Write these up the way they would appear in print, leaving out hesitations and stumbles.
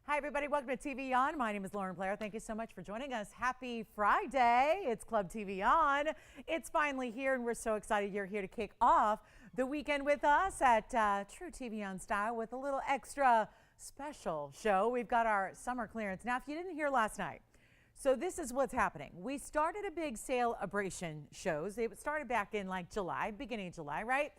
Hi, everybody. Welcome to TVON. My name is Lauren Blair. Thank you so much for joining us. Happy Friday. It's Club TVON. It's finally here, and we're so excited you're here to kick off the weekend with us at true TVON style with a little extra special show. We've got our summer clearance. Now, if you didn't hear last night, so this is what's happening. We started a big celebration shows. It started back in like July, beginning of July, right?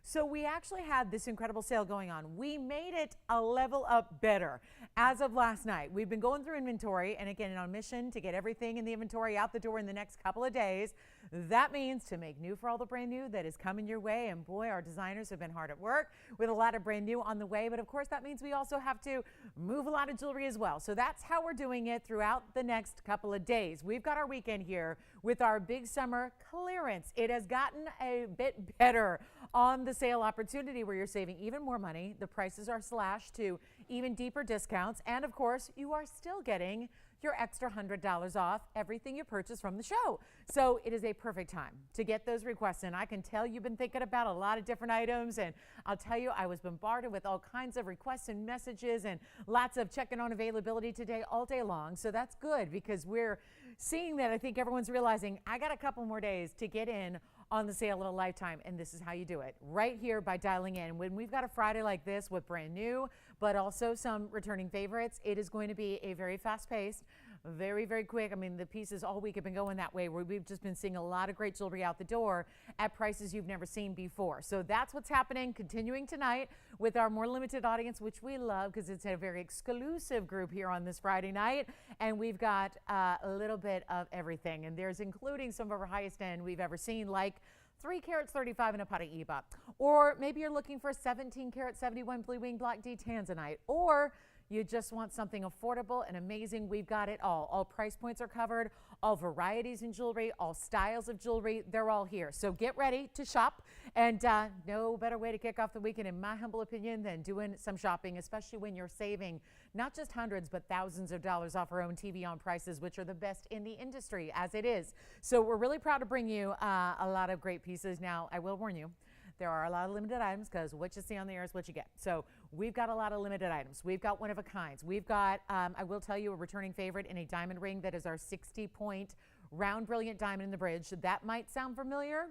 So we actually had this incredible sale going on. We made it a level up better as of last night. We've been going through inventory, and again, on mission to get everything in the inventory out the door in the next couple of days. That means to make new for all the brand new that is coming your way. And boy, our designers have been hard at work with a lot of brand new on the way. But of course, that means we also have to move a lot of jewelry as well. So that's how we're doing it throughout the next couple of days. We've got our weekend here with our big summer clearance. It has gotten a bit better on the sale opportunity where you're saving even more money. The prices are slashed to even deeper discounts. And of course, you are still getting your extra $100 off everything you purchase from the show. So it is a perfect time to get those requests in. I can tell you've been thinking about a lot of different items, and I'll tell you, I was bombarded with all kinds of requests and messages and lots of checking on availability today all day long. So that's good because we're seeing that. I think everyone's realizing I got a couple more days to get in on the sale of a lifetime, and this is how you do it right here by dialing in. When we've got a Friday like this with brand new but also some returning favorites, it is going to be a very fast-paced, very quick. I mean, the pieces all week have been going that way where we've just been seeing a lot of great jewelry out the door at prices you've never seen before. So that's what's happening, continuing tonight with our more limited audience, which we love because it's a very exclusive group here on this Friday night. And we've got a little bit of everything, and there's including some of our highest end we've ever seen, like 3 carats 35 in a Paraiba. Or maybe you're looking for 17 karat 71 Blue Wing Block D Tanzanite. Or you just want something affordable and amazing. We've got it all. All price points are covered, all varieties in jewelry, all styles of jewelry, they're all here. So get ready to shop. And no better way to kick off the weekend, in my humble opinion, than doing some shopping, especially when you're saving not just hundreds, but thousands of dollars off our own TVON prices, which are the best in the industry as it is. So we're really proud to bring you a lot of great pieces. Now, I will warn you, there are a lot of limited items because what you see on the air is what you get. So we've got a lot of limited items. We've got one of a kinds. We've got, I will tell you, a returning favorite in a diamond ring that is our 60-point round brilliant diamond in the bridge. That might sound familiar.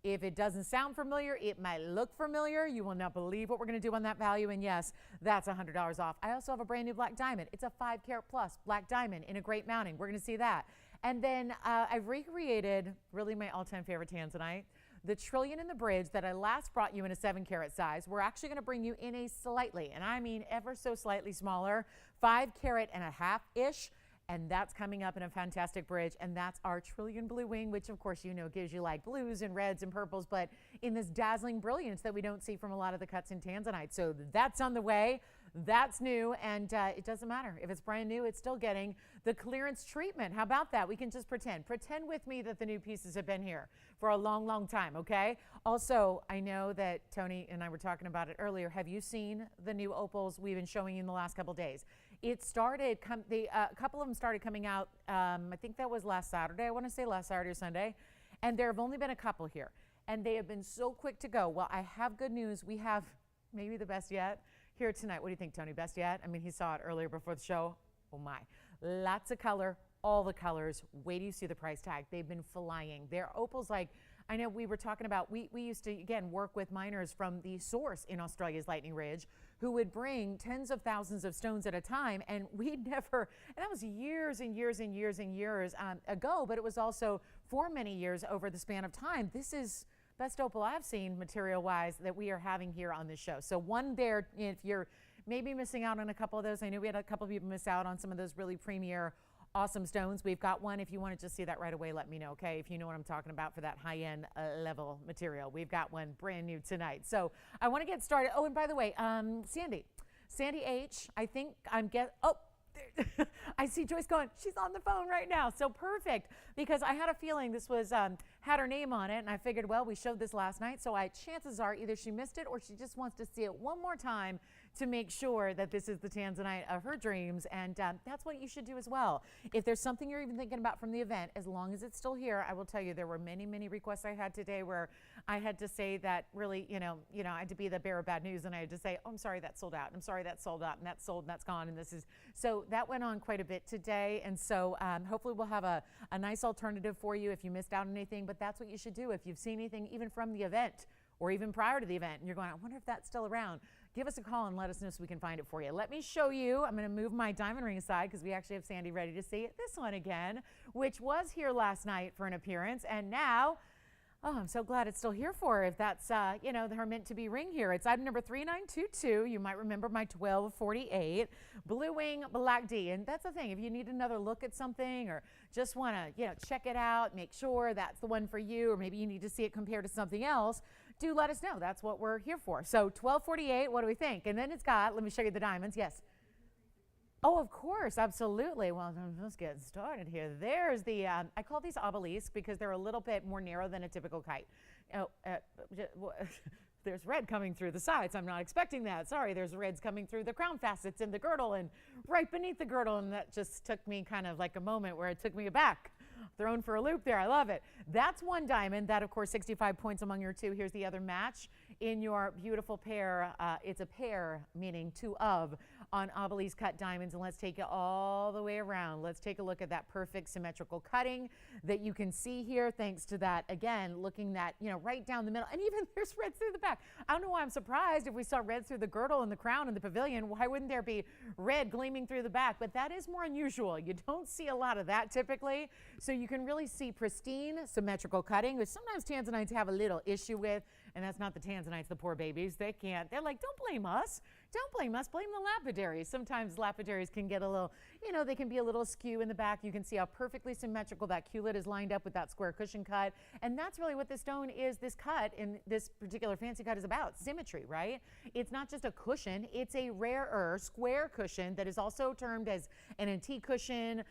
If it doesn't sound familiar, it might look familiar. You will not believe what we're going to do on that value. And yes, that's $100 off. I also have a brand new black diamond. It's a 5 carat plus black diamond in a great mounting. We're going to see that. And then I've recreated really my all-time favorite Tanzanite. The trillion in the bridge that I last brought you in a 7 carat size, we're actually going to bring you in a slightly, and I mean ever so slightly smaller, 5 carat and a half-ish. And that's coming up in a fantastic bridge. And that's our trillion blue wing, which of course, you know, gives you like blues and reds and purples, but in this dazzling brilliance that we don't see from a lot of the cuts in Tanzanite. So that's on the way. That's new, and it doesn't matter. If it's brand new, it's still getting the clearance treatment. How about that? We can just pretend. Pretend with me that the new pieces have been here for a long time, okay? Also, I know that Tony and I were talking about it earlier. Have you seen the new opals we've been showing you in the last couple of days? It started, a couple of them started coming out, I think that was last Saturday. I want to say last Saturday or Sunday. And there have only been a couple here. And they have been so quick to go. Well, I have good news. We have maybe the best yet here tonight. What do you think, Tony? Best yet? I mean, he saw it earlier before the show. Oh my. Lots of color, all the colors. Wait till you see the price tag. They've been flying. They're opals like, I know we were talking about, we used to, again, work with miners from the source in Australia's Lightning Ridge who would bring tens of thousands of stones at a time, and we'd never, and that was years and years ago, but it was also for many years over the span of time. This is best opal I've seen material-wise that we are having here on this show. So one there, if you're maybe missing out on a couple of those, I know we had a couple of people miss out on some of those really premier awesome stones. We've got one. If you want to just see that right away, let me know, okay? If you know what I'm talking about for that high-end level material. We've got one brand new tonight. So I want to get started. Oh, and by the way, Sandy H, I think I see Joyce going, she's on the phone right now. So perfect, because I had a feeling this was had her name on it, and I figured, well, we showed this last night, so chances are either she missed it or she just wants to see it one more time to make sure that this is the Tanzanite of her dreams, and that's what you should do as well. If there's something you're even thinking about from the event, as long as it's still here, I will tell you there were many, many requests I had today where I had to say that really, I had to be the bearer of bad news, and I had to say, oh, I'm sorry, that's sold out. I'm sorry, that's sold out, and that's sold, and that's gone, and this is, so that went on quite a bit today, and so hopefully we'll have a nice alternative for you if you missed out on anything, but that's what you should do. If you've seen anything even from the event or even prior to the event, and you're going, I wonder if that's still around, give us a call and let us know so we can find it for you. Let me show you. I'm going to move my diamond ring aside because we actually have Sandy ready to see it. This one again, which was here last night for an appearance, and now, oh, I'm so glad it's still here for her. If that's, her meant to be ring here. It's item number 3922. You might remember my 1248 Blue Wing Black D. And that's the thing. If you need another look at something or just want to, check it out, make sure that's the one for you, or maybe you need to see it compared to something else, do let us know. That's what we're here for. So 1248, what do we think? And then it's got, let me show you the diamonds. Yes. Oh, of course, absolutely. Well, let's get started here. There's the, I call these obelisks because they're a little bit more narrow than a typical kite. Oh, there's red coming through the sides. I'm not expecting that. Sorry, there's reds coming through the crown facets in the girdle and right beneath the girdle, and that just took me kind of like a moment where it took me aback. Thrown for a loop there. I love it. That's one diamond. That, of course, 65 points among your two. Here's the other match in your beautiful pair. It's a pair, meaning two of, on obelisk cut diamonds. And let's take it all the way around. Let's take a look at that perfect symmetrical cutting that you can see here, thanks to that, again, looking that, right down the middle. And even there's red through the back. I don't know why I'm surprised if we saw red through the girdle and the crown and the pavilion. Why wouldn't there be red gleaming through the back? But that is more unusual. You don't see a lot of that typically. So you can really see pristine symmetrical cutting, which sometimes Tanzanites have a little issue with. And that's not the Tanzanites, the poor babies. They can't. They're like, don't blame us. Don't blame us. Blame the lapidaries. Sometimes lapidaries can get a little, they can be a little askew in the back. You can see how perfectly symmetrical that culet is lined up with that square cushion cut. And that's really what this stone is, this cut in this particular fancy cut is about, symmetry, right? It's not just a cushion. It's a rarer square cushion that is also termed as an antique cushion.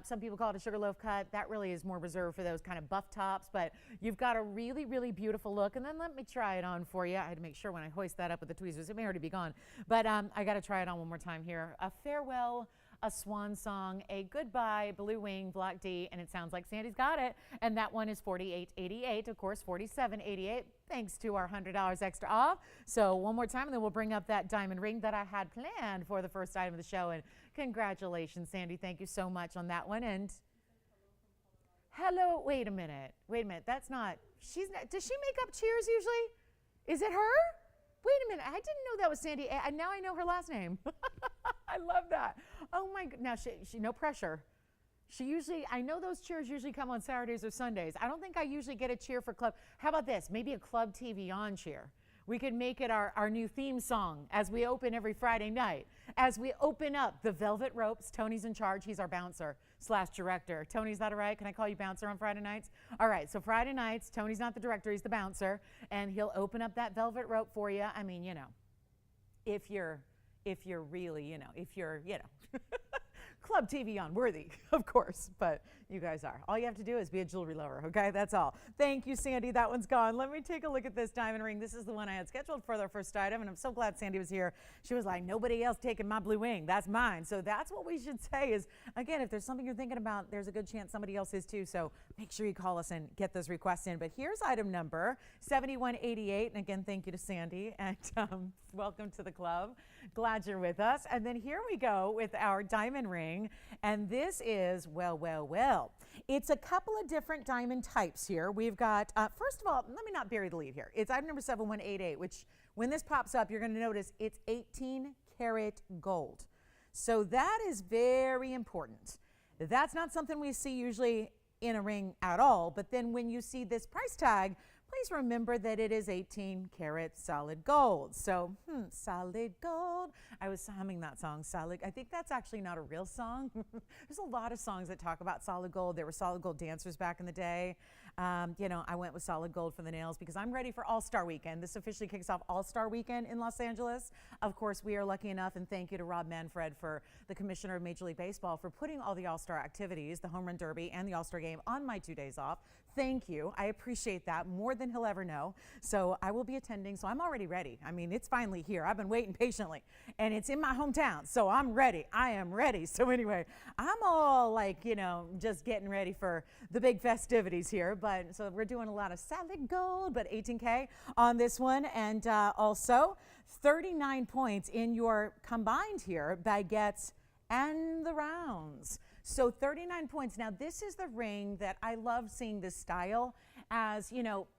Some people call it a sugarloaf cut. That really is more reserved for those kind of buff tops. But you've got a really, really beautiful look. And then let me try it on for you. I had to make sure when I hoist that up with the tweezers, it may already be gone. But I got to try it on one more time here. A farewell, a swan song, a goodbye, Blue Wing, Black D, and it sounds like Sandy's got it. And that one is $48.88, of course, $47.88, thanks to our $100 extra off. So one more time, and then we'll bring up that diamond ring that I had planned for the first item of the show. And congratulations, Sandy. Thank you so much on that one. And hello, wait a minute. That's not, does she make up cheers usually? Is it her? Wait a minute, I didn't know that was Sandy. Now I know her last name. I love that. Oh my God, now she no pressure. I know those cheers usually come on Saturdays or Sundays. I don't think I usually get a cheer for club. How about this? Maybe a Club TVON cheer. We could make it our new theme song as we open every Friday night. As we open up the velvet ropes, Tony's in charge. He's our bouncer / director. Tony's that all right? Can I call you bouncer on Friday nights? All right, so Friday nights, Tony's not the director, he's the bouncer, and he'll open up that velvet rope for you. I mean, if you're really, if you're, Club TVON worthy, of course, but you guys are. All you have to do is be a jewelry lover, okay? That's all. Thank you, Sandy. That one's gone. Let me take a look at this diamond ring. This is the one I had scheduled for the first item, and I'm so glad Sandy was here. She was like, nobody else taking my blue wing. That's mine. So that's what we should say is, again, if there's something you're thinking about, there's a good chance somebody else is too. So make sure you call us and get those requests in. But here's item number 7188. And again, thank you to Sandy, and welcome to the club. Glad you're with us. And then here we go with our diamond ring. And this is, well. It's a couple of different diamond types here. We've got, first of all, let me not bury the lead here. It's item number 7188, which when this pops up, you're going to notice it's 18 karat gold. So that is very important. That's not something we see usually in a ring at all. But then when you see this price tag, please remember that it is 18 karat solid gold. So, solid gold. I was humming that song, solid. I think that's actually not a real song. There's a lot of songs that talk about solid gold. There were solid gold dancers back in the day. I went with solid gold for the nails because I'm ready for All-Star Weekend. This officially kicks off All-Star Weekend in Los Angeles. Of course, we are lucky enough, and thank you to Rob Manfred, for the commissioner of Major League Baseball, for putting all the All-Star activities, the Home Run Derby and the All-Star Game, on my 2 days off. Thank you. I appreciate that more than he'll ever know. So I will be attending. So I'm already ready. I mean, it's finally here. I've been waiting patiently, and it's in my hometown. So I'm ready. I am ready. So anyway, I'm all like, just getting ready for the big festivities here. But so we're doing a lot of solid gold, but 18K on this one. And also 39 points in your combined here, baguettes and the rounds. So 39 points. Now, this is the ring that I love seeing this style as,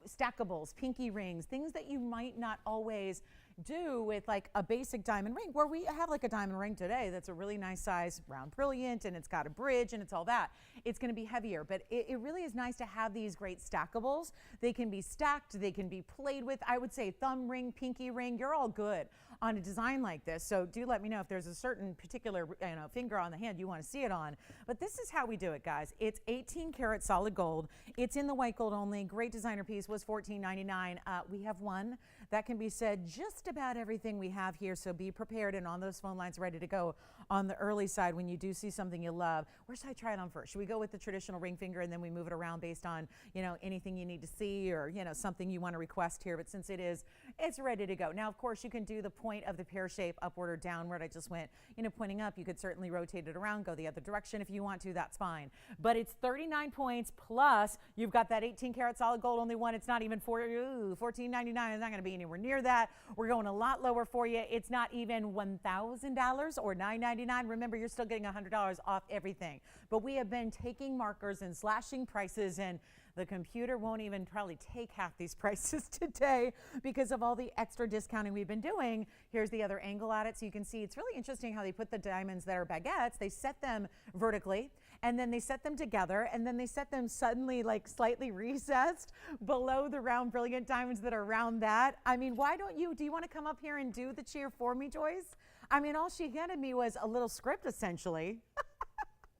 stackables, pinky rings, things that you might not always do with like a basic diamond ring, where we have like a diamond ring today that's a really nice size, round brilliant, and it's got a bridge and it's all that. It's going to be heavier, but it really is nice to have these great stackables. They can be stacked, they can be played with. I would say thumb ring, pinky ring, you're all good on a design like this. So do let me know if there's a certain particular finger on the hand you want to see it on. But this is how we do it, guys. It's 18 karat solid gold. It's in the white gold only. Great designer piece, was $14.99. We have one that can be said just about everything we have here. So be prepared and on those phone lines ready to go on the early side when you do see something you love. Where should I try it on first? Should we go with the traditional ring finger and then we move it around based on, anything you need to see or, something you want to request here? But since it's ready to go. Now, of course, you can do the point of the pear shape upward or downward. I just went, pointing up. You could certainly rotate it around, go the other direction if you want to. That's fine. But it's 39 points plus you've got that 18 karat solid gold only one. It's not even $14.99. It's not going to be anywhere near that. We're going a lot lower for you. It's not even $1,000 or $9.99. Remember, you're still getting $100 off everything. But we have been taking markers and slashing prices, and the computer won't even probably take half these prices today because of all the extra discounting we've been doing. Here's the other angle at it. So you can see it's really interesting how they put the diamonds that are baguettes. They set them vertically, and then they set them together, and then they set them suddenly like slightly recessed below the round brilliant diamonds that are around that. I mean, do you want to come up here and do the cheer for me, Joyce? I mean, all she handed me was a little script essentially.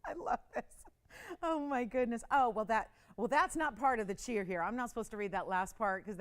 I love this. Oh my goodness. Oh, well, that's not part of the cheer here. I'm not supposed to read that last part because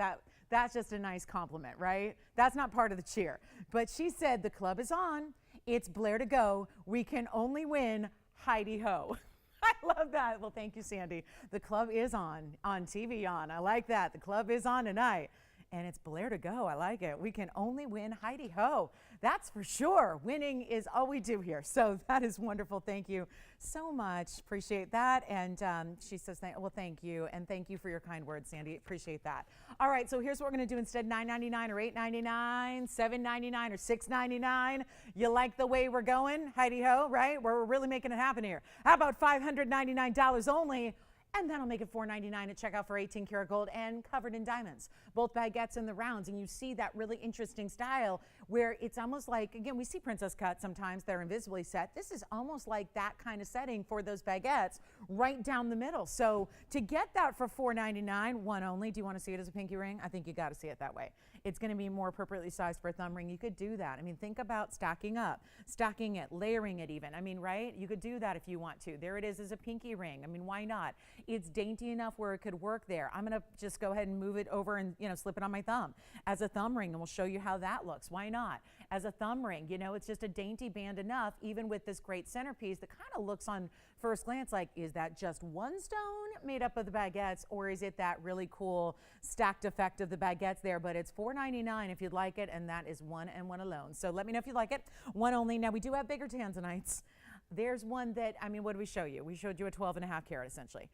that's just a nice compliment, right? That's not part of the cheer. But she said, the club is on. It's Blair to go. We can only win. Heidi ho. I love that. Well, thank you, Sandy. The club is on TVON. I like that. The club is on tonight. And it's Blair to go. I like it. We can only win. Heidi ho. That's for sure. Winning is all we do here. So that is wonderful. Thank you so much. Appreciate that. And she says, well, thank you. And thank you for your kind words, Sandy. Appreciate that. All right. So here's what we're going to do instead. $9.99 or $8.99, $7.99 or $6.99. You like the way we're going? Heidi ho, right? We're really making it happen here. How about $599 only? And that'll make it $4.99 at checkout for 18 karat gold and covered in diamonds, both baguettes and the rounds. And you see that really interesting style where it's almost like, again, we see princess cuts sometimes. They're invisibly set. This is almost like that kind of setting for those baguettes right down the middle. So to get that for $4.99, one only. Do you want to see it as a pinky ring? I think you got to see it that way. It's going to be more appropriately sized for a thumb ring. You could do that. I mean, think about stacking up, stacking it, layering it even. I mean, right? You could do that if you want to. There it is as a pinky ring. I mean, why not? It's dainty enough where it could work there. I'm going to just go ahead and move it over and, slip it on my thumb as a thumb ring, and we'll show you how that looks. Why not? As a thumb ring, it's just a dainty band enough, even with this great centerpiece that kind of looks on first glance like, is that just one stone made up of the baguettes, or is it that really cool stacked effect of the baguettes there? But it's $4.99 if you'd like it, and that is one and one alone. So let me know if you like it. One only. Now, we do have bigger Tanzanites. There's one that, what did we show you? We showed you a 12.5 karat essentially.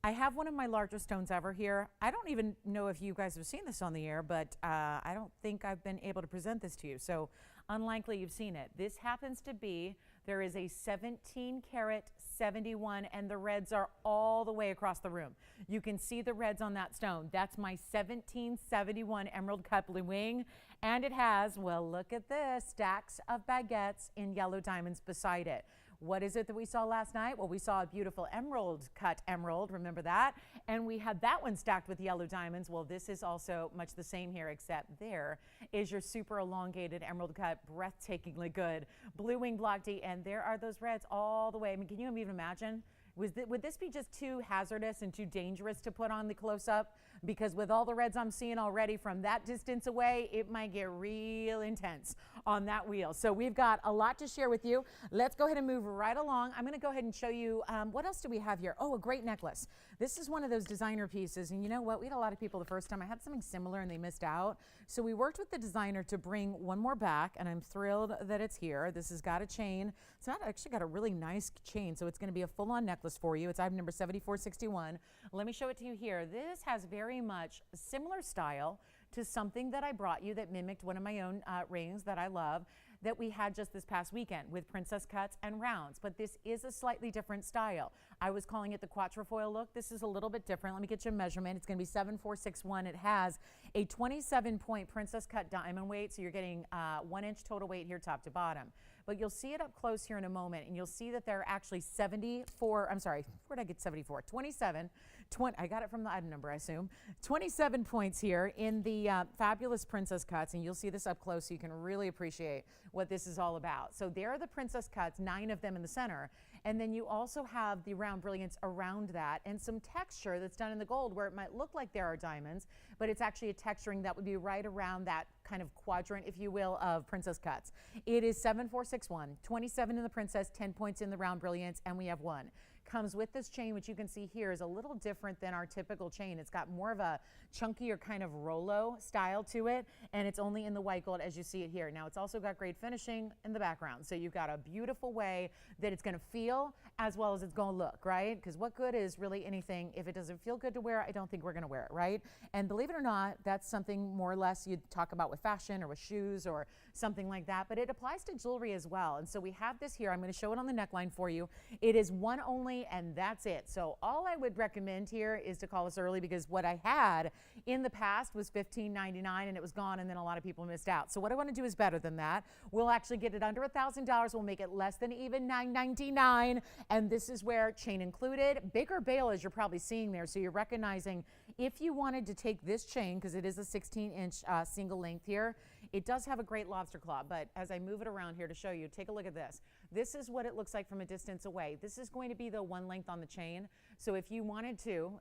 I have one of my larger stones ever here. I don't even know if you guys have seen this on the air, but I don't think I've been able to present this to you. So unlikely you've seen it. This happens to be, there is a 17 karat 71, and the reds are all the way across the room. You can see the reds on that stone. That's my 1771 emerald cut blue wing. And it has, well, look at this, stacks of baguettes in yellow diamonds beside it. What is it that we saw last night? Well, we saw a beautiful emerald cut emerald, remember that? And we had that one stacked with yellow diamonds. Well, this is also much the same here, except there is your super elongated emerald cut, breathtakingly good blue wing block D, and there are those reds all the way. I mean, can you even imagine? Would this be just too hazardous and too dangerous to put on the close-up? Because with all the reds I'm seeing already from that distance away, it might get real intense on that wheel. So we've got a lot to share with you. Let's go ahead and move right along. I'm going to go ahead and show you what else do we have here. Oh, a great necklace. This is one of those designer pieces, and you know what? We had a lot of people the first time. I had something similar and they missed out. So we worked with the designer to bring one more back, and I'm thrilled that it's here. This has got a chain. It's not actually got a really nice chain, so it's going to be a full-on necklace for you. It's item number 7461. Let me show it to you here. This has very much similar style to something that I brought you that mimicked one of my own rings that I love that we had just this past weekend with princess cuts and rounds, but this is a slightly different style. I was calling it the quatrefoil look. This is a little bit different. Let me get you a measurement. It's going to be 7461. It has a 27-point princess cut diamond weight, so you're getting 1 inch total weight here top to bottom. But you'll see it up close here in a moment, and you'll see that there are actually 74, I'm sorry, where did I get 74? 27, 20, I got it from the item number, I assume. 27 points here in the fabulous princess cuts, and you'll see this up close so you can really appreciate what this is all about. So there are the princess cuts, 9 of them in the center, and then you also have the round brilliance around that and some texture that's done in the gold where it might look like there are diamonds, but it's actually a texturing that would be right around that kind of quadrant, if you will, of princess cuts. It is 7461, 27 in the princess, 10 points in the round brilliance, and we have 1. Comes with this chain, which you can see here is a little different than our typical chain. It's got more of a chunkier kind of Rolo style to it, and it's only in the white gold as you see it here. Now, it's also got great finishing in the background, so you've got a beautiful way that it's going to feel as well as it's going to look, right? Because what good is really anything if it doesn't feel good to wear? I don't think we're going to wear it, right? And believe it or not, that's something more or less you'd talk about with fashion or with shoes or something like that, but it applies to jewelry as well. And so we have this here. I'm going to show it on the neckline for you. It is one only, and that's it. So all I would recommend here is to call us early, because what I had in the past was $15.99 and it was gone, and then a lot of people missed out. So what I want to do is better than that. We'll actually get it under $1,000. We'll make it less than even $9.99, and this is where chain included, bigger bail as you're probably seeing there. So you're recognizing if you wanted to take this chain, because it is a 16-inch single length here, it does have a great lobster claw, but as I move it around here to show you, take a look at this. This is what it looks like from a distance away. This is going to be the one length on the chain. So if you wanted to,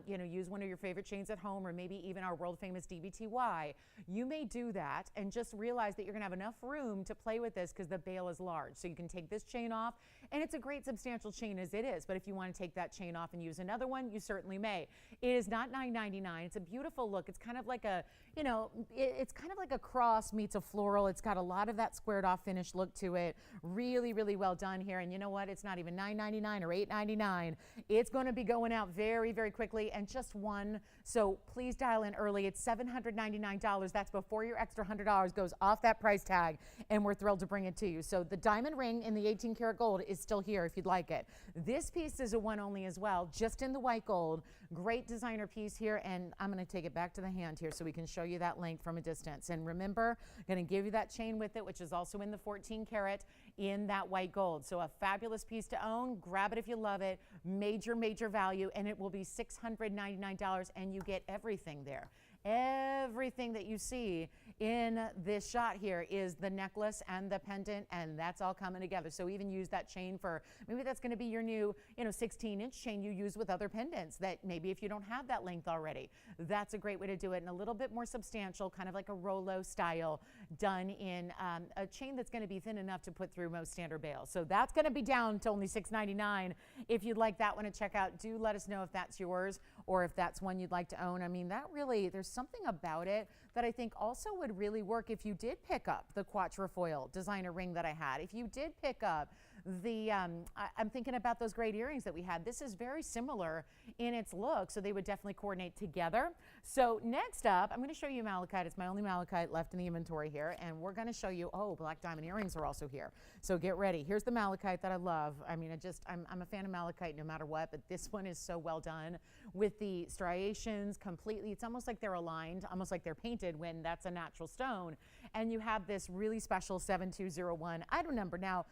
use one of your favorite chains at home, or maybe even our world famous DBTY, you may do that and just realize that you're gonna have enough room to play with this because the bail is large. So you can take this chain off, and it's a great substantial chain as it is, but if you want to take that chain off and use another one, you certainly may. It is not $9.99. It's a beautiful look. It's kind of like a, it's kind of like a cross meets a floral. It's got a lot of that squared off finish look to it. Really, really well done here. And you know what? It's not even $9.99 or $8.99. It's going to be going out very, very quickly, and just one. So please dial in early. It's $799. That's before your extra $100 goes off that price tag, and we're thrilled to bring it to you. So the diamond ring in the 18 karat gold is still here if you'd like it. This piece is a one only as well, just in the white gold. Great designer piece here, and I'm going to take it back to the hand here so we can show you that length from a distance. And remember, I'm going to give you that chain with it, which is also in the 14 karat in that white gold. So a fabulous piece to own. Grab it if you love it. Major, major value, and it will be $699, and you get everything there. Everything that you see in this shot here is the necklace and the pendant, and that's all coming together. So even use that chain for, maybe that's going to be your new 16-inch chain you use with other pendants that maybe if you don't have that length already, that's a great way to do it, and a little bit more substantial, kind of like a Rolo style, done in a chain that's going to be thin enough to put through most standard bails. So that's going to be down to only $699. If you'd like that one to check out, do let us know if that's yours or if that's one you'd like to own. I mean, that really, there's something about it that I think also would really work if you did pick up the quatrefoil designer ring that I had. If you did pick up the, I'm thinking about those great earrings that we had. This is very similar in its look, so they would definitely coordinate together. So next up, I'm going to show you malachite. It's my only malachite left in the inventory here, and we're going to show you, oh, black diamond earrings are also here. So get ready. Here's the malachite that I love. I mean, I'm a fan of malachite no matter what, but this one is so well done with the striations completely. It's almost like they're aligned, almost like they're painted when that's a natural stone. And you have this really special 7201 item number. Now,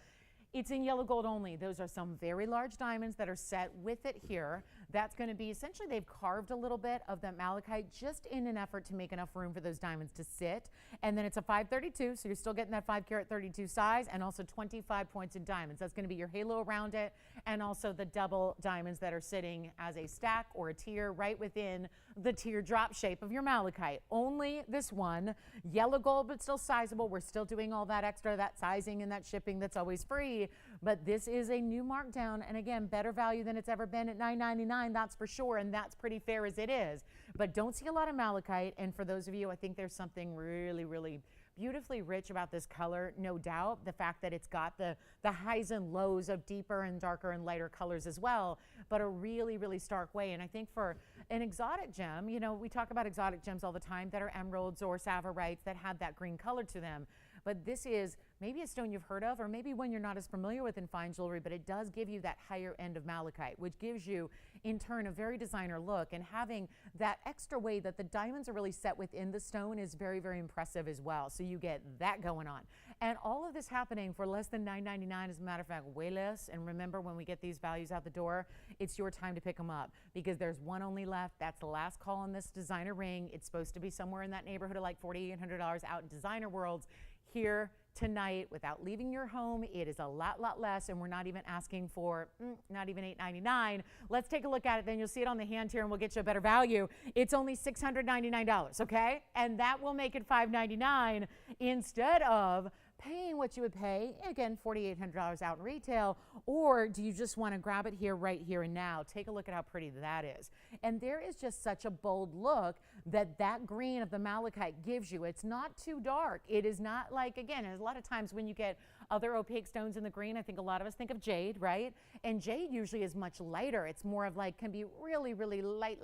it's in yellow gold only. Those are some very large diamonds that are set with it here That's going to be essentially they've carved a little bit of that malachite just in an effort to make enough room for those diamonds to sit. And then it's a 532, so you're still getting that 5 carat 32 size, and also 25 points in diamonds. That's going to be your halo around it, and also the double diamonds that are sitting as a stack or a tier right within the teardrop shape of your malachite. Only this one, yellow gold, but still sizable. We're still doing all that extra, that sizing and that shipping that's always free. But this is a new markdown, and again, better value than it's ever been at $9.99, that's for sure, and that's pretty fair as it is. But don't see a lot of malachite, and for those of you, I think there's something really, really beautifully rich about this color, no doubt. The fact that it's got the highs and lows of deeper and darker and lighter colors as well, but a really, really stark way. And I think for an exotic gem, you know, we talk about exotic gems all the time that are emeralds or tsavorite that have that green color to them. But this is maybe a stone you've heard of, or maybe one you're not as familiar with in fine jewelry, but it does give you that higher end of malachite, which gives you, in turn, a very designer look. And having that extra way that the diamonds are really set within the stone is very, very impressive as well. So you get that going on. And all of this happening for less than $9.99, as a matter of fact, way less. And remember, when we get these values out the door, it's your time to pick them up because there's one only left. That's the last call on this designer ring. It's supposed to be somewhere in that neighborhood of like $4,800 out in designer worlds. Here tonight, without leaving your home, it is a lot less, and we're not even asking for not even $8.99. Let's take a look at it, then you'll see it on the hand here, and we'll get you a better value. It's only $699, okay? And that will make it $599 instead of paying what you would pay, again, $4,800 out in retail, or do you just want to grab it here, right here and now? Take a look at how pretty that is. And there is just such a bold look that green of the malachite gives you. It's not too dark. It is not like, again, a lot of times when you get other opaque stones in the green, I think a lot of us think of jade, right? And jade usually is much lighter. It's more of like, can be really, really light,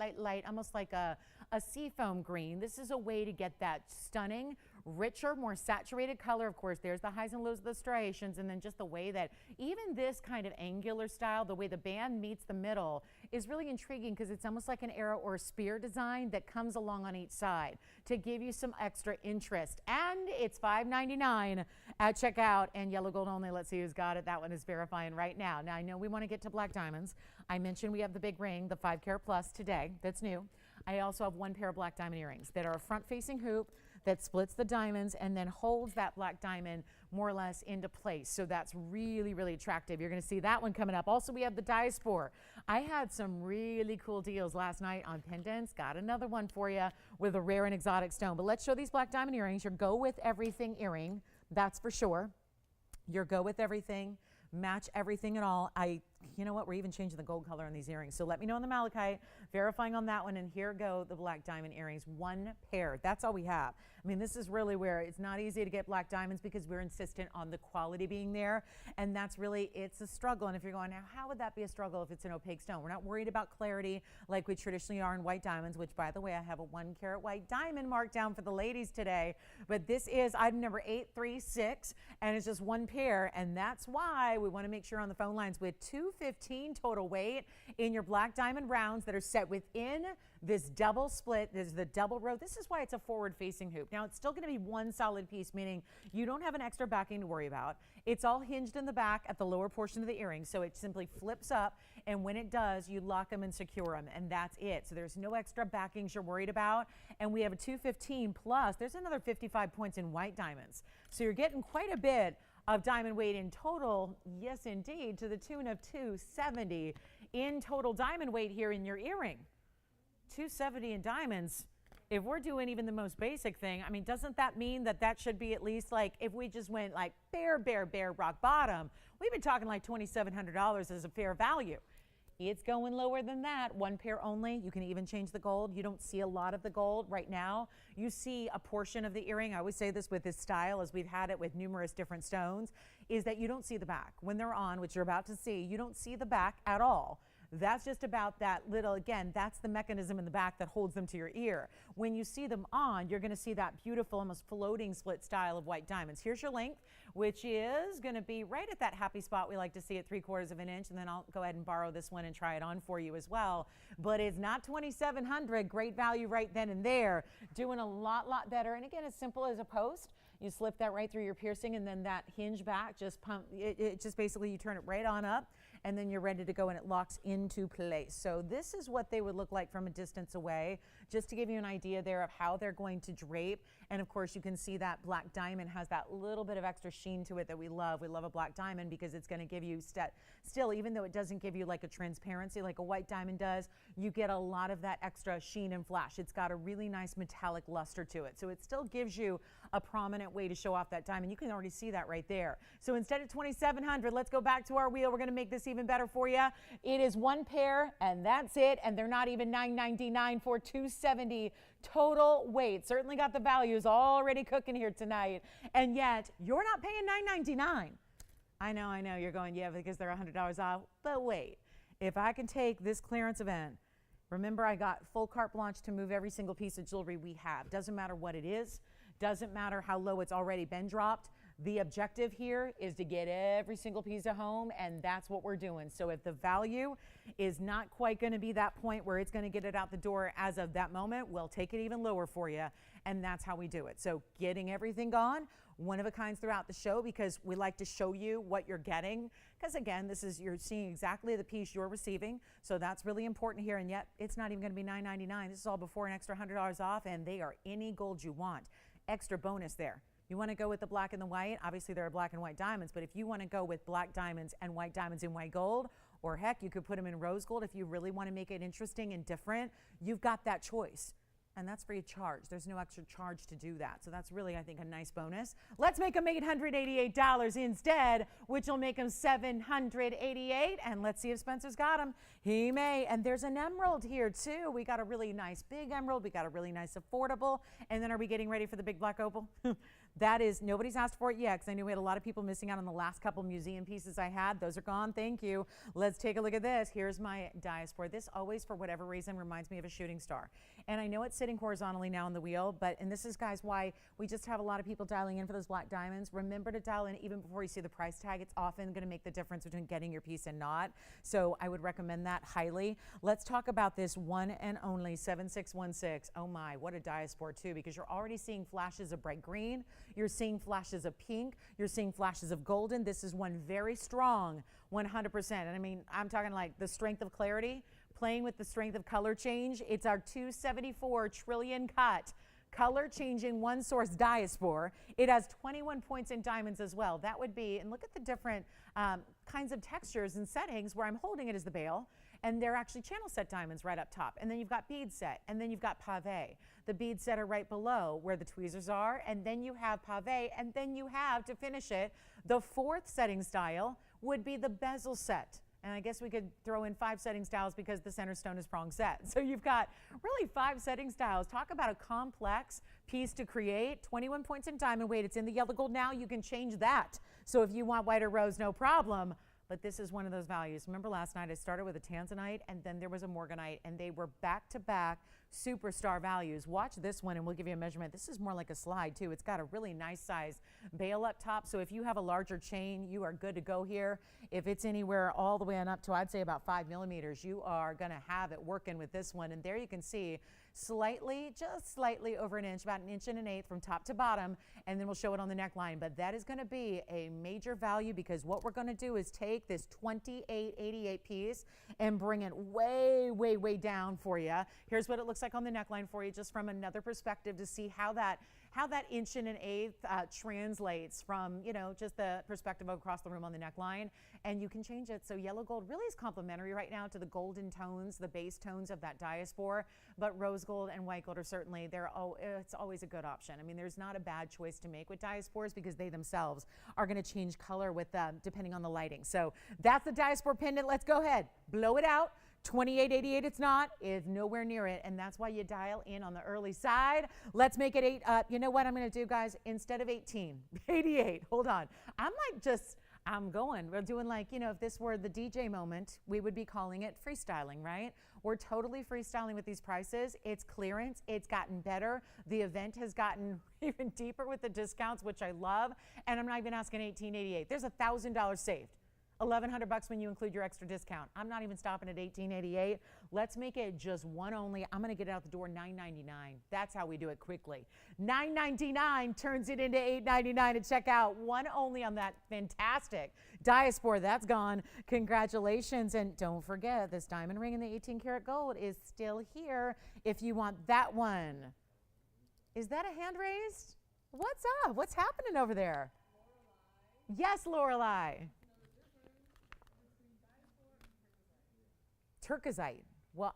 almost like a seafoam green. This is a way to get that stunning, richer, more saturated color. Of course, there's the highs and lows of the striations, and then just the way that even this kind of angular style, the way the band meets the middle, is really intriguing because it's almost like an arrow or a spear design that comes along on each side to give you some extra interest. And it's $5.99 at checkout, and yellow gold only. Let's see who's got it. That one is verifying right now. Now, I know we want to get to black diamonds. I mentioned we have the big ring, the 5 carat plus today. That's new. I also have one pair of black diamond earrings that are a front-facing hoop that splits the diamonds and then holds that black diamond more or less into place. So that's really, really attractive. You're going to see that one coming up. Also, we have the diaspora. I had some really cool deals last night on pendants. Got another one for you with a rare and exotic stone. But let's show these black diamond earrings. Your go with everything earring, that's for sure. Your go with everything, match everything and all. You know what, we're even changing the gold color on these earrings. So let me know on the malachite, verifying on that one, and here go the black diamond earrings. One pair, that's all we have. I mean, this is really where it's not easy to get black diamonds because we're insistent on the quality being there, and that's really, it's a struggle. And if you're going, now how would that be a struggle if it's an opaque stone? We're not worried about clarity like we traditionally are in white diamonds, which, by the way, I have a 1 carat white diamond marked down for the ladies today. But this is item number 836, and it's just one pair, and that's why we want to make sure on the phone lines with 215 total weight in your black diamond rounds that are set within this double split. This is the double row. This is why it's a forward facing hoop. Now it's still going to be one solid piece, meaning you don't have an extra backing to worry about. It's all hinged in the back at the lower portion of the earring, so it simply flips up, and when it does, you lock them and secure them, and that's it. So there's no extra backings you're worried about. And we have a 215 plus. There's another 55 points in white diamonds. So you're getting quite a bit of diamond weight in total, yes indeed, to the tune of 270 in total diamond weight here in your earring. 270 in diamonds. If we're doing even the most basic thing, I mean, doesn't that mean that that should be at least like, if we just went like bare rock bottom, we've been talking like $2,700 as a fair value. It's going lower than that. One pair only. You can even change the gold. You don't see a lot of the gold right now. You see a portion of the earring. I always say this with this style, as we've had it with numerous different stones, is that you don't see the back. When they're on, which you're about to see, you don't see the back at all. That's just about that little, again, that's the mechanism in the back that holds them to your ear. When you see them on, you're going to see that beautiful, almost floating split style of white diamonds. Here's your length, which is going to be right at that happy spot we like to see at 3/4 of an inch, and then I'll go ahead and borrow this one and try it on for you as well. But it's not $2,700. Great value right then and there. Doing a lot better. And again, as simple as a post. You slip that right through your piercing, and then that hinge back just pump. It just basically, you turn it right on up, and then you're ready to go and it locks into place. So this is what they would look like from a distance away, just to give you an idea there of how they're going to drape. And of course you can see that black diamond has that little bit of extra sheen to it that we love. We love a black diamond because it's going to give you still, even though it doesn't give you like a transparency like a white diamond does, you get a lot of that extra sheen and flash. It's got a really nice metallic luster to it. So it still gives you a prominent way to show off that diamond. You can already see that right there. So instead of $2,700, let's go back to our wheel. We're going to make this even better for you. It is one pair and that's it. And they're not even $999 for $270 total weight. Certainly got the values already cooking here tonight. And yet you're not paying $999. I know. You're going, yeah, because they're $100 off. But wait, if I can take this clearance event, remember I got full carte blanche to move every single piece of jewelry we have. Doesn't matter what it is. Doesn't matter how low it's already been dropped. The objective here is to get every single piece of home, and that's what we're doing. So if the value is not quite going to be that point where it's going to get it out the door as of that moment, we'll take it even lower for you, and that's how we do it. So getting everything gone, one of a kinds throughout the show, because we like to show you what you're getting, because again, you're seeing exactly the piece you're receiving, so that's really important here. And yet it's not even going to be $999. This is all before an extra $100 off, and they are any gold you want. Extra bonus there. You want to go with the black and the white? Obviously there are black and white diamonds, but if you want to go with black diamonds and white diamonds in white gold, or heck, you could put them in rose gold if you really want to make it interesting and different, you've got that choice. And that's free of charge. There's no extra charge to do that. So that's really, I think, a nice bonus. Let's make them $888 instead, which will make them $788. And let's see if Spencer's got them. He may. And there's an emerald here, too. We got a really nice big emerald. We got a really nice affordable. And then are we getting ready for the big black opal? That is, nobody's asked for it yet, because I knew we had a lot of people missing out on the last couple museum pieces I had. Those are gone. Thank you. Let's take a look at this. Here's my diaspora. This always, for whatever reason, reminds me of a shooting star. And I know it's sitting horizontally now on the wheel, and this is, guys, why we just have a lot of people dialing in for those black diamonds. Remember to dial in even before you see the price tag. It's often going to make the difference between getting your piece and not. So I would recommend that highly. Let's talk about this one and only 7616. Oh my, what a diaspora too, because you're already seeing flashes of bright green. You're seeing flashes of pink. You're seeing flashes of golden. This is one very strong 100%. And I mean, I'm talking like the strength of clarity, playing with the strength of color change. It's our 274 trillion cut color changing one source diaspora. It has 21 points in diamonds as well. That would be, and look at the different kinds of textures and settings where I'm holding it as the bail. And they're actually channel set diamonds right up top. And then you've got bead set, and then you've got pave. The bead set are right below where the tweezers are, and then you have pave, and then you have, to finish it, the fourth setting style would be the bezel set. And I guess we could throw in 5 setting styles because the center stone is prong set. So you've got really 5 setting styles. Talk about a complex piece to create. 21 points in diamond weight. It's in the yellow gold now. You can change that. So if you want white or rose, no problem. But this is one of those values. Remember last night I started with a Tanzanite and then there was a Morganite, and they were back-to-back superstar values. Watch this one and we'll give you a measurement. This is more like a slide too. It's got a really nice size bail up top. So if you have a larger chain, you are good to go here. If it's anywhere all the way on up to, I'd say about 5 millimeters, you are gonna have it working with this one. And there you can see slightly, just slightly over an inch, about 1 1/8 inches from top to bottom, and then we'll show it on the neckline. But that is gonna be a major value, because what we're gonna do is take this 2888 piece and bring it way, way, way down for you. Here's what it looks like on the neckline for you, just from another perspective, to see how that 1 1/8 inch translates from, you know, just the perspective across the room on the neckline. And you can change it. So yellow gold really is complementary right now to the golden tones, the base tones of that diaspora. But rose gold and white gold are certainly, it's always a good option. I mean, there's not a bad choice to make with diasporas, because they themselves are going to change color with depending on the lighting. So that's the diaspora pendant. Let's go ahead, blow it out. 2888, it's nowhere near it, and that's why you dial in on the early side. Let's make it 8 up. You know what I'm going to do, guys? Instead of 18, 88. Hold on. We're doing, like, you know, if this were the DJ moment, we would be calling it freestyling, right? We're totally freestyling with these prices. It's clearance. It's gotten better. The event has gotten even deeper with the discounts, which I love. And I'm not even asking $1888. There's $1,000 saved. $1,100 when you include your extra discount. I'm not even stopping at $1,888. Let's make it just one only. I'm going to get it out the door $9.99. That's how we do it quickly. $9.99 turns it into $8.99 at checkout. One only on that fantastic Diaspora. That's gone. Congratulations. And don't forget, this diamond ring in the 18 karat gold is still here if you want that one. Is that a hand raised? What's up? What's happening over there? Yes, Lorelei. Turquoisite. Well,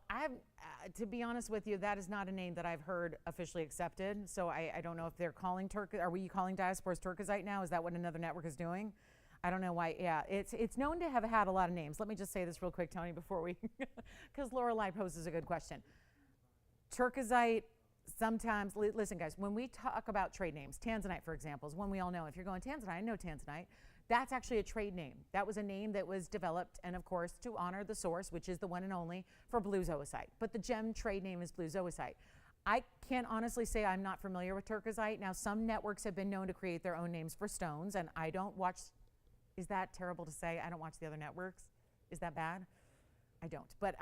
to be honest with you, that is not a name that I've heard officially accepted. So I don't know if they're calling Are we calling Diaspora's Turquoisite now? Is that what another network is doing? I don't know why. Yeah, it's known to have had a lot of names. Let me just say this real quick, Tony, before we, because Lorelei poses a good question. Turquoisite. Sometimes, listen guys, when we talk about trade names, Tanzanite, for example, is one we all know. If you're going Tanzanite, I know Tanzanite. That's actually a trade name. That was a name that was developed, and of course, to honor the source, which is the one and only, for blue zoisite. But the gem trade name is blue zoisite. I can't honestly say I'm not familiar with turquoisite. Now, some networks have been known to create their own names for stones, and I don't watch, is that terrible to say? I don't watch the other networks. Is that bad? I don't. But,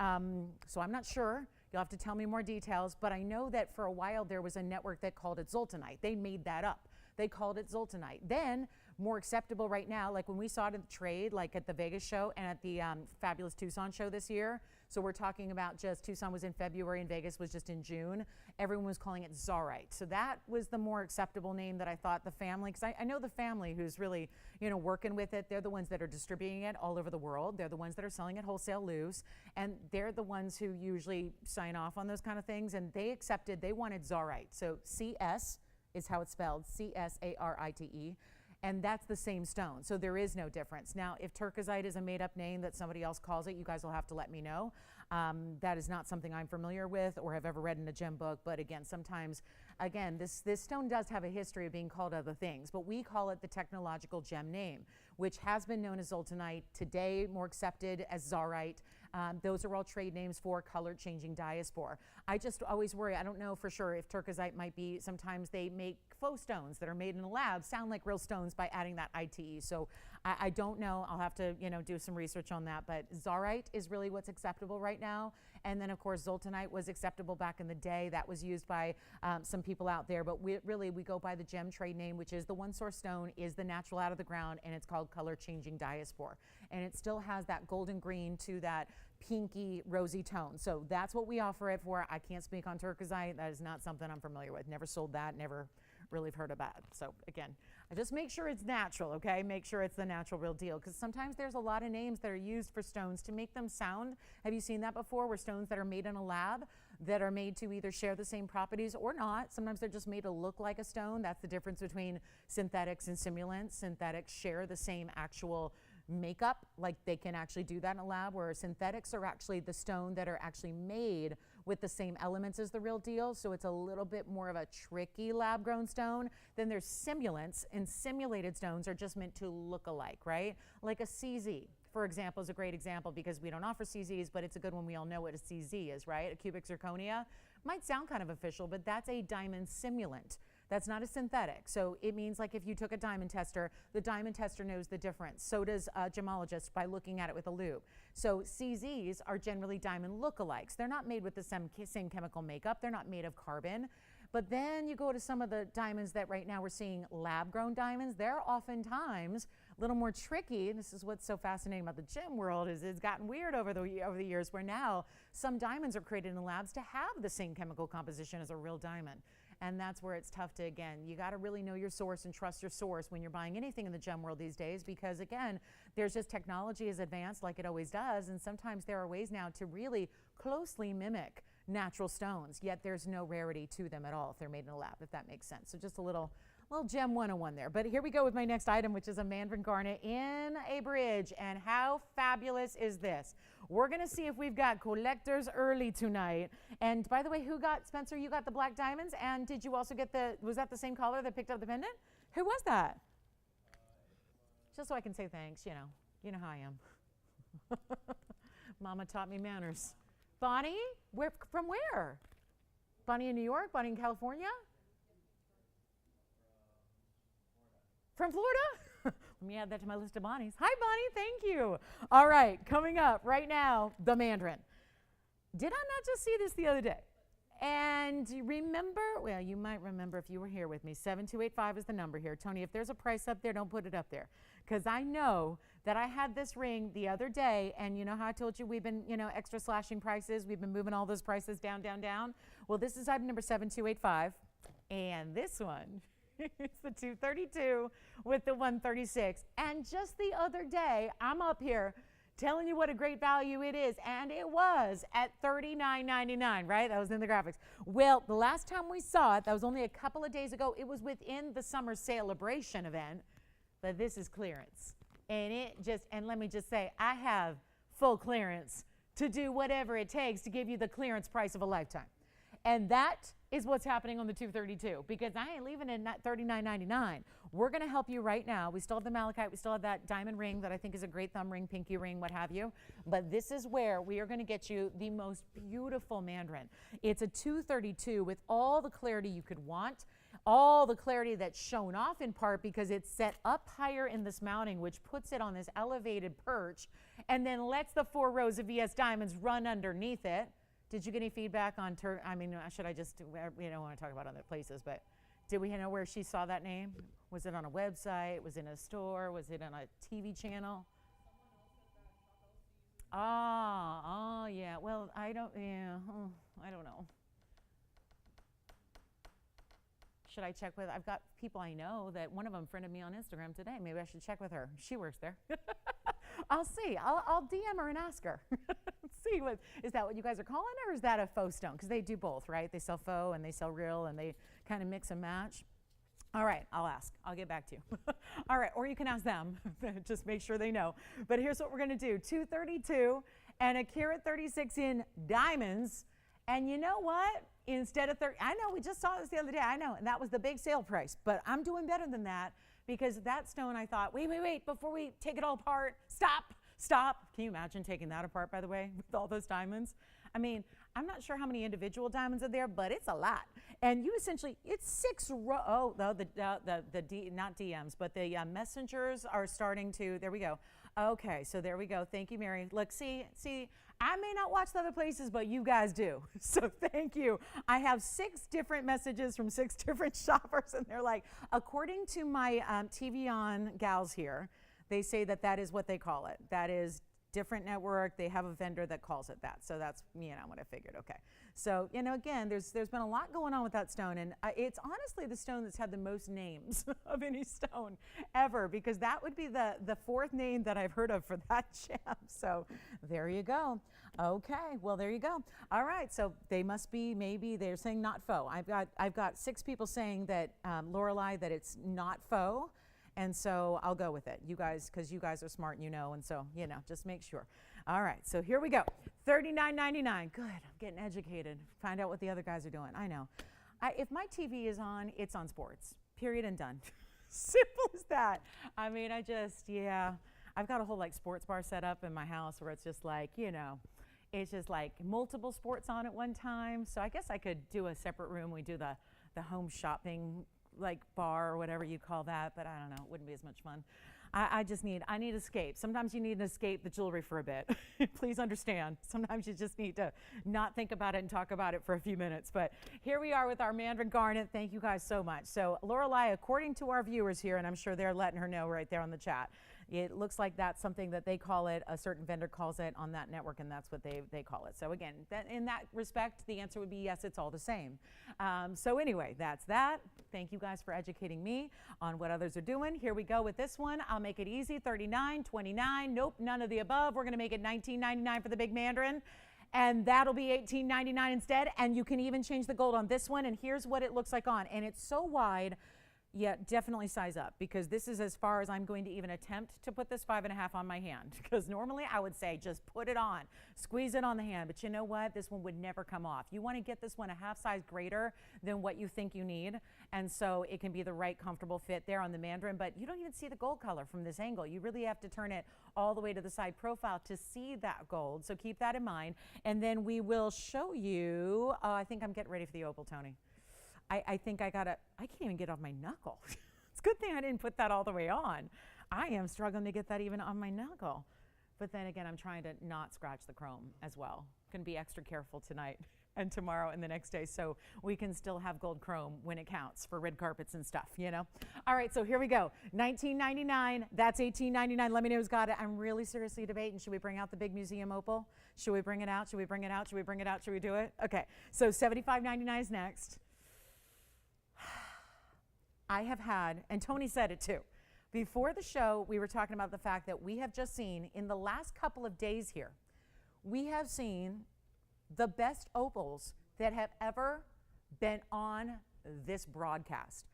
so I'm not sure. You'll have to tell me more details, but I know that for a while there was a network that called it Zoltanite. They made that up. They called it Zoltanite. Then, more acceptable right now, like when we saw it in the trade, like at the Vegas show and at the Fabulous Tucson show this year. So we're talking about just Tucson was in February and Vegas was just in June. Everyone was calling it Zarite. So that was the more acceptable name that I thought the family, because I know the family who's really, working with it. They're the ones that are distributing it all over the world. They're the ones that are selling it wholesale loose. And they're the ones who usually sign off on those kind of things. And they wanted Zarite. So CS is how it's spelled, C-S-A-R-I-T-E. And that's the same stone. So there is no difference. Now, if turquoisite is a made-up name that somebody else calls it, you guys will have to let me know. That is not something I'm familiar with or have ever read in a gem book. But again, sometimes, this stone does have a history of being called other things. But we call it the technological gem name, which has been known as Zoltanite, today more accepted as Zarite. Those are all trade names for color-changing diaspora. I just always worry. I don't know for sure if turquoisite might be. Sometimes they make faux stones that are made in a lab sound like real stones by adding that ITE. So I don't know. I'll have to do some research on that. But Zarite is really what's acceptable right now. And then, of course, Zoltanite was acceptable back in the day. That was used by some people out there. But we go by the gem trade name, which is the one source stone, is the natural out of the ground, and it's called color-changing diaspora. And it still has that golden green to that pinky rosy tone. So that's what we offer it for. I can't speak on turquoisite. That is not something I'm familiar with. Never sold that, never really heard about it. So again, I just make sure it's natural, okay? Make sure it's the natural real deal, because sometimes there's a lot of names that are used for stones to make them sound. Have you seen that before, where stones that are made in a lab that are made to either share the same properties or not? Sometimes they're just made to look like a stone. That's the difference between synthetics and simulants. Synthetics share the same actual makeup, like they can actually do that in a lab, where synthetics are actually the stone that are actually made with the same elements as the real deal. So it's a little bit more of a tricky lab grown stone. Then there's simulants, and simulated stones are just meant to look alike, right? Like a CZ, for example, is a great example, because we don't offer CZs, but it's a good one. We all know what a CZ is, right? A cubic zirconia. Might sound kind of official, but that's a diamond simulant. That's not a synthetic. So it means, like, if you took a diamond tester, the diamond tester knows the difference. So does a gemologist by looking at it with a loupe. So CZs are generally diamond lookalikes. They're not made with the same chemical makeup. They're not made of carbon. But then you go to some of the diamonds that right now we're seeing lab-grown diamonds. They're oftentimes a little more tricky. This is what's so fascinating about the gem world, is it's gotten weird over the years, where now some diamonds are created in labs to have the same chemical composition as a real diamond. And that's where it's tough to, again, you got to really know your source and trust your source when you're buying anything in the gem world these days, because, again, there's just technology is advanced like it always does. And sometimes there are ways now to really closely mimic natural stones, yet there's no rarity to them at all if they're made in a lab, if that makes sense. So just a little gem 101 there. But here we go with my next item, which is a mandarin garnet in a bridge. And how fabulous is this? We're going to see if we've got collectors early tonight. And by the way, Spencer, you got the black diamonds, and did you also get was that the same caller that picked up the pendant? Who was that? Just so I can say thanks, you know how I am. Mama taught me manners. Bonnie, from where? Bonnie in New York, Bonnie in California? From Florida? Let me add that to my list of Bonnies. Hi, Bonnie. Thank you. All right. Coming up right now, the Mandarin. Did I not just see this the other day? And remember, well, you might remember if you were here with me, 7285 is the number here. Tony, if there's a price up there, don't put it up there. Because I know that I had this ring the other day, and you know how I told you we've been, extra slashing prices. We've been moving all those prices down, down, down. Well, this is item number 7285. And this one, it's the 232 with the 136. And just the other day, I'm up here telling you what a great value it is, and it was at $39.99, right? That was in the graphics. Well, the last time we saw it, that was only a couple of days ago. It was within the summer celebration event, but this is clearance. And let me just say, I have full clearance to do whatever it takes to give you the clearance price of a lifetime. And that is what's happening on the 232, because I ain't leaving it at $39.99. We're going to help you right now. We still have the malachite. We still have that diamond ring that I think is a great thumb ring, pinky ring, what have you. But this is where we are going to get you the most beautiful mandarin. It's a 232 with all the clarity you could want, all the clarity that's shown off in part because it's set up higher in this mounting, which puts it on this elevated perch and then lets the 4 rows of ES diamonds run underneath it. Did you get any feedback on should I just, we don't want to talk about other places, but did we know where she saw that name? Was it on a website? Was it in a store? Was it on a TV channel? Oh, yeah. Well, I don't know. Should I check with, I've got people I know that one of them friended me on Instagram today. Maybe I should check with her. She works there. I'll see. I'll DM her and ask her. See, is that what you guys are calling it, or is that a faux stone? Because they do both, right? They sell faux and they sell real, and they kind of mix and match. All right, I'll ask. I'll get back to you. All right, or you can ask them. Just make sure they know. But here's what we're going to do. 232 and a carat 36 in diamonds. And you know what? Instead of 30, I know we just saw this the other day. I know, and that was the big sale price. But I'm doing better than that because that stone, I thought, wait, before we take it all apart, stop. Can you imagine taking that apart, by the way, with all those diamonds? I mean, I'm not sure how many individual diamonds are there, but it's a lot. And you essentially, it's 6 rows. Oh, not DMs, but the messengers are starting to, there we go. Okay, so there we go. Thank you, Mary. Look, see, I may not watch the other places, but you guys do. So thank you. I have 6 different messages from 6 different shoppers, and they're like, according to my TVON gals here, they say that is what they call it. That is different network. They have a vendor that calls it that. So that's, what I figured. Okay. So, again, there's been a lot going on with that stone. And it's honestly the stone that's had the most names of any stone ever, because that would be the 4th name that I've heard of for that gem. So there you go. Okay. Well, there you go. All right. So they must be, maybe they're saying not faux. I've got 6 people saying that, Lorelei, that it's not faux. And so I'll go with it, you guys, because you guys are smart and and so, just make sure. All right, so here we go. $39.99. Good, I'm getting educated. Find out what the other guys are doing. I know. If my TV is on, it's on sports, period and done. Simple as that. I mean, I've got a whole sports bar set up in my house where it's just it's just multiple sports on at one time. So I guess I could do a separate room. We do the home shopping bar or whatever you call that, but I don't know, it wouldn't be as much fun. I need escape. Sometimes you need to escape the jewelry for a bit. Please understand. Sometimes you just need to not think about it and talk about it for a few minutes. But here we are with our mandarin garnet. Thank you guys so much. So Lorelei, according to our viewers here, and I'm sure they're letting her know right there on the chat, it looks like that's something that they call it, a certain vendor calls it on that network, and that's what they call it. So again, in that respect, the answer would be yes, it's all the same. So anyway, that's that. Thank you guys for educating me on what others are doing. Here we go with this one. I'll make it easy, $39, $29. Nope, none of the above. We're gonna make it $19.99 for the big mandarin. And that'll be $18.99 instead. And you can even change the gold on this one. And here's what it looks like on. And it's so wide. Yeah, definitely size up, because this is as far as I'm going to even attempt to put this 5.5 on my hand, because normally I would say just put it on, squeeze it on the hand, but you know what? This one would never come off. You want to get this one a half size greater than what you think you need, and so it can be the right comfortable fit there on the mandarin, but you don't even see the gold color from this angle. You really have to turn it all the way to the side profile to see that gold, so keep that in mind. And then we will show you, I think I'm getting ready for the opal, Tony. I think I can't even get off my knuckle. It's a good thing I didn't put that all the way on. I am struggling to get that even on my knuckle. But then again, I'm trying to not scratch the chrome as well. Going to be extra careful tonight and tomorrow and the next day so we can still have gold chrome when it counts for red carpets and stuff, you know? All right, so here we go. $19.99, that's $18.99. Let me know who's got it. I'm really seriously debating, should we bring out the big museum opal? Should we bring it out? Should we bring it out? Should we bring it out? Should we do it? Okay, so $75.99 is next. I have had, and Tony said it too, before the show, we were talking about the fact that we have just seen, in the last couple of days here, we have seen the best opals that have ever been on this broadcast.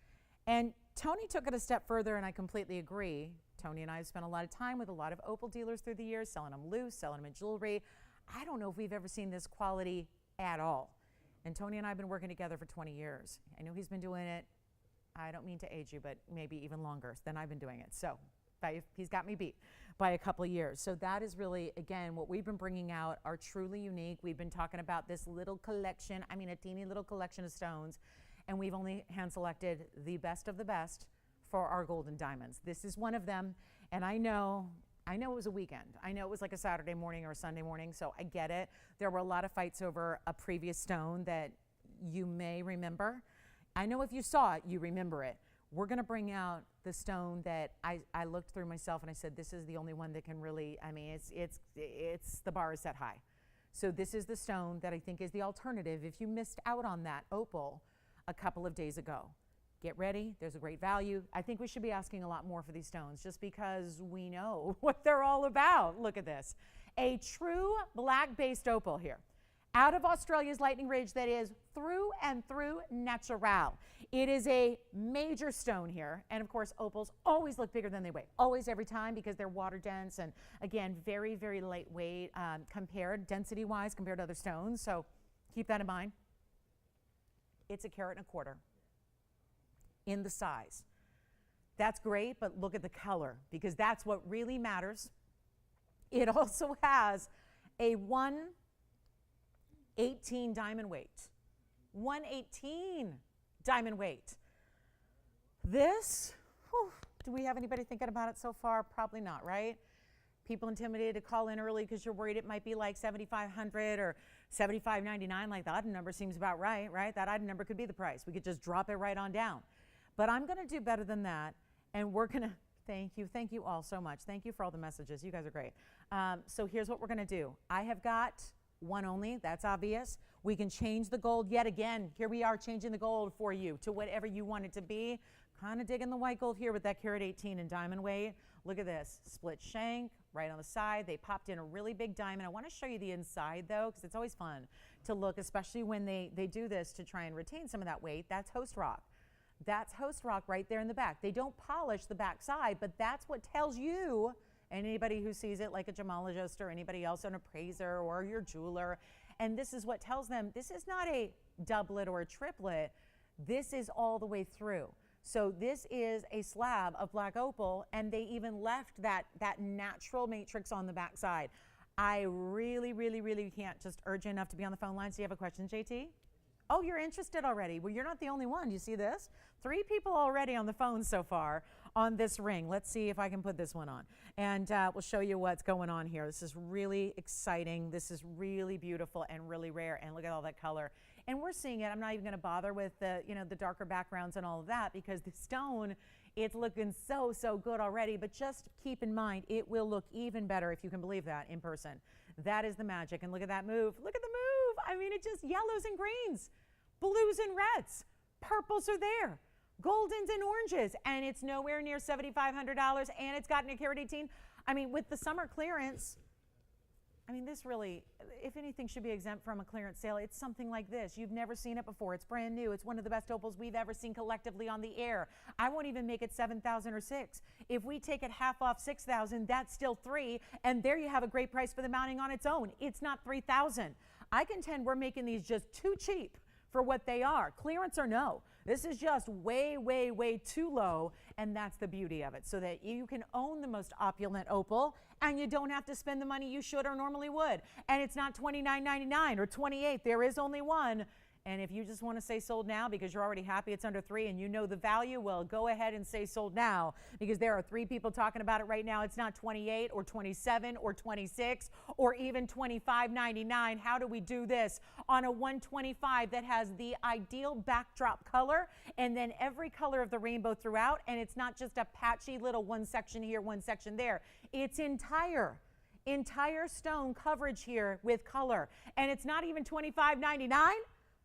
And Tony took it a step further, and I completely agree. Tony and I have spent a lot of time with a lot of opal dealers through the years, selling them loose, selling them in jewelry. I don't know if we've ever seen this quality at all. And Tony and I have been working together for 20 years. I know he's been doing it, I don't mean to age you, but maybe even longer than I've been doing it. So he's got me beat by a couple of years. So that is really, again, what we've been bringing out are truly unique. We've been talking about this little collection, I mean a teeny little collection of stones, and we've only hand selected the best of the best for our gold and diamonds. This is one of them, and I know it was a weekend. I know it was like a Saturday morning or a Sunday morning, so I get it. There were a lot of fights over a previous stone that you may remember. I know if you saw it, you remember it. We're going to bring out the stone that I looked through myself and I said, this is the only one that can really, I mean, it's the bar is set high. So this is the stone that I think is the alternative if you missed out on that opal a couple of days ago. Get ready. There's a great value. I think we should be asking a lot more for these stones just because we know what they're all about. Look at this. A true black-based opal here. Out of Australia's Lightning Ridge that is through and through natural. It is a major stone here. And of course, opals always look bigger than they weigh. Always, every time, because they're water dense and again, very, very lightweight density-wise compared to other stones. So keep that in mind. It's 1.25 carats in the size. That's great, but look at the color because that's what really matters. It also has a 1/18 diamond weight. 1/18 diamond weight. This, whew, do we have anybody thinking about it so far? Probably not, right? People intimidated to call in early because you're worried it might be like $7,500 or $75.99. Like the item number seems about right? That item number could be the price. We could just drop it right on down. But I'm going to do better than that, and we're going to, thank you all so much. Thank you for all the messages. You guys are great. So here's what we're going to do. I have got one only, that's obvious. We can change the gold yet again. Here we are changing the gold for you to whatever you want it to be. Kind of digging the white gold here with that 1.18 in diamond weight. Look at this, split shank right on the side. They popped in a really big diamond. I want to show you the inside though, because it's always fun to look, especially when they do this to try and retain some of that weight. That's host rock. That's host rock right there in the back. They don't polish the back side, but that's what tells you, and anybody who sees it like a gemologist or anybody else, an appraiser or your jeweler, and this is what tells them this is not a doublet or a triplet. This is all the way through. So this is a slab of black opal, and they even left that natural matrix on the back side. I really, really, really can't just urge you enough to be on the phone line. So you have a question, JT? Oh, you're interested already. Well, you're not the only one. You see this? 3 people already on the phone so far on this ring. Let's see if I can put this one on. And we'll show you what's going on here. This is really exciting. This is really beautiful and really rare. And look at all that color. And we're seeing it. I'm not even going to bother with the, the darker backgrounds and all of that because the stone, it's looking so, so good already. But just keep in mind, it will look even better, if you can believe that, in person. That is the magic. And look at that move. Look at the move. I mean, it just yellows and greens, blues and reds, purples are there, goldens and oranges, and it's nowhere near $7,500, and it's got a 1.18. I mean, with the summer clearance, I mean, this really, if anything should be exempt from a clearance sale, it's something like this. You've never seen it before. It's brand new. It's one of the best opals we've ever seen collectively on the air. I won't even make it 7,000 or 6. If we take it half off 6,000, that's still 3, and there you have a great price for the mounting on its own. It's not 3,000. I contend we're making these just too cheap for what they are. Clearance or no, this is just way, way, way too low, and that's the beauty of it, so that you can own the most opulent opal and you don't have to spend the money you should or normally would. And it's not $29.99 or $28. There is only one, And if you just want to say sold now because you're already happy it's under 3 and you know the value, well, go ahead and say sold now, because there are 3 people talking about it right now. It's not 28 or 27 or 26 or even $25.99. How do we do this on a 125 that has the ideal backdrop color and then every color of the rainbow throughout? And it's not just a patchy little one section here, one section there. It's entire stone coverage here with color. And it's not even $25.99.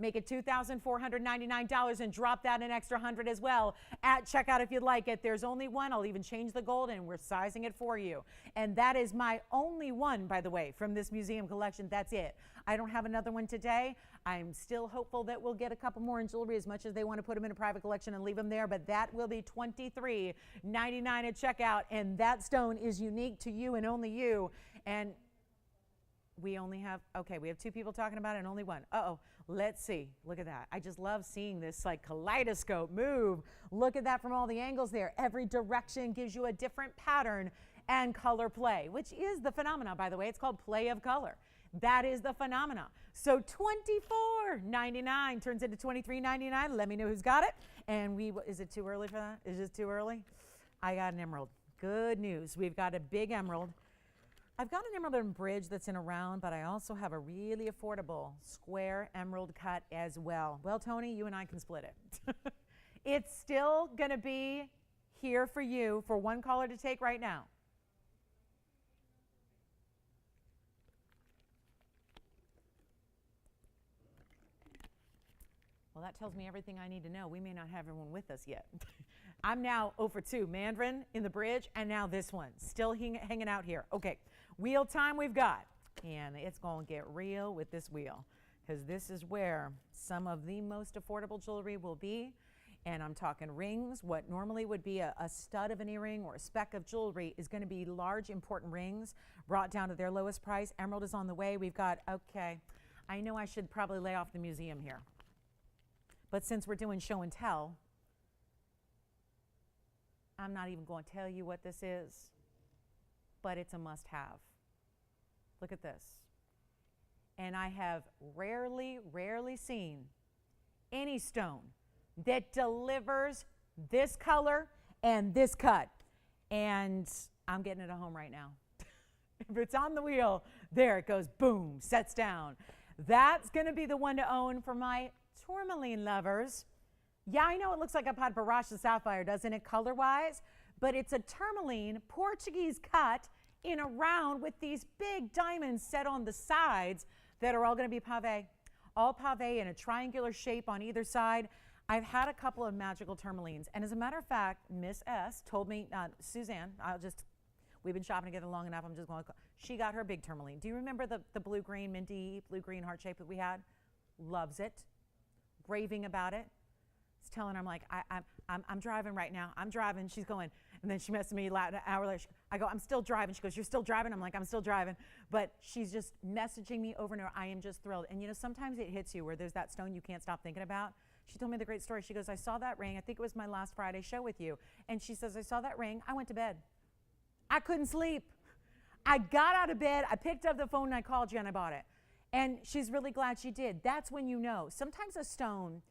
Make it $2,499 and drop that an extra $100 as well at checkout if you'd like it. There's only one. I'll even change the gold, and we're sizing it for you. And that is my only one, by the way, from this museum collection. That's it. I don't have another one today. I'm still hopeful that we'll get a couple more in jewelry, as much as they want to put them in a private collection and leave them there, but that will be $23.99 at checkout, and that stone is unique to you and only you. And we only have, okay, we have 2 people talking about it and only one. Uh-oh, let's see. Look at that. I just love seeing this like kaleidoscope move. Look at that from all the angles there. Every direction gives you a different pattern and color play, which is the phenomena, by the way. It's called play of color. That is the phenomena. So $24.99 turns into $23.99. Let me know who's got it. And is it too early for that? Is it too early? I got an emerald. Good news. We've got a big emerald. I've got an emerald and bridge that's in a round, but I also have a really affordable square emerald cut as well. Well, Tony, you and I can split it. It's still going to be here for you for one caller to take right now. Well, that tells me everything I need to know. We may not have everyone with us yet. I'm now 0 for 2. Mandarin in the bridge, and now this one. Still hanging out here. Okay, wheel time we've got. And it's going to get real with this wheel, because this is where some of the most affordable jewelry will be. And I'm talking rings. What normally would be a stud of an earring or a speck of jewelry is going to be large, important rings brought down to their lowest price. Emerald is on the way. We've got, okay, I know I should probably lay off the museum here. But since we're doing show and tell, I'm not even going to tell you what this is, but it's a must-have. Look at this. And I have rarely seen any stone that delivers this color and this cut. And I'm getting it at home right now. If it's on the wheel, there it goes, boom, sets down. That's going to be the one to own for my Tourmaline lovers. Yeah, I know it looks like a Padparacha sapphire, doesn't it, color-wise? But it's a Tourmaline Portuguese cut in a round with these big diamonds set on the sides that are all going to be pave. All pave in a triangular shape on either side. I've had a couple of magical tourmalines, and as a matter of fact, Miss S told me, Suzanne, we've been shopping together long enough, I'm just going to, she got her big tourmaline. Do you remember the blue-green, minty, blue-green heart shape that we had? Loves it. Raving about it. It's telling her, I'm like, I'm driving right now. I'm driving. She's going, and then she messaged me an hour later. I go, I'm still driving. She goes, you're still driving? I'm like, I'm still driving. But she's just messaging me over and over. I am just thrilled. And you know, sometimes it hits you where there's that stone you can't stop thinking about. She told me the great story. She goes, I saw that ring. I think it was my last Friday show with you. And she says, I saw that ring. I went to bed. I couldn't sleep. I got out of bed. I picked up the phone and I called you and I bought it. And she's really glad she did. That's when you know. Sometimes a stone,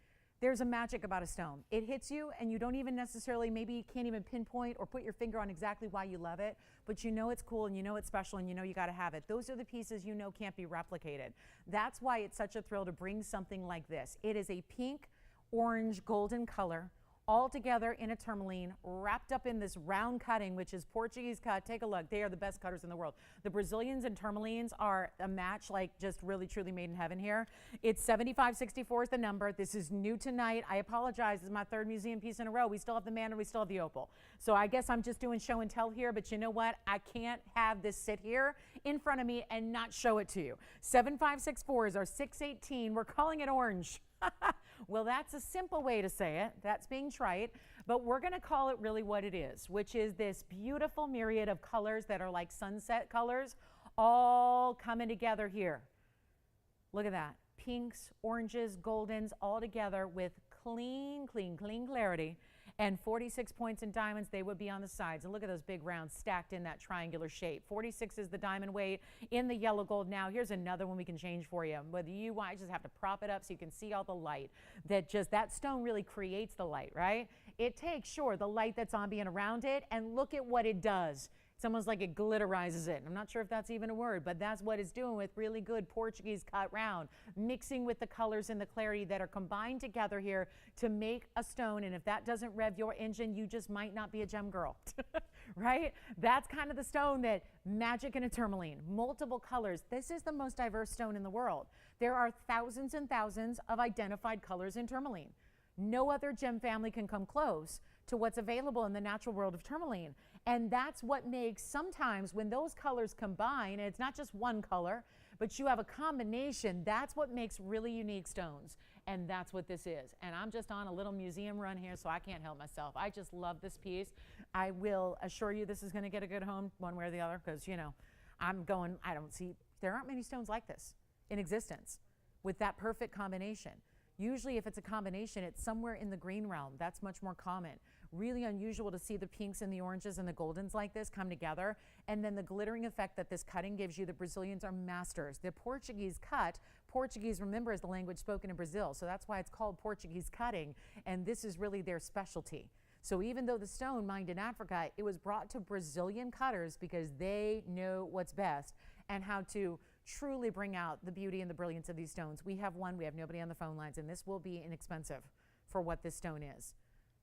there's a magic about a stone. It hits you and you don't even necessarily, maybe you can't even pinpoint or put your finger on exactly why you love it, but you know it's cool and you know it's special and you know you got to have it. Those are the pieces you know can't be replicated. That's why it's such a thrill to bring something like this. It is a pink, orange, golden color, all together in a tourmaline, wrapped up in this round cutting, which is Portuguese cut. Take a look. They are the best cutters in the world. The Brazilians and tourmalines are a match, like just really, truly made in heaven here. It's 7564 is the number. This is new tonight. I apologize. This is my 3rd museum piece in a row. We still have the Mandarin. We still have the Opal. So I guess I'm just doing show and tell here, but you know what? I can't have this sit here in front of me and not show it to you. 7564 is our 618. We're calling it orange. Well, that's a simple way to say it. That's being trite. But we're going to call it really what it is, which is this beautiful myriad of colors that are like sunset colors, all coming together here. Look at that. Pinks, oranges, goldens, all together with clean clarity. And 46 points in diamonds, they would be on the sides. And look at those big rounds stacked in that triangular shape. 46 is the diamond weight in the yellow gold. Now, here's another one we can change for you. Whether you want, just have to prop it up so you can see all the light. That stone really creates the light, right? It takes, sure, the light that's on being around it, and look at what it does. It's almost like it glitterizes it. I'm not sure if that's even a word, but that's what it's doing with really good Portuguese cut round, mixing with the colors and the clarity that are combined together here to make a stone. And if that doesn't rev your engine, you just might not be a gem girl, right? That's kind of the stone that magic in a tourmaline, multiple colors. This is the most diverse stone in the world. There are thousands and thousands of identified colors in tourmaline. No other gem family can come close to what's available in the natural world of tourmaline. And that's what makes, sometimes when those colors combine, and it's not just one color, but you have a combination, that's what makes really unique stones. And that's what this is. And I'm just on a little museum run here, so I can't help myself. I just love this piece. I will assure you this is going to get a good home one way or the other, because, you know, there aren't many stones like this in existence with that perfect combination. Usually if it's a combination, it's somewhere in the green realm. That's much more common. Really unusual to see the pinks and the oranges and the goldens like this come together. And then the glittering effect that this cutting gives you, the Brazilians are masters. The Portuguese cut, Portuguese, remember, is the language spoken in Brazil. So that's why it's called Portuguese cutting. And this is really their specialty. So even though the stone mined in Africa, it was brought to Brazilian cutters because they know what's best and how to truly bring out the beauty and the brilliance of these stones. We have nobody on the phone lines, and this will be inexpensive for what this stone is.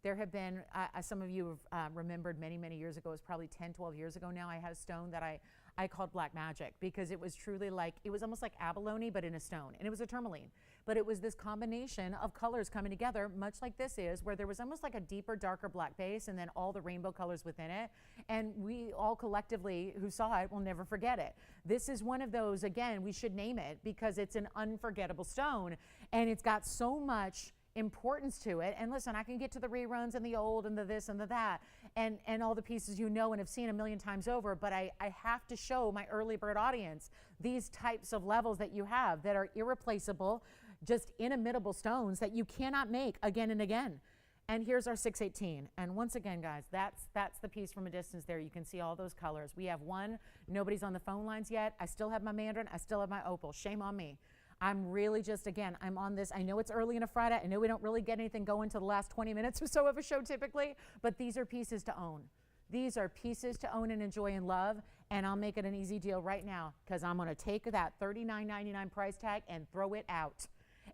There have been, some of you have remembered many, many years ago, it was probably 10, 12 years ago now, I had a stone that I called Black Magic because it was truly like, it was almost like abalone, but in a stone. And it was a tourmaline. But it was this combination of colors coming together, much like this is, where there was almost like a deeper, darker black base and then all the rainbow colors within it. And we all collectively who saw it will never forget it. This is one of those, again, we should name it because it's an unforgettable stone. And it's got so much importance to it. And listen, I can get to the reruns and the old and the this and the that and all the pieces you know and have seen a million times over, but I have to show my early bird audience these types of levels that you have that are irreplaceable, just inimitable stones that you cannot make again and again. And here's our 618. And once again, guys, that's the piece from a distance there. You can see all those colors. We have one. Nobody's on the phone lines yet. I still have my mandarin. I still have my opal. Shame on me. I'm really just, again, I'm on this. I know it's early in a Friday. I know we don't really get anything going to the last 20 minutes or so of a show typically, but these are pieces to own. These are pieces to own and enjoy and love, and I'll make it an easy deal right now because I'm going to take that $39.99 price tag and throw it out.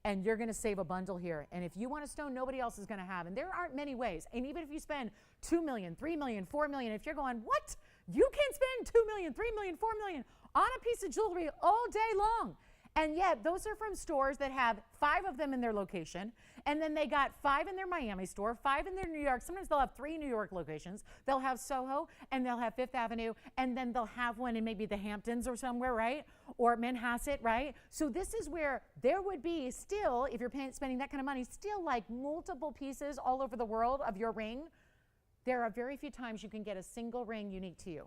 And you're going to save a bundle here. And if you want a stone nobody else is going to have, and there aren't many ways, and even if you spend $2 million, $3 million, $4 million, if you're going, what? You can't spend $2 million, $3 million, $4 million on a piece of jewelry all day long. And yet, those are from stores that have 5 of them in their location, and then they got 5 in their Miami store, 5 in their New York. Sometimes they'll have 3 New York locations. They'll have Soho, and they'll have Fifth Avenue, and then they'll have one in maybe the Hamptons or somewhere, right? Or Manhasset, right? So this is where there would be still, if you're spending that kind of money, still like multiple pieces all over the world of your ring. There are very few times you can get a single ring unique to you.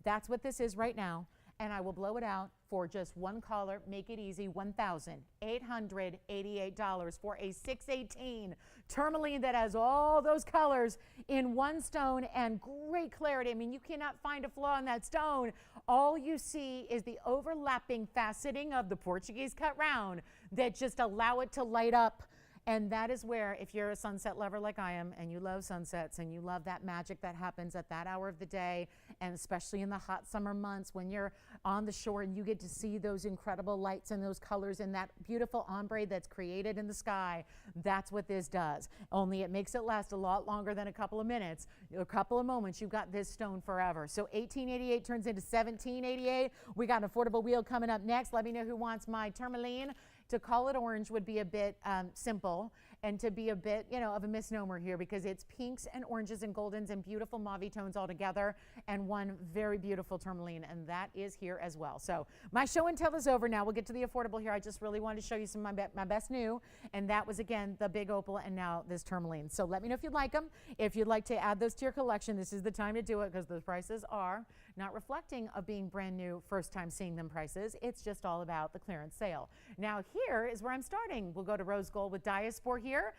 That's what this is right now. And I will blow it out for just one caller. Make it easy, $1,888 for a 618 tourmaline that has all those colors in one stone and great clarity. I mean, you cannot find a flaw in that stone. All you see is the overlapping faceting of the Portuguese cut round that just allow it to light up. And that is where, if you're a sunset lover like I am, and you love sunsets, and you love that magic that happens at that hour of the day, and especially in the hot summer months when you're on the shore and you get to see those incredible lights and those colors and that beautiful ombre that's created in the sky, that's what this does. Only it makes it last a lot longer than a couple of minutes. A couple of moments, you've got this stone forever. So 1888 turns into 1788. We got an affordable wheel coming up next. Let me know who wants my tourmaline. To call it orange would be a bit simple, and to be a bit, of a misnomer here because it's pinks and oranges and goldens and beautiful mauve tones all together and one very beautiful tourmaline, and that is here as well. So my show and tell is over now. We'll get to the affordable here. I just really wanted to show you some of my best new, and that was, again, the big opal and now this tourmaline. So let me know if you'd like them. If you'd like to add those to your collection, this is the time to do it because those prices are not reflecting of being brand new, first time seeing them prices. It's just all about the clearance sale. Now here is where I'm starting. We'll go to rose gold with Diaspor here. here.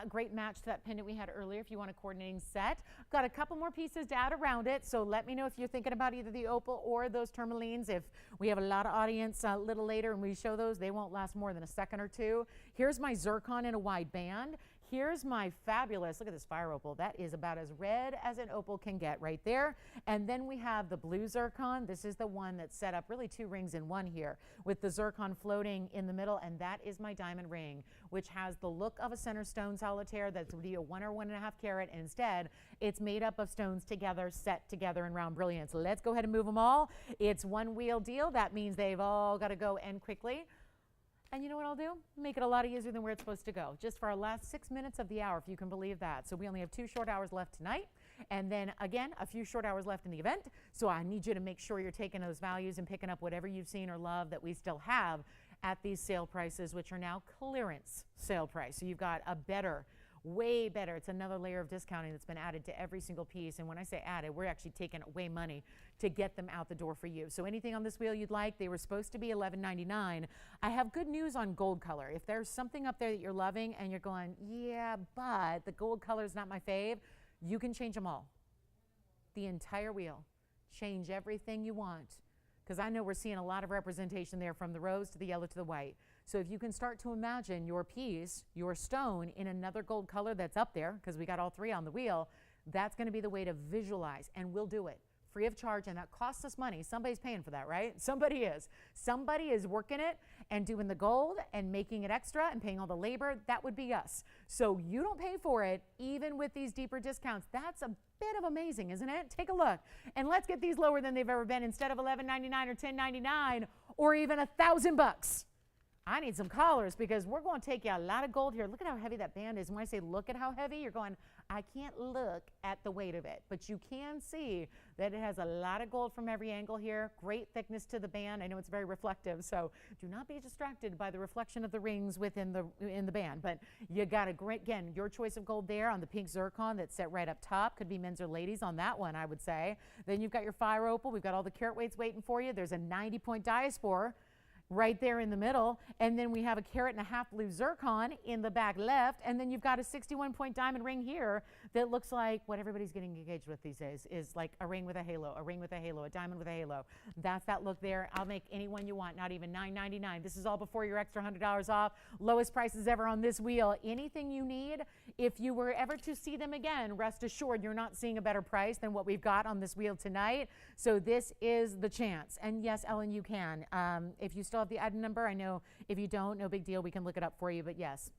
Great match to that pendant we had earlier if you want a coordinating set. Got a couple more pieces to add around it, so let me know if you're thinking about either the opal or those tourmalines. If we have a lot of audience a little later and we show those, they won't last more than a second or two. Here's my zircon in a wide band. Here's my fabulous, look at this fire opal. That is about as red as an opal can get right there. And then we have the blue zircon. This is the one that's set up really 2 rings in one here with the zircon floating in the middle. And that is my diamond ring, which has the look of a center stone solitaire that's would be a 1 or 1.5 carat. And instead, it's made up of stones together, set together in round brilliance. Let's go ahead and move them all. It's one wheel deal. That means they've all got to go end quickly. And you know what I'll do? Make it a lot easier than where it's supposed to go. Just for our last 6 minutes of the hour, if you can believe that. So we only have 2 short hours left tonight. And then again, a few short hours left in the event. So I need you to make sure you're taking those values and picking up whatever you've seen or love that we still have at these sale prices, which are now clearance sale price. So you've got a better, way better. It's another layer of discounting that's been added to every single piece. And when I say added, we're actually taking away money to get them out the door for you. So anything on this wheel you'd like, they were supposed to be $11.99. I have good news on gold color. If there's something up there that you're loving and you're going, yeah, but the gold color is not my fave, you can change them all. The entire wheel. Change everything you want. Because I know we're seeing a lot of representation there from the rose to the yellow to the white. So if you can start to imagine your piece, your stone in another gold color that's up there, because we got all 3 on the wheel, that's going to be the way to visualize, and we'll do it free of charge, and that costs us money. Somebody's paying for that, right? Somebody is. Somebody is working it and doing the gold and making it extra and paying all the labor. That would be us. So you don't pay for it, even with these deeper discounts. That's a bit of amazing, isn't it? Take a look. And let's get these lower than they've ever been. Instead of $11.99 or $10.99 or even $1,000. I need some collars because we're going to take you a lot of gold here. Look at how heavy that band is. And when I say look at how heavy, you're going, I can't look at the weight of it. But you can see that it has a lot of gold from every angle here. Great thickness to the band. I know it's very reflective, so do not be distracted by the reflection of the rings within the band. But you got a great, again, your choice of gold there on the pink zircon that's set right up top. Could be men's or ladies on that one, I would say. Then you've got your fire opal. We've got all the carat weights waiting for you. There's a 90-point diaspora right there in the middle, and then we have a 1.5 carat blue zircon in the back left, and then you've got a 61-point diamond ring here that looks like what everybody's getting engaged with these days is like a ring with a halo, a ring with a halo, a diamond with a halo. That's that look there. I'll make any one you want, not even $9.99. This is all before your extra $100 off. Lowest prices ever on this wheel. Anything you need, if you were ever to see them again, rest assured you're not seeing a better price than what we've got on this wheel tonight. So this is the chance. And yes, Ellen, you can. If you still have the item number, I know if you don't, no big deal. We can look it up for you, but yes.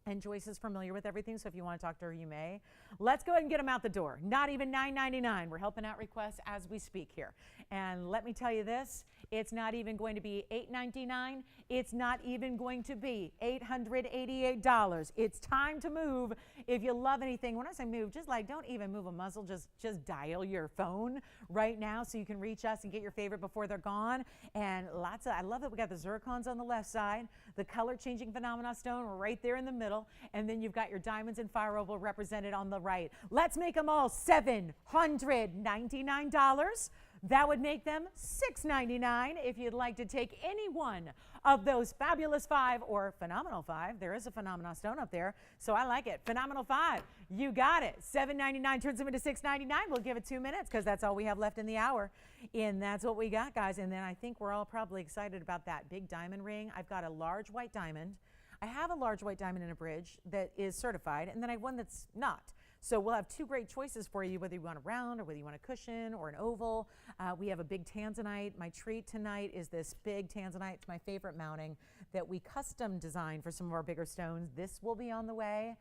And Joyce is familiar with everything, so if you want to talk to her, you may. Let's go ahead and get them out the door. Not even $9.99. We're helping out requests as we speak here. And let me tell you this, it's not even going to be $8.99. It's not even going to be $888. It's time to move. If you love anything, when I say move, just like don't even move a muscle, just dial your phone right now so you can reach us and get your favorite before they're gone. And I love that we got the zircons on the left side, the color changing phenomena stone right there in the middle, and then you've got your diamonds and fire opal represented on the right. Let's make them all $799. That would make them $699 if you'd like to take any one of those fabulous 5 or phenomenal 5. There is a phenomenal stone up there, so I like it. Phenomenal 5. You got it. $799 turns them into $699. We'll give it 2 minutes because that's all we have left in the hour. And that's what we got, guys. And then I think we're all probably excited about that big diamond ring. I've got a large white diamond. I have a large white diamond in a bridge that is certified, and then I have one that's not. So we'll have 2 great choices for you, whether you want a round or whether you want a cushion or an oval. We have a big Tanzanite. My treat tonight is this big Tanzanite. It's my favorite mounting that we custom designed for some of our bigger stones. This will be on the way.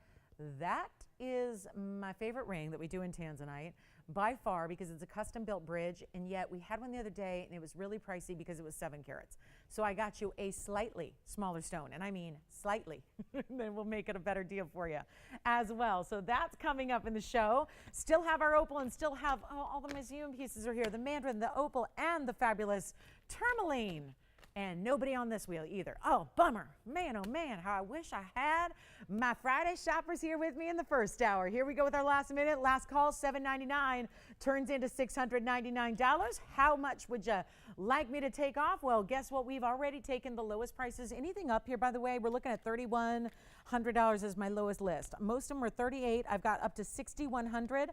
That is my favorite ring that we do in Tanzanite by far because it's a custom built bridge, and yet we had one the other day and it was really pricey because it was 7 carats. So I got you a slightly smaller stone, and I mean slightly. Then we'll make it a better deal for you as well. So that's coming up in the show. Still have our opal and still have all the museum pieces are here. The mandarin, the opal, and the fabulous tourmaline. And nobody on this wheel either. Oh, bummer. Man, oh man, how I wish I had my Friday shoppers here with me in the first hour. Here we go with our last minute. Last call, $7.99 turns into $699. How much would you like me to take off? Well, guess what? We've already taken the lowest prices. Anything up here, by the way, we're looking at $3,100 as my lowest list. Most of them are $3,800. I've got up to $6,100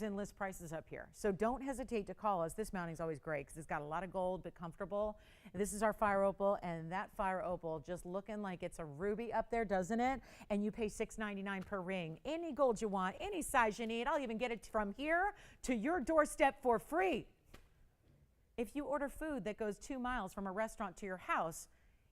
in list prices up here. So don't hesitate to call us. This mounting is always great because it's got a lot of gold but comfortable. This is our fire opal, and that fire opal just looking like it's a ruby up there, doesn't it? And you pay $6.99 per ring. Any gold you want, any size you need. I'll even get it from here to your doorstep for free. If you order food that goes 2 miles from a restaurant to your house,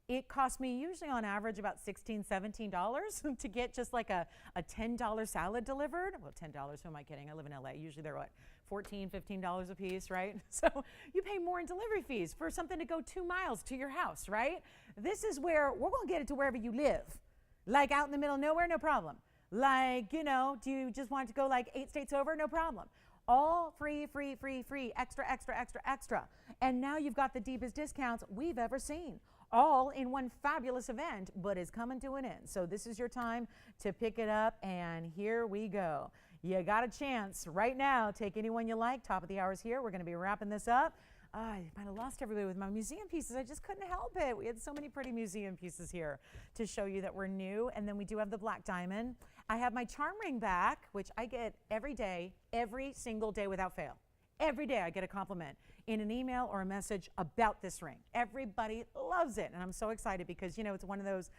it costs me usually on average about $16, $17 to get just like a $10 salad delivered. Well, $10, who am I kidding? I live in LA. Usually they're what, $14, $15 a piece, right? So you pay more in delivery fees for something to go 2 miles to your house, right? This is where we're going to get it to wherever you live. Like out in the middle of nowhere, no problem. Like, you know, do you just want to go like 8 states over? No problem. All free, free, free, free, extra, extra, extra, extra. And now you've got the deepest discounts we've ever seen. All in one fabulous event, but is coming to an end. So this is your time to pick it up, and here we go. You got a chance right now. Take anyone you like. Top of the hour's here. We're going to be wrapping this up. I might have lost everybody with my museum pieces. I just couldn't help it. We had so many pretty museum pieces here to show you that we're new. And then we do have the black diamond. I have my charm ring back, which I get every day, every single day without fail. Every day I get a compliment in an email or a message about this ring. Everybody loves it. And I'm so excited because, you know, it's one of those,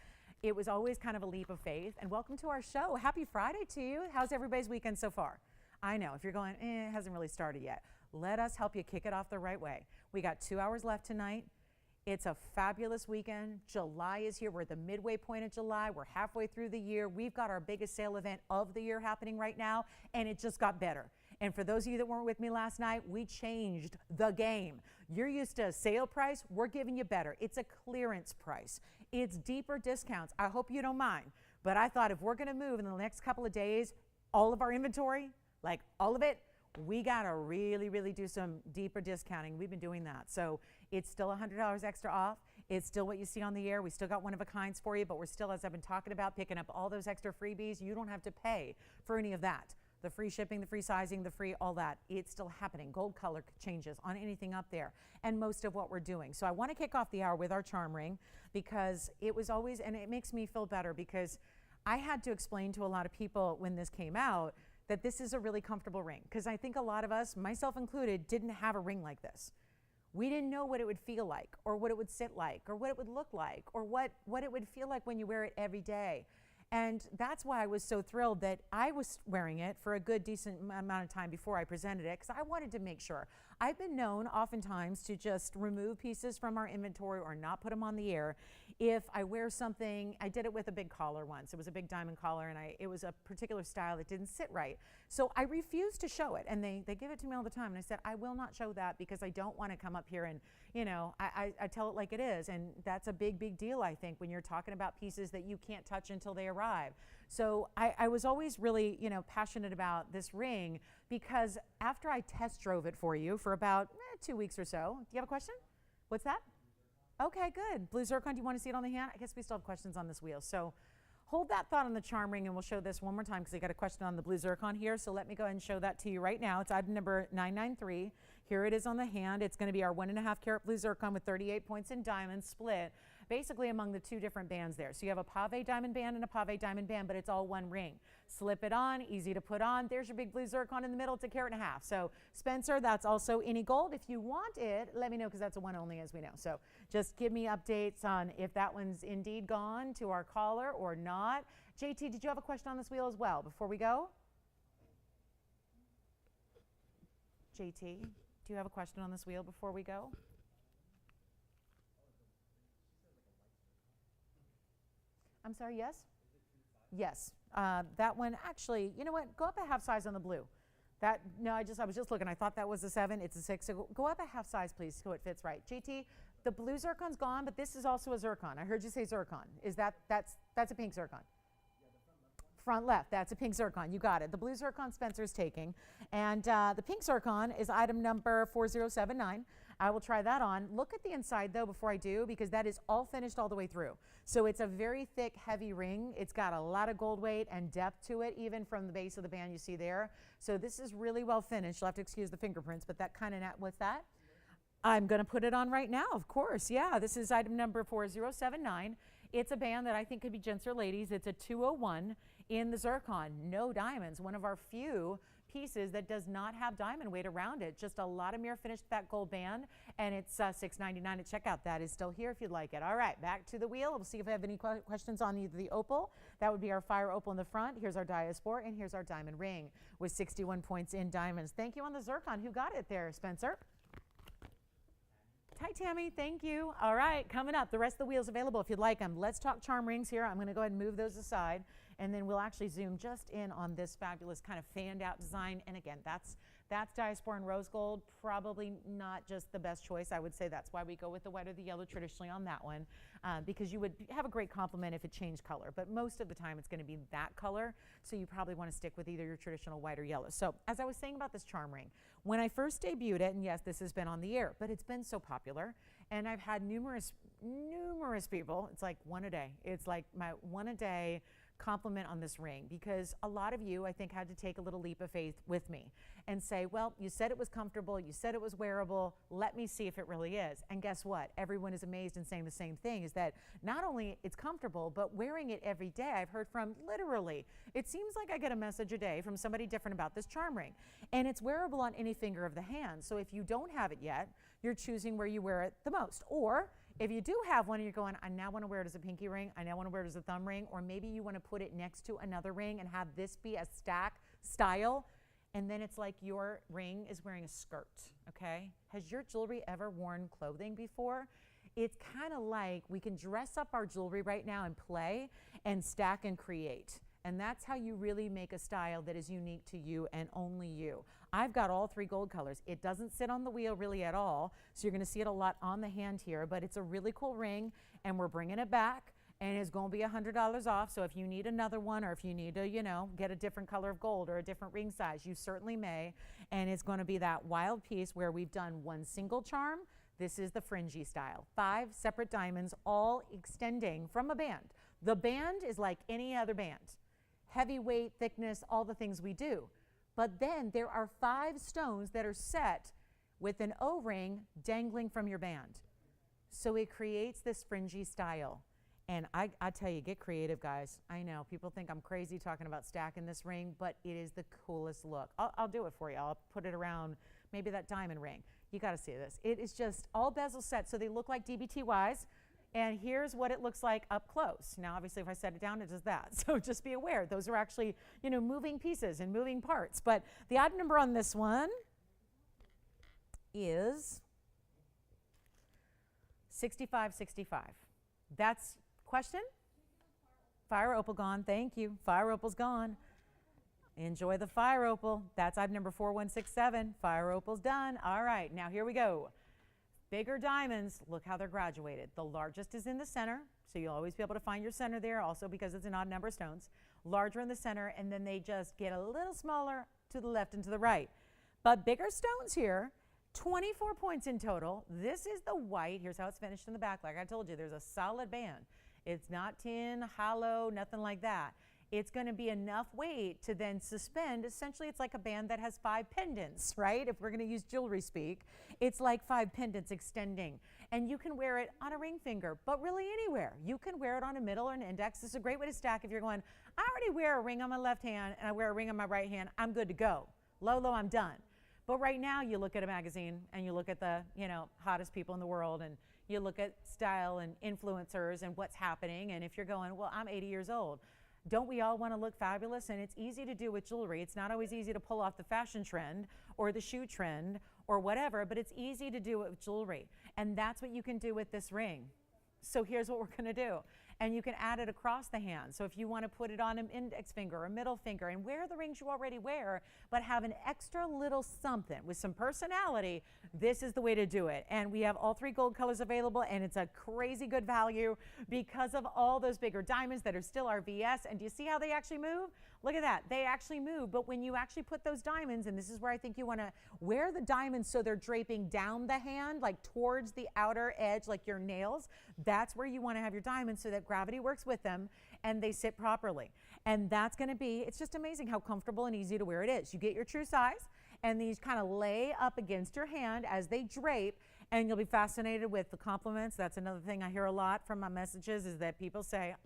it was always kind of a leap of faith. And welcome to our show. Happy Friday to you. How's everybody's weekend so far? I know if you're going, it hasn't really started yet. Let us help you kick it off the right way. We got 2 hours left tonight. It's a fabulous weekend. July is here. We're at the midway point of July. We're halfway through the year. We've got our biggest sale event of the year happening right now, and it just got better. And for those of you that weren't with me last night, we changed the game. You're used to a sale price. We're giving you better. It's a clearance price. It's deeper discounts. I hope you don't mind. But I thought if we're going to move in the next couple of days, all of our inventory, like all of it, we got to really, really do some deeper discounting. We've been doing that. So it's still $100 extra off. It's still what you see on the air. We still got one-of-a-kinds for you, but we're still, as I've been talking about, picking up all those extra freebies. You don't have to pay for any of that. The free shipping, the free sizing, the free all that. It's still happening. Gold color changes on anything up there and most of what we're doing. So I want to kick off the hour with our charm ring because it was always, and it makes me feel better because I had to explain to a lot of people when this came out that this is a really comfortable ring because I think a lot of us, myself included, didn't have a ring like this. We didn't know what it would feel like or what it would sit like or what it would look like or what it would feel like when you wear it every day. And that's why I was so thrilled that I was wearing it for a good, decent amount of time before I presented it because I wanted to make sure. I've been known oftentimes to just remove pieces from our inventory or not put them on the air. If I wear something, I did it with a big collar once. It was a big diamond collar, and it was a particular style that didn't sit right. So I refused to show it, and they give it to me all the time. And I said, I will not show that because I don't want to come up here and, you know, I tell it like it is. And that's a big, big deal, I think, when you're talking about pieces that you can't touch until they arrive. So I was always really, you know, passionate about this ring because after I test drove it for you for about 2 weeks or so. Do you have a question? What's that? Okay, good. Blue zircon, do you want to see it on the hand? I guess we still have questions on this wheel. So hold that thought on the charm ring, and we'll show this one more time because I got a question on the blue zircon here. So let me go ahead and show that to you right now. It's item number 993. Here it is on the hand. It's going to be our 1.5 carat blue zircon with 38 points in diamonds split basically among the two different bands there. So you have a pave diamond band and a pave diamond band, but it's all one ring. Slip it on, easy to put on. There's your big blue zircon in the middle. It's 1.5 carats. So Spencer, that's also any gold. If you want it, let me know because that's a one only as we know. So just give me updates on if that one's indeed gone to our caller or not. JT, did you have a question on this wheel as well before we go? JT, do you have a question on this wheel before we go? I'm sorry, yes? Yes. That one, actually, you know what? Go up a half size on the blue. No, I was just looking. I thought that was a 7. It's a 6. So go up a half size, please, so it fits right. JT, the blue zircon's gone, but this is also a zircon. I heard you say zircon. Is that's a pink zircon? Front left, that's a pink zircon. You got it. The blue zircon Spencer's taking. And the pink zircon is item number 4079. I will try that on. Look at the inside though before I do, because that is all finished all the way through. So it's a very thick, heavy ring. It's got a lot of gold weight and depth to it, even from the base of the band you see there. So this is really well finished. You'll have to excuse the fingerprints, but that kind of, what's that? I'm going to put it on right now, of course. Yeah, this is item number 4079. It's a band that I think could be gents or ladies. It's a 201 in the zircon, no diamonds. One of our few pieces that does not have diamond weight around it. Just a lot of mirror finish, that gold band, and it's $6.99 at checkout. That is still here if you'd like it. All right, back to the wheel. We'll see if I have any questions on either the opal. That would be our fire opal in the front. Here's our diaspora, and here's our diamond ring with 61 points in diamonds. Thank you on the zircon. Who got it there, Spencer? Hi, Tammy. Thank you. All right, coming up, the rest of the wheels available if you'd like them. Let's talk charm rings here. I'm going to go ahead and move those aside, and then we'll actually zoom just in on this fabulous kind of fanned out design. And again, that's diaspora and rose gold. Probably not just the best choice. I would say that's why we go with the white or the yellow traditionally on that one, because you would have a great complement if it changed color. But most of the time, it's going to be that color. So you probably want to stick with either your traditional white or yellow. So as I was saying about this charm ring, when I first debuted it, and yes, this has been on the air, but it's been so popular, and I've had numerous people. It's like one a day. It's like my one a day compliment on this ring, because a lot of you, I think, had to take a little leap of faith with me and say, well, you said it was comfortable, you said it was wearable, let me see if it really is. And guess what? Everyone is amazed and saying the same thing, is that not only it's comfortable, but wearing it every day, I've heard from literally, it seems like I get a message a day from somebody different about this charm ring. And it's wearable on any finger of the hand. So if you don't have it yet, you're choosing where you wear it the most. Or if you do have one and you're going, I now want to wear it as a pinky ring, I now want to wear it as a thumb ring, or maybe you want to put it next to another ring and have this be a stack style, and then it's like your ring is wearing a skirt, okay? Has your jewelry ever worn clothing before? It's kind of like we can dress up our jewelry right now and play and stack and create. And that's how you really make a style that is unique to you and only you. I've got all three gold colors. It doesn't sit on the wheel really at all, so you're going to see it a lot on the hand here, but it's a really cool ring, and we're bringing it back, and it's going to be $100 off. So if you need another one, or if you need to, you know, get a different color of gold or a different ring size, you certainly may. And it's going to be that wild piece where we've done one single charm. This is the fringy style. 5 separate diamonds, all extending from a band. The band is like any other band. Heavy weight, thickness, all the things we do. But then there are 5 stones that are set with an O-ring dangling from your band. So it creates this fringy style. And I tell you, get creative, guys. I know people think I'm crazy talking about stacking this ring, but it is the coolest look. I'll do it for you. I'll put it around maybe that diamond ring. You got to see this. It is just all bezel set, so they look like DBTYs. And here's what it looks like up close. Now, obviously, if I set it down, it does that. So just be aware. Those are actually, you know, moving pieces and moving parts. But the item number on this one is 6565. That's question? Fire opal gone. Thank you. Fire opal's gone. Enjoy the fire opal. That's item number 4167. Fire opal's done. All right, now here we go. Bigger diamonds, look how they're graduated. The largest is in the center, so you'll always be able to find your center there, also because it's an odd number of stones. Larger in the center, and then they just get a little smaller to the left and to the right. But bigger stones here, 24 points in total. This is the white. Here's how it's finished in the back. Like I told you, there's a solid band. It's not tin, hollow, nothing like that. It's going to be enough weight to then suspend. Essentially, it's like a band that has 5 pendants, right? If we're going to use jewelry speak, it's like 5 pendants extending. And you can wear it on a ring finger, but really anywhere. You can wear it on a middle or an index. This is a great way to stack if you're going, I already wear a ring on my left hand and I wear a ring on my right hand. I'm good to go. Low, I'm done. But right now, you look at a magazine and you look at the, you know, hottest people in the world, and you look at style and influencers and what's happening. And if you're going, well, I'm 80 years old. Don't we all want to look fabulous? And it's easy to do with jewelry. It's not always easy to pull off the fashion trend or the shoe trend or whatever, but it's easy to do it with jewelry. And that's what you can do with this ring. So here's what we're going to do. And you can add it across the hand. So if you want to put it on an index finger or a middle finger and wear the rings you already wear, but have an extra little something with some personality, this is the way to do it. And we have all 3 gold colors available, and it's a crazy good value because of all those bigger diamonds that are still our VS. And do you see how they actually move? Look at that. They actually move, but when you actually put those diamonds, and this is where I think you want to wear the diamonds so they're draping down the hand, like towards the outer edge, like your nails, that's where you want to have your diamonds so that gravity works with them and they sit properly. And that's going to be, it's just amazing how comfortable and easy to wear it is. You get your true size, and these kind of lay up against your hand as they drape, and you'll be fascinated with the compliments. That's another thing I hear a lot from my messages is that people say,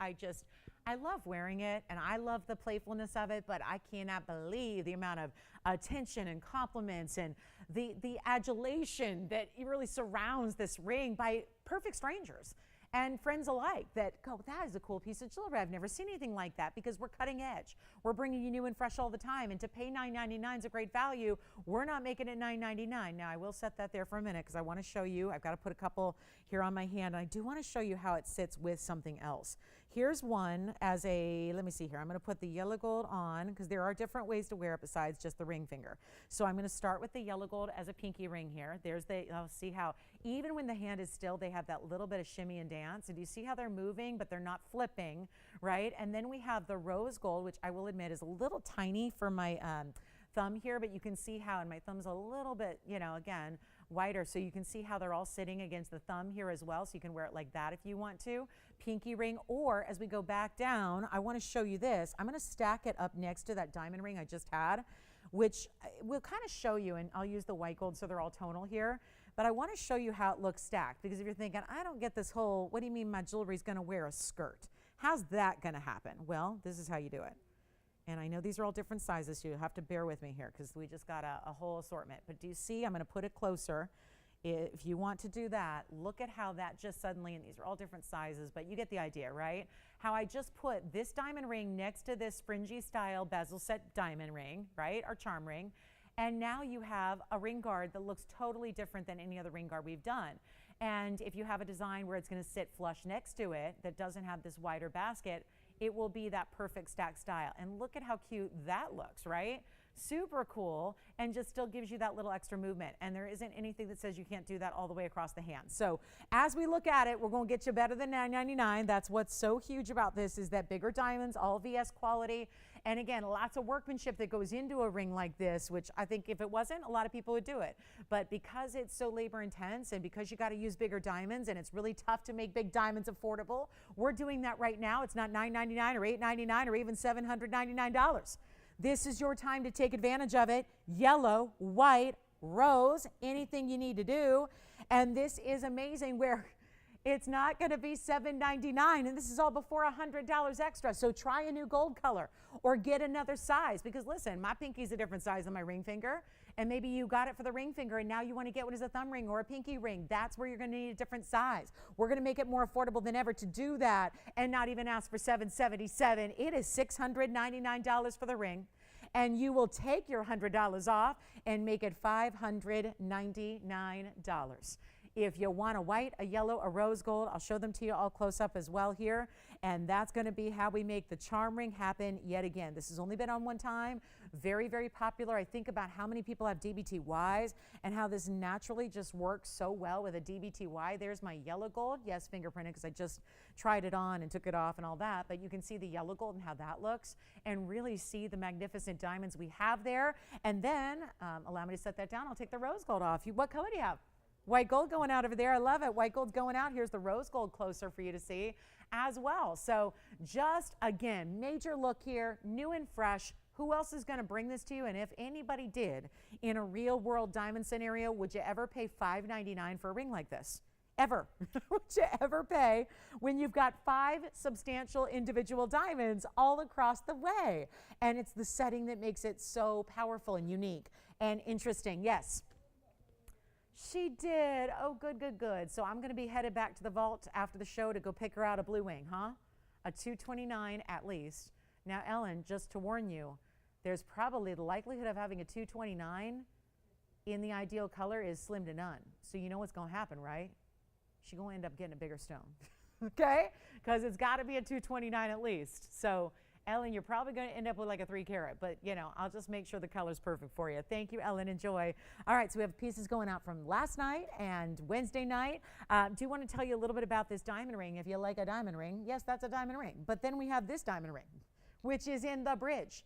I love wearing it and I love the playfulness of it, but I cannot believe the amount of attention and compliments and the adulation that really surrounds this ring by perfect strangers and friends alike that go, that is a cool piece of jewelry. I've never seen anything like that, because we're cutting edge. We're bringing you new and fresh all the time, and to pay $9.99 is a great value. We're not making it $9.99. Now, I will set that there for a minute because I want to show you. I've got to put a couple here on my hand. I do want to show you how it sits with something else. Here's one as a, let me see here. I'm going to put the yellow gold on because there are different ways to wear it besides just the ring finger. So I'm going to start with the yellow gold as a pinky ring here. There's the, I'll see how even when the hand is still, they have that little bit of shimmy and dance. And you see how they're moving, but they're not flipping, right? And then we have the rose gold, which I will admit is a little tiny for my thumb here, but you can see how, and my thumb's a little bit, you know, again, wider, so you can see how they're all sitting against the thumb here as well, so you can wear it like that if you want to. Pinky ring, or as we go back down, I want to show you this. I'm going to stack it up next to that diamond ring I just had, which will kind of show you, and I'll use the white gold so they're all tonal here, but I want to show you how it looks stacked, because if you're thinking, I don't get this whole, what do you mean my jewelry's going to wear a skirt? How's that going to happen? Well, this is how you do it. And I know these are all different sizes, so you have to bear with me here because we just got a whole assortment. But do you see? I'm going to put it closer. If you want to do that, look at how that just suddenly, and these are all different sizes, but you get the idea, right? How I just put this diamond ring next to this fringy style bezel set diamond ring, right? Or charm ring. And now you have a ring guard that looks totally different than any other ring guard we've done. And if you have a design where it's going to sit flush next to it that doesn't have this wider basket, it will be that perfect stack style. And look at how cute that looks, right? Super cool, and just still gives you that little extra movement. And there isn't anything that says you can't do that all the way across the hand. So as we look at it, we're going to get you better than $9.99. That's what's so huge about this, is that bigger diamonds, all VS quality. And again, lots of workmanship that goes into a ring like this, which I think if it wasn't, a lot of people would do it. But because it's so labor intense and because you got to use bigger diamonds and it's really tough to make big diamonds affordable, we're doing that right now. It's not $9.99 or $8.99 or even $799. This is your time to take advantage of it. Yellow, white, rose, anything you need to do. And this is amazing where it's not going to be $7.99, and this is all before $100 extra. So try a new gold color or get another size, because listen, my pinky's a different size than my ring finger, and maybe you got it for the ring finger and now you want to get what is a thumb ring or a pinky ring. That's where you're going to need a different size. We're going to make it more affordable than ever to do that and not even ask for $777. It is $699 for the ring, and you will take your $100 off and make it $599. If you want a white, a yellow, a rose gold, I'll show them to you all close up as well here. And that's going to be how we make the charm ring happen yet again. This has only been on one time. Very, very popular. I think about how many people have DBTYs and how this naturally just works so well with a DBTY. There's my yellow gold. Yes, fingerprinted, because I just tried it on and took it off and all that. But you can see the yellow gold and how that looks and really see the magnificent diamonds we have there. And then, allow me to set that down. I'll take the rose gold off. What color do you have? White gold going out over there. I love it. White gold's going out. Here's the rose gold closer for you to see as well. So just, again, major look here, new and fresh. Who else is going to bring this to you? And if anybody did, in a real world diamond scenario, would you ever pay $5.99 for a ring like this? Ever? Would you ever pay when you've got 5 substantial individual diamonds all across the way? And it's the setting that makes it so powerful and unique and interesting. Yes. She did. Oh, good, good, good. So I'm going to be headed back to the vault after the show to go pick her out a blue wing, huh? A 229 at least. Now, Ellen, just to warn you, there's probably the likelihood of having a 229 in the ideal color is slim to none. So you know what's going to happen, right? She's going to end up getting a bigger stone, okay? Because it's got to be a 229 at least. So Ellen, you're probably going to end up with like a 3 carat, but you know, I'll just make sure the color's perfect for you. Thank you, Ellen. Enjoy. All right, so we have pieces going out from last night and Wednesday night. Do want to tell you a little bit about this diamond ring. If you like a diamond ring, yes, that's a diamond ring. But then we have this diamond ring, which is in the bridge.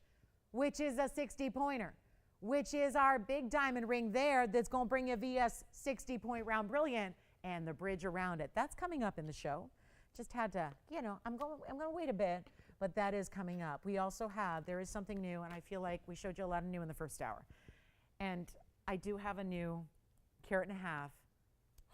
which is a 60-pointer, which is our big diamond ring there that's going to bring you a VS 60-point round brilliant and the bridge around it. That's coming up in the show. Just had to, I'm going to wait a bit, but that is coming up. We also have, there is something new, and I feel like we showed you a lot of new in the first hour. And I do have a new 1.5 carat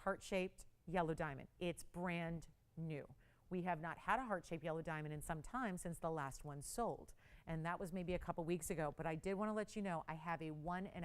heart-shaped yellow diamond. It's brand new. We have not had a heart-shaped yellow diamond in some time since the last one sold. And that was maybe a couple weeks ago. But I did want to let you know I have a 1.5.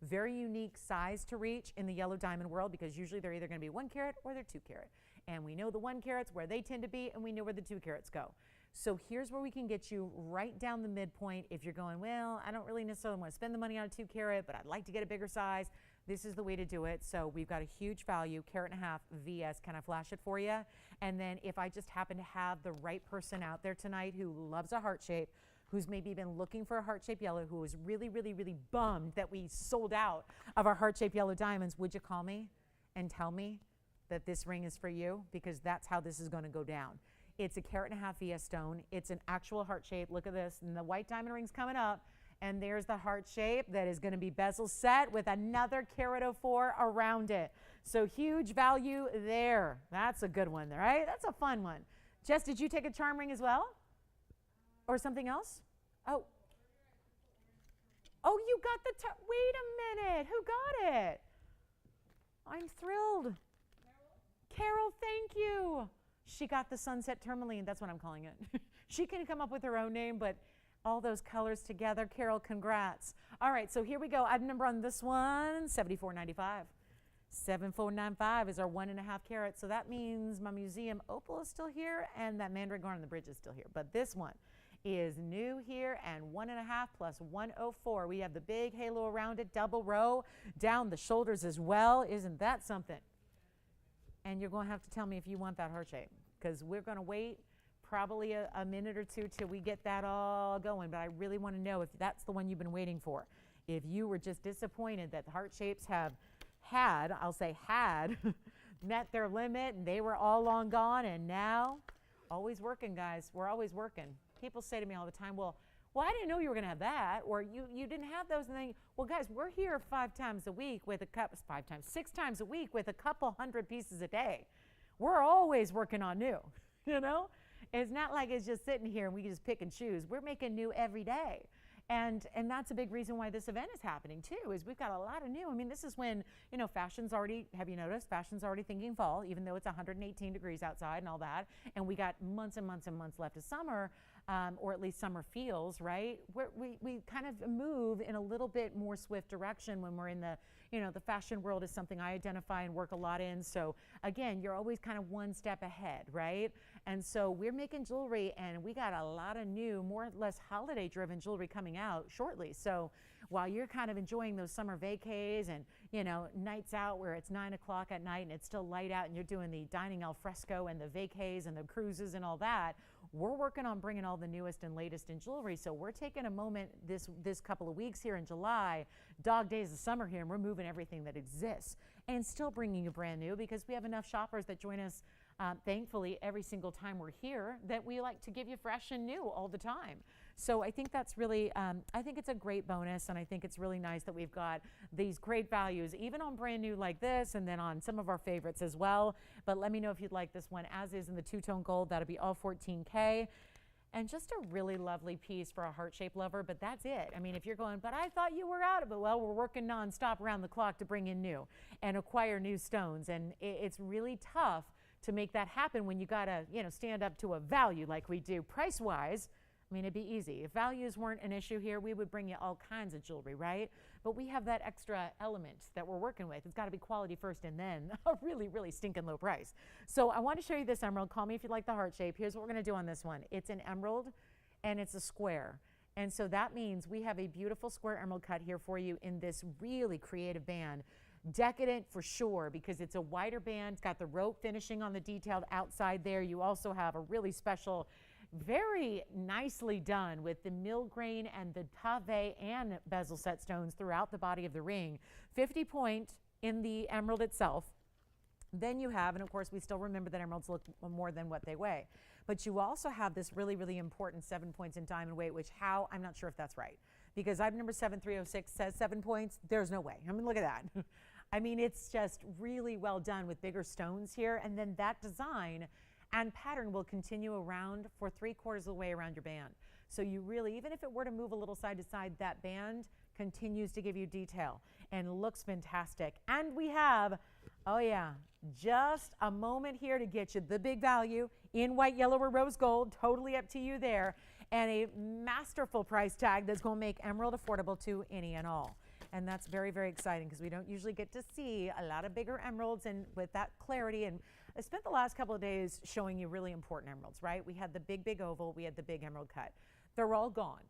Very unique size to reach in the yellow diamond world, because usually they're either going to be 1 carat or they're 2 carat. And we know the 1 carats where they tend to be, and we know where the 2 carats go. So here's where we can get you right down the midpoint. If you're going, well, I don't really necessarily want to spend the money on a 2 carat, but I'd like to get a bigger size, this is the way to do it. So we've got a huge value, 1.5 carat VS. Can I flash it for you? And then if I just happen to have the right person out there tonight who loves a heart shape, who's maybe been looking for a heart-shaped yellow, who was really, really, really bummed that we sold out of our heart-shaped yellow diamonds, would you call me and tell me that this ring is for you? Because that's how this is going to go down. It's a 1.5 carat VS stone. It's an actual heart shape. Look at this. And the white diamond ring's coming up. And there's the heart shape that is going to be bezel set with another 1.04 carat around it. So huge value there. That's a good one, right? That's a fun one. Jess, did you take a charm ring as well? Or something else? Oh, you got the, wait a minute, who got it? I'm thrilled. Carol, thank you. She got the Sunset Tourmaline, that's what I'm calling it. She can come up with her own name, but all those colors together. Carol, congrats. All right, so here we go. Item number on this one, $74.95. $74.95 is our 1.5 carat. So that means my museum opal is still here and that mandragora on the bridge is still here. But this one is new here, and 1.5 plus 104. We have the big halo around it, double row down the shoulders as well. Isn't that something? And you're going to have to tell me if you want that heart shape, because we're going to wait probably a minute or two till we get that all going. But I really want to know if that's the one you've been waiting for. If you were just disappointed that the heart shapes have had, I'll say had, met their limit and they were all long gone, and now always working, guys. We're always working. People say to me all the time, well, I didn't know you were going to have that, or you didn't have those. And then, well, guys, we're here 5 times a week with a couple, 6 times a week with a couple hundred pieces a day. We're always working on new, It's not like it's just sitting here and we can just pick and choose. We're making new every day. And that's a big reason why this event is happening too, is we've got a lot of new. I mean, this is when, fashion's already, have you noticed, fashion's already thinking fall, even though it's 118 degrees outside and all that. And we got months and months and months left of summer, or at least summer feels, right? We kind of move in a little bit more swift direction when we're in the, the fashion world is something I identify and work a lot in. So again, you're always kind of one step ahead, right? And so we're making jewelry, and we got a lot of new, more or less holiday-driven jewelry coming out shortly. So while you're kind of enjoying those summer vacays and, nights out where it's 9 o'clock at night and it's still light out and you're doing the dining al fresco and the vacays and the cruises and all that, we're working on bringing all the newest and latest in jewelry. So we're taking a moment this couple of weeks here in July, dog days of summer here, and we're moving everything that exists and still bringing you brand new, because we have enough shoppers that join us thankfully every single time we're here, that we like to give you fresh and new all the time. So I think that's really, I think it's a great bonus, and I think it's really nice that we've got these great values, even on brand new like this, and then on some of our favorites as well. But let me know if you'd like this one, as is in the two-tone gold. That'll be all $14K. And just a really lovely piece for a heart-shaped lover, but that's it. I mean, if you're going, but I thought you were out of it. Well, we're working nonstop around the clock to bring in new and acquire new stones, and it's really tough to make that happen when you gotta, stand up to a value like we do. Price-wise, I mean, it'd be easy. If values weren't an issue here, we would bring you all kinds of jewelry, right? But we have that extra element that we're working with. It's got to be quality first, and then a really, really stinking low price. So I want to show you this emerald. Call me if you like the heart shape. Here's what we're going to do on this one. It's an emerald, and it's a square. And so that means we have a beautiful square emerald cut here for you in this really creative band. Decadent for sure, because it's a wider band. It's got the rope finishing on the detailed outside there. You also have a really special, very nicely done with the mill grain and the pave and bezel set stones throughout the body of the ring. 50 point in the emerald itself. Then you have, and of course we still remember that emeralds look more than what they weigh, but you also have this really, really important 7 points in diamond weight, which I'm not sure if that's right, because item number 7306 says 7 points. There's no way. I mean, look at that. I mean, it's just really well done with bigger stones here, and then that design and pattern will continue around for 3/4 of the way around your band. So you really, even if it were to move a little side to side, that band continues to give you detail and looks fantastic. And we have, oh yeah, just a moment here to get you the big value in white, yellow, or rose gold, totally up to you there, and a masterful price tag that's going to make emerald affordable to any and all. And that's very, very exciting because we don't usually get to see a lot of bigger emeralds and with that clarity. And I spent the last couple of days showing you really important emeralds, right? We had the big, big oval. We had the big emerald cut. They're all gone.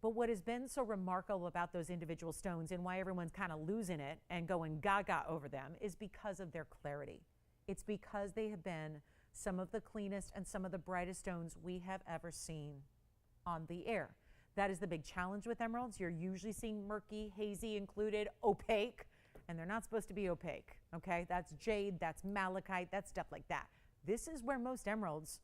But what has been so remarkable about those individual stones and why everyone's kind of losing it and going gaga over them is because of their clarity. It's because they have been some of the cleanest and some of the brightest stones we have ever seen on the air. That is the big challenge with emeralds. You're usually seeing murky, hazy included, opaque, and they're not supposed to be opaque, okay? That's jade, that's malachite, that's stuff like that. This is where most emeralds,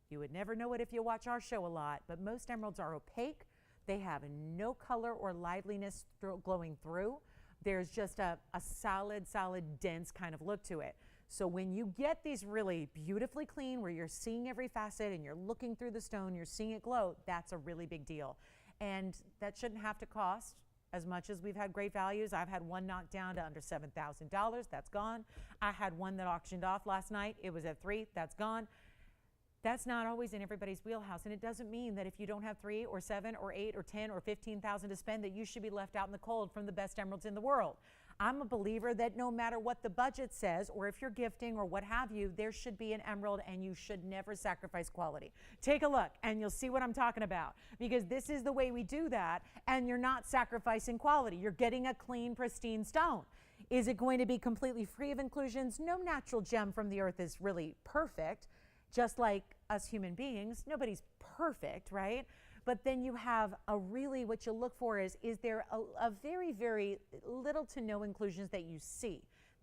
you would never know it if you watch our show a lot, but most emeralds are opaque. They have no color or liveliness glowing through. There's just a solid, dense kind of look to it. So when you get these really beautifully clean, where you're seeing every facet and you're looking through the stone, you're seeing it glow, that's a really big deal. And that shouldn't have to cost as much as we've had great values. I've had one knocked down to under $7,000. That's gone. I had one that auctioned off last night. It was at $3,000. That's gone. That's not always in everybody's wheelhouse. And it doesn't mean that if you don't have $3,000 or $7,000 or $8,000 or $10,000 or $15,000 to spend, that you should be left out in the cold from the best emeralds in the world. I'm a believer that no matter what the budget says, or if you're gifting or what have you, there should be an emerald, and you should never sacrifice quality. Take a look and you'll see what I'm talking about, because this is the way we do that, and you're not sacrificing quality. You're getting a clean, pristine stone. Is it going to be completely free of inclusions? No natural gem from the earth is really perfect, just like us human beings. Nobody's perfect, right? But then you have a really, what you look for is there a very, very little to no inclusions that you see.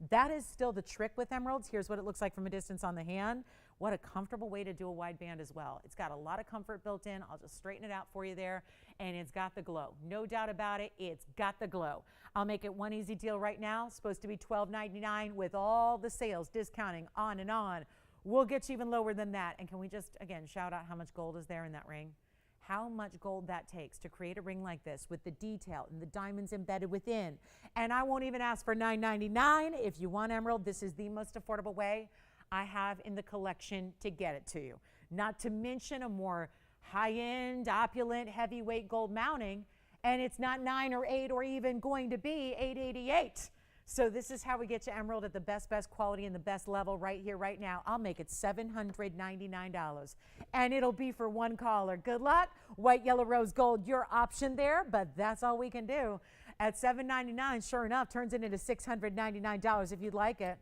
That is still the trick with emeralds. Here's what it looks like from a distance on the hand. What a comfortable way to do a wide band as well. It's got a lot of comfort built in. I'll just straighten it out for you there. And it's got the glow. No doubt about it, it's got the glow. I'll make it one easy deal right now. It's supposed to be $12.99 with all the sales, discounting, on and on. We'll get you even lower than that. And can we just, again, shout out how much gold is there in that ring? How much gold that takes to create a ring like this with the detail and the diamonds embedded within. And I won't even ask for $9.99. If you want emerald, this is the most affordable way I have in the collection to get it to you. Not to mention a more high-end, opulent, heavyweight gold mounting, and it's not $9 or $8 or even going to be $888. So this is how we get you emerald at the best quality and the best level right here, right now. I'll make it $799, and it'll be for one caller. Good luck. White, yellow, rose gold, your option there, but that's all we can do. At $799, sure enough, turns it into $699 if you'd like it.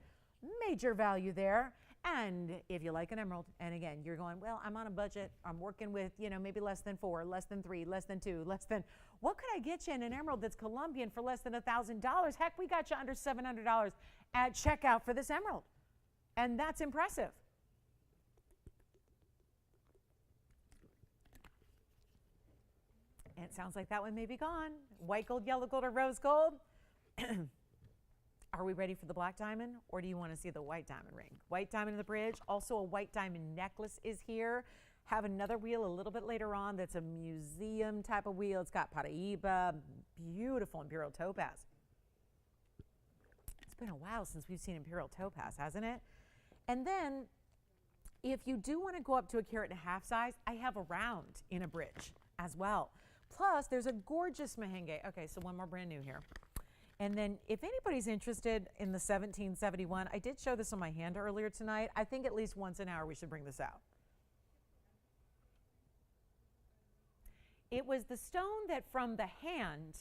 Major value there. And if you like an emerald, and again, you're going, well, I'm on a budget. I'm working with, maybe less than 4, less than 3, less than 2, less than, what could I get you in an emerald that's Colombian for less than $1,000? Heck, we got you under $700 at checkout for this emerald. And that's impressive. And it sounds like that one may be gone. White gold, yellow gold, or rose gold. Are we ready for the black diamond, or do you want to see the white diamond ring? White diamond in the bridge. Also a white diamond necklace is here. Have another wheel a little bit later on that's a museum type of wheel. It's got Paraíba, beautiful Imperial Topaz. It's been a while since we've seen Imperial Topaz, hasn't it? And then if you do want to go up to 1.5 carat size, I have a round in a bridge as well. Plus, there's a gorgeous merengue. Okay, so one more brand new here. And then if anybody's interested in the 1771, I did show this on my hand earlier tonight. I think at least once an hour we should bring this out. It was the stone that from the hand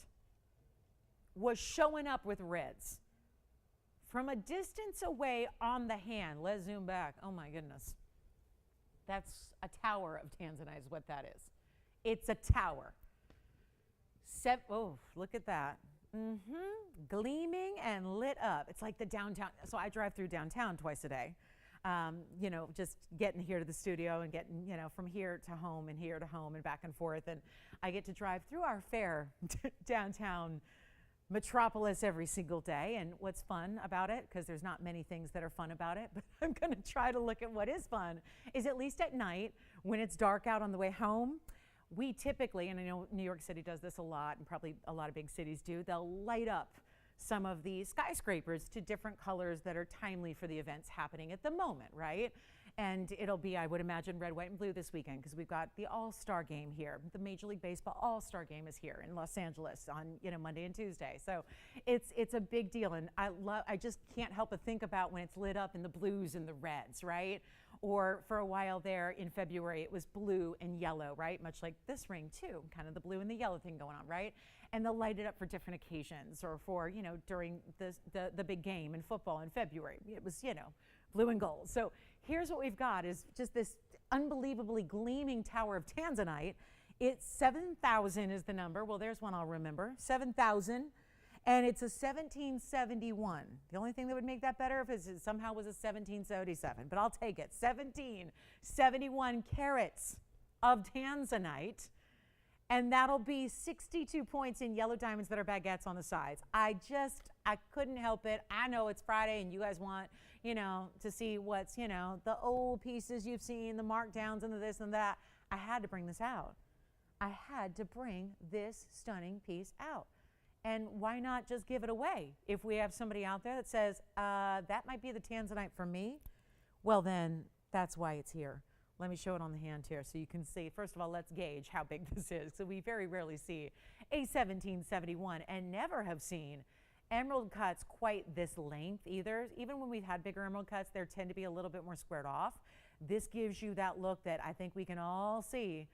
was showing up with reds. From a distance away on the hand, let's zoom back. Oh my goodness. That's a tower of Tanzanite is what that is. It's a tower. Oh, look at that. Gleaming and lit up. It's like the downtown. So I drive through downtown twice a day. You know, just getting here to the studio and getting, you know, from here to home and here to home and back and forth. And I get to drive through our fair downtown metropolis every single day. And what's fun about it, because there's not many things that are fun about it, but I'm going to try to look at what is fun, is at least at night when it's dark out on the way home. We typically, and I know New York City does this a lot, and probably a lot of big cities do, they'll light up some of these skyscrapers to different colors that are timely for the events happening at the moment, right? And it'll be, I would imagine, red, white, and blue this weekend because we've got the All-Star game here. The Major League Baseball All-Star game is here in Los Angeles on, you know, Monday and Tuesday. So it's a big deal, and I just can't help but think about when it's lit up in the blues and the reds, right? Or for a while there in February, it was blue and yellow, right? Much like this ring too, kind of the blue and the yellow thing going on, right? And they'll light it up for different occasions or for, you know, during the big game in football in February. It was, you know, blue and gold. So here's what we've got is just this unbelievably gleaming tower of Tanzanite. It's 7,000 is the number. Well, there's one I'll remember, 7,000. And it's a 1771. The only thing that would make that better if it somehow was a 1777, but I'll take it. 1771 carats of Tanzanite, and that'll be 62 points in yellow diamonds that are baguettes on the sides. I couldn't help it. I know it's Friday and you guys want, you know, to see what's, you know, the old pieces you've seen, the markdowns and the this and that. I had to bring this out. I had to bring this stunning piece out. And why not just give it away? If we have somebody out there that says, that might be the Tanzanite for me, well then, that's why it's here. Let me show it on the hand here so you can see. First of all, let's gauge how big this is. So we very rarely see a 1771 and never have seen emerald cuts quite this length either. Even when we've had bigger emerald cuts, they tend to be a little bit more squared off. This gives you that look that I think we can all see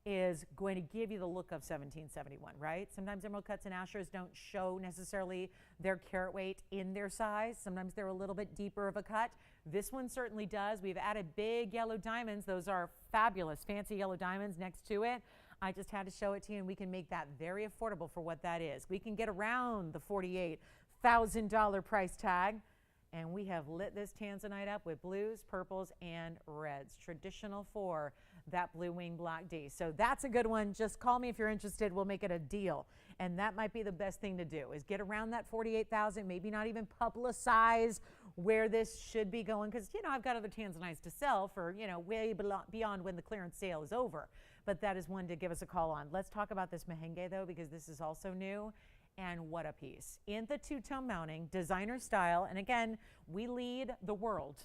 is going to give you the look of 1771, right? Sometimes emerald cuts and ashers don't show necessarily their carat weight in their size. Sometimes they're a little bit deeper of a cut. This one certainly does. We've added big yellow diamonds. Those are fabulous, fancy yellow diamonds next to it. I just had to show it to you, and we can make that very affordable for what that is. We can get around the $48,000 price tag. And we have lit this Tanzanite up with blues, purples, and reds. Traditional for that blue wing black D. So that's a good one. Just call me if you're interested. We'll make it a deal. And that might be the best thing to do is get around that 48,000, maybe not even publicize where this should be going. Because, you know, I've got other Tanzanites to sell for, you know, way beyond when the clearance sale is over. But that is one to give us a call on. Let's talk about this Mahenge, though, because this is also new. And what a piece. In the two-tone mounting, designer style. And again, we lead the world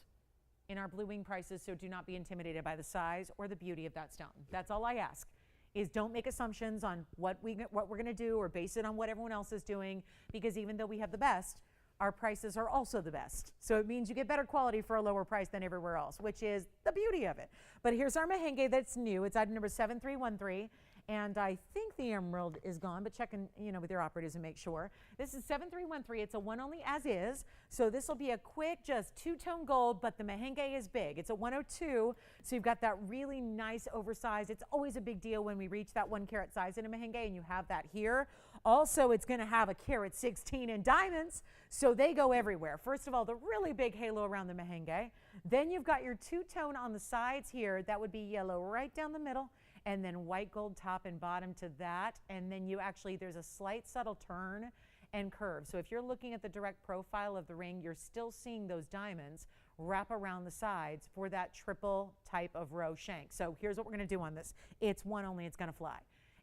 in our blue wing prices, so do not be intimidated by the size or the beauty of that stone. That's all I ask, is don't make assumptions on what we're going to do or base it on what everyone else is doing, because even though we have the best, our prices are also the best. So it means you get better quality for a lower price than everywhere else, which is the beauty of it. But here's our Mahenge that's new. It's item number 7313. And I think the emerald is gone, but check in, you know, with your operators and make sure. This is 7313. It's a one only as is. So this will be a quick, just two-tone gold, but the Mahenge is big. It's a 102, so you've got that really nice oversized. It's always a big deal when we reach that 1 carat size in a Mahenge, and you have that here. Also, it's going to have a carat 16 in diamonds, so they go everywhere. First of all, the really big halo around the Mahenge. Then you've got your two-tone on the sides here. That would be yellow right down the middle, and then white gold top and bottom to that. And then you actually, there's a slight subtle turn and curve. So if you're looking at the direct profile of the ring, you're still seeing those diamonds wrap around the sides for that triple type of row shank. So here's what we're gonna do on this. It's one only, it's gonna fly.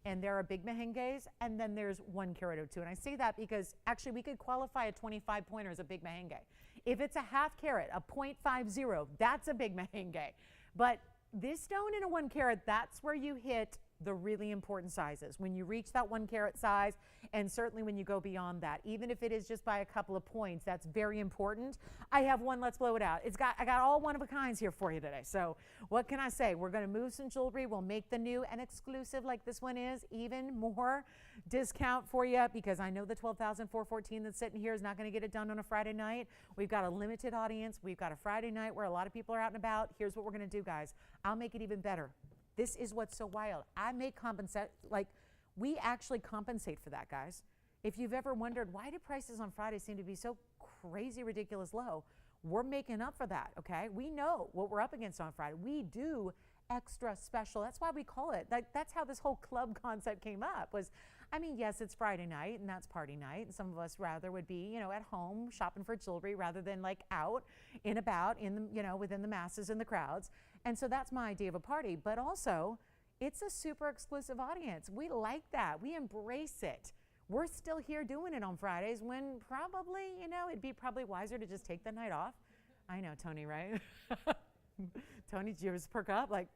And there are big Mahenges, and then there's 1 carat O2. And I say that because actually we could qualify a 25 pointer as a big Mahenge. If it's a half carat, a 0.50, that's a big Mahenge. But this stone in a 1 carat, that's where you hit the really important sizes. When you reach that 1 carat size, and certainly when you go beyond that, even if it is just by a couple of points, that's very important. I have one, let's blow it out. I got all one of a kinds here for you today. So what can I say? We're gonna move some jewelry. We'll make the new and exclusive like this one is even more discount for you, because I know the 12,414 that's sitting here is not gonna get it done on a Friday night. We've got a limited audience. We've got a Friday night where a lot of people are out and about. Here's what we're gonna do, guys. I'll make it even better. This is what's so wild. I may compensate, like, we actually compensate for that, guys. If you've ever wondered, why do prices on Friday seem to be so crazy, ridiculous low? We're making up for that, okay? We know what we're up against on Friday. We do extra special. That's why we call it. That's how this whole club concept came up was, I mean, yes, it's Friday night and that's party night. And some of us rather would be, at home shopping for jewelry rather than like out and about in the, within the masses and the crowds. And so that's my idea of a party. But also, it's a super exclusive audience. We like that. We embrace it. We're still here doing it on Fridays when probably, it'd be probably wiser to just take the night off. I know, Tony, right? Tony, did you ever perk up? Like,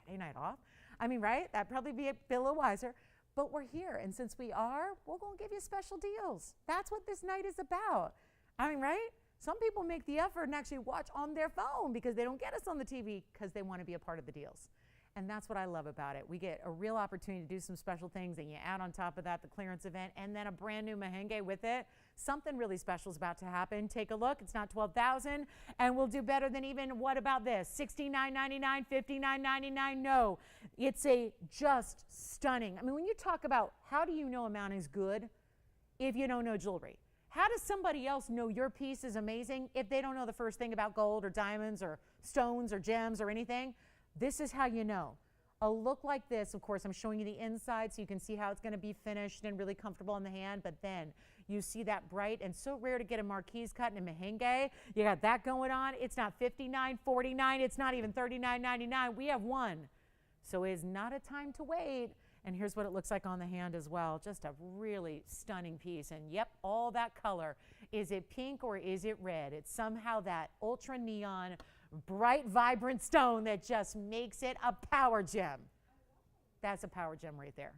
Friday night off? I mean, right? That'd probably be a little wiser. But we're here, and since we are, we're going to give you special deals. That's what this night is about. I mean, right? Some people make the effort and actually watch on their phone because they don't get us on the TV because they want to be a part of the deals. And that's what I love about it. We get a real opportunity to do some special things, and you add on top of that the clearance event and then a brand new merengue with it. Something really special is about to happen. Take a look. It's not $12,000, and we'll do better than even, what about this? $69.99, $59.99? No, it's a just stunning. I mean, when you talk about how do you know a mounting is good if you don't know jewelry? How does somebody else know your piece is amazing if they don't know the first thing about gold or diamonds or stones or gems or anything? This is how you know. A look like this, of course, I'm showing you the inside so you can see how it's going to be finished and really comfortable on the hand, but then you see that bright and so rare to get a marquise cut in a merengue. You got that going on. It's not $59.49. It's not even $39.99. We have one. So it is not a time to wait. And here's what it looks like on the hand as well. Just a really stunning piece. And yep, all that color. Is it pink or is it red? It's somehow that ultra neon bright, vibrant stone that just makes it a power gem. That's a power gem right there.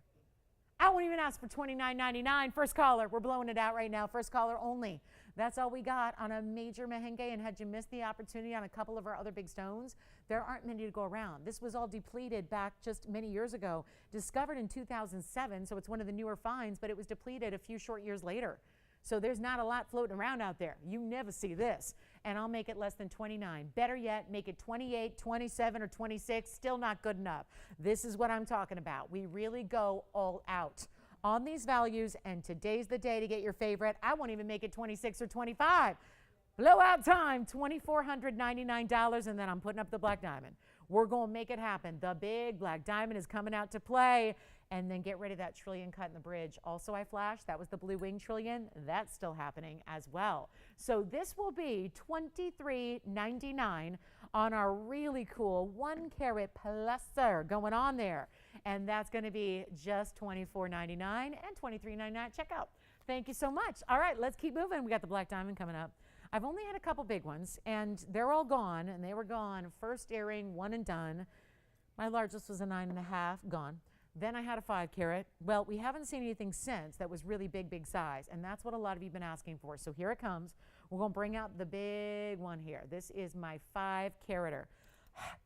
I won't even ask for $29.99. First caller, we're blowing it out right now. First caller only. That's all we got on a major merengue. And had you missed the opportunity on a couple of our other big stones, there aren't many to go around. This was all depleted back just many years ago. Discovered in 2007, so it's one of the newer finds, but it was depleted a few short years later. So there's not a lot floating around out there. You never see this. And I'll make it less than 29. Better yet, make it 28, 27, or 26. Still not good enough. This is what I'm talking about. We really go all out on these values, and today's the day to get your favorite. I won't even make it 26 or 25. Blowout time, $2,499, and then I'm putting up the black diamond. We're going to make it happen. The big black diamond is coming out to play. And then get rid of that trillion cut in the bridge. Also, I flashed, that was the blue wing trillion. That's still happening as well. So this will be $23.99 on our really cool 1 carat pluser going on there. And that's going to be just $24.99 and $23.99 at checkout. Thank you so much. All right, let's keep moving. We got the black diamond coming up. I've only had a couple big ones, and they're all gone, and they were gone. First earring, one and done. My largest was a 9.5, gone. Then I had a 5 carat. Well, we haven't seen anything since that was really big, big size, and that's what a lot of you have been asking for. So here it comes. We're going to bring out the big one here. This is my 5 carater.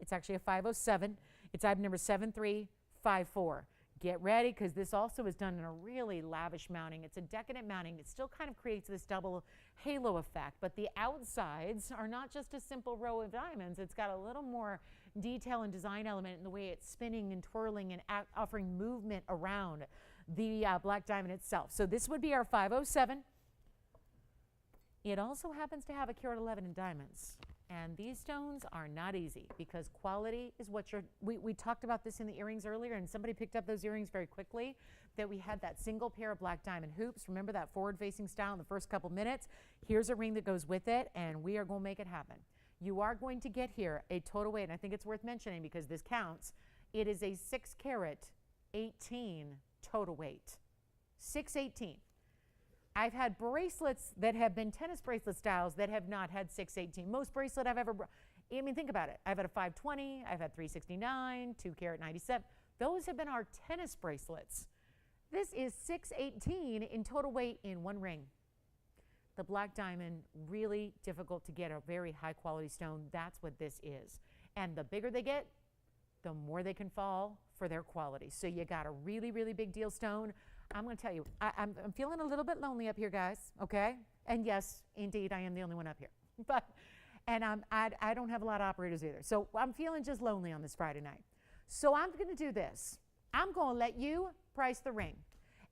It's actually a 507. It's item number 7354. Get ready, because this also is done in a really lavish mounting. It's a decadent mounting. It still kind of creates this double halo effect, but the outsides are not just a simple row of diamonds. It's got a little more detail and design element in the way it's spinning and twirling and offering movement around the black diamond itself. So this would be our 507. It also happens to have a carat 11 in diamonds. And these stones are not easy because quality is what we talked about this in the earrings earlier, and somebody picked up those earrings very quickly, that we had that single pair of black diamond hoops. Remember that forward-facing style in the first couple minutes? Here's a ring that goes with it, and we are going to make it happen. You are going to get here a total weight, and I think it's worth mentioning because this counts. It is a 6 carat 18 total weight. 618. I've had bracelets that have been tennis bracelet styles that have not had 618. Most bracelet I've ever, I mean, think about it. I've had a 520, I've had 369, 2 carat 97. Those have been our tennis bracelets. This is 618 in total weight in one ring. The black diamond, really difficult to get a very high quality stone. That's what this is. And the bigger they get, the more they can fall for their quality. So you got a really, really big deal stone. I'm going to tell you, I'm feeling a little bit lonely up here, guys, okay? And yes, indeed, I am the only one up here. And I don't have a lot of operators either. So I'm feeling just lonely on this Friday night. So I'm going to do this. I'm going to let you price the ring.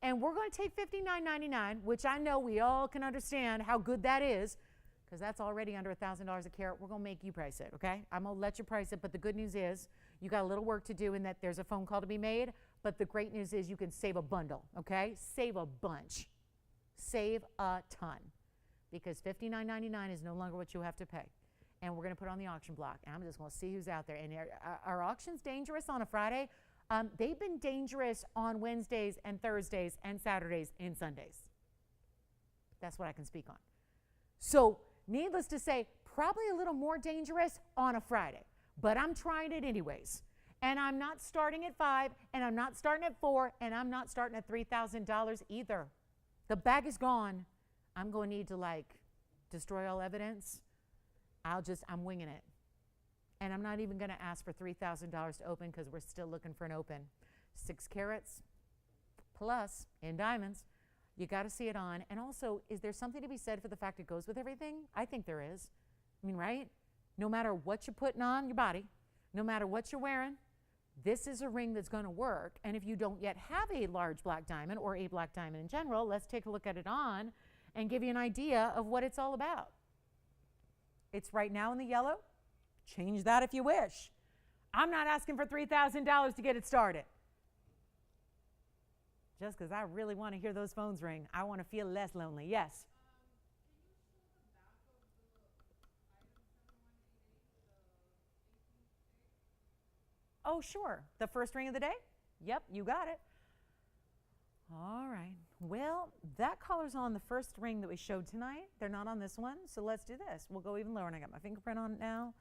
And we're going to take $59.99, which I know we all can understand how good that is, because that's already under $1,000 a carat. We're going to make you price it, okay? I'm going to let you price it, but the good news is you got a little work to do in that there's a phone call to be made, but the great news is you can save a bundle, okay? Save a bunch. Save a ton, because $59.99 is no longer what you have to pay. And we're going to put it on the auction block. And I'm just going to see who's out there. And are auctions dangerous on a Friday? They've been dangerous on Wednesdays and Thursdays and Saturdays and Sundays. That's what I can speak on. So needless to say, probably a little more dangerous on a Friday. But I'm trying it anyways. And I'm not starting at $5, and I'm not starting at $4, and I'm not starting at $3,000 either. The bag is gone. I'm going to need to, like, destroy all evidence. I'm winging it. And I'm not even going to ask for $3,000 to open, because we're still looking for an open. 6 carats plus in diamonds. You got to see it on. And also, is there something to be said for the fact it goes with everything? I think there is. I mean, right? No matter what you're putting on your body, no matter what you're wearing, this is a ring that's going to work. And if you don't yet have a large black diamond or a black diamond in general, let's take a look at it on and give you an idea of what it's all about. It's right now in the yellow. Change that if you wish. I'm not asking for $3,000 to get it started. Just because I really want to hear those phones ring. I want to feel less lonely. Yes? Oh, sure. The first ring of the day? Yep, you got it. All right. Well, that color's on the first ring that we showed tonight. They're not on this one, so let's do this. We'll go even lower, and I got my fingerprint on it now.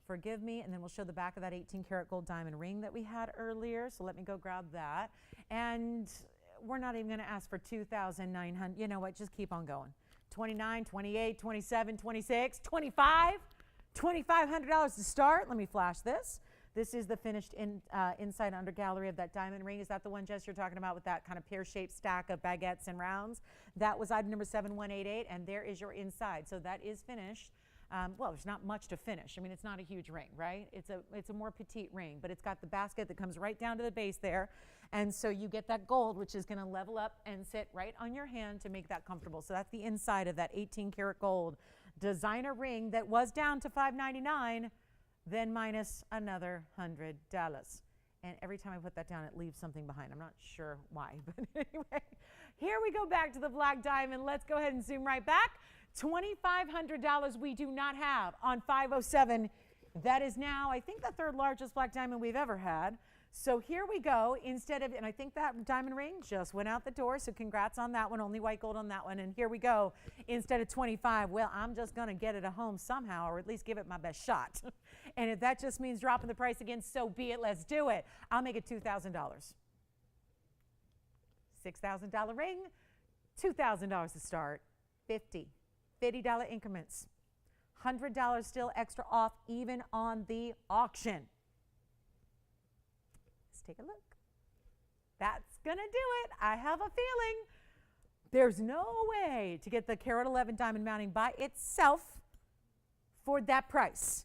Forgive me, and then we'll show the back of that 18-karat gold diamond ring that we had earlier, so let me go grab that. And we're not even going to ask for $2,900. You know what? Just keep on going. 29, 28, 27, 26, 25, $2,500 to start. Let me flash this. This is the finished inside under gallery of that diamond ring. Is that the one, Jess, you're talking about with that kind of pear-shaped stack of baguettes and rounds? That was item number 7188, and there is your inside. So that is finished. Well, there's not much to finish. I mean, it's not a huge ring, right? It's a more petite ring, but it's got the basket that comes right down to the base there. And so you get that gold, which is going to level up and sit right on your hand to make that comfortable. So that's the inside of that 18-karat gold designer ring that was down to $599. Then minus another $100. And every time I put that down, it leaves something behind. I'm not sure why, but anyway, here we go back to the black diamond. Let's go ahead and zoom right back. $2,500 we do not have on 507. That is now, I think, the third largest black diamond we've ever had. So here we go. Instead of, and I think that diamond ring just went out the door, so congrats on that one. Only white gold on that one. And here we go. Instead of 25, well, I'm just going to get it at home somehow, or at least give it my best shot. And if that just means dropping the price again, so be it. Let's do it. I'll make it $2,000. $6,000 ring, $2,000 to start. $50 increments. $100 still extra off even on the auction. Take a look. That's going to do it. I have a feeling there's no way to get the carat 11 diamond mounting by itself for that price.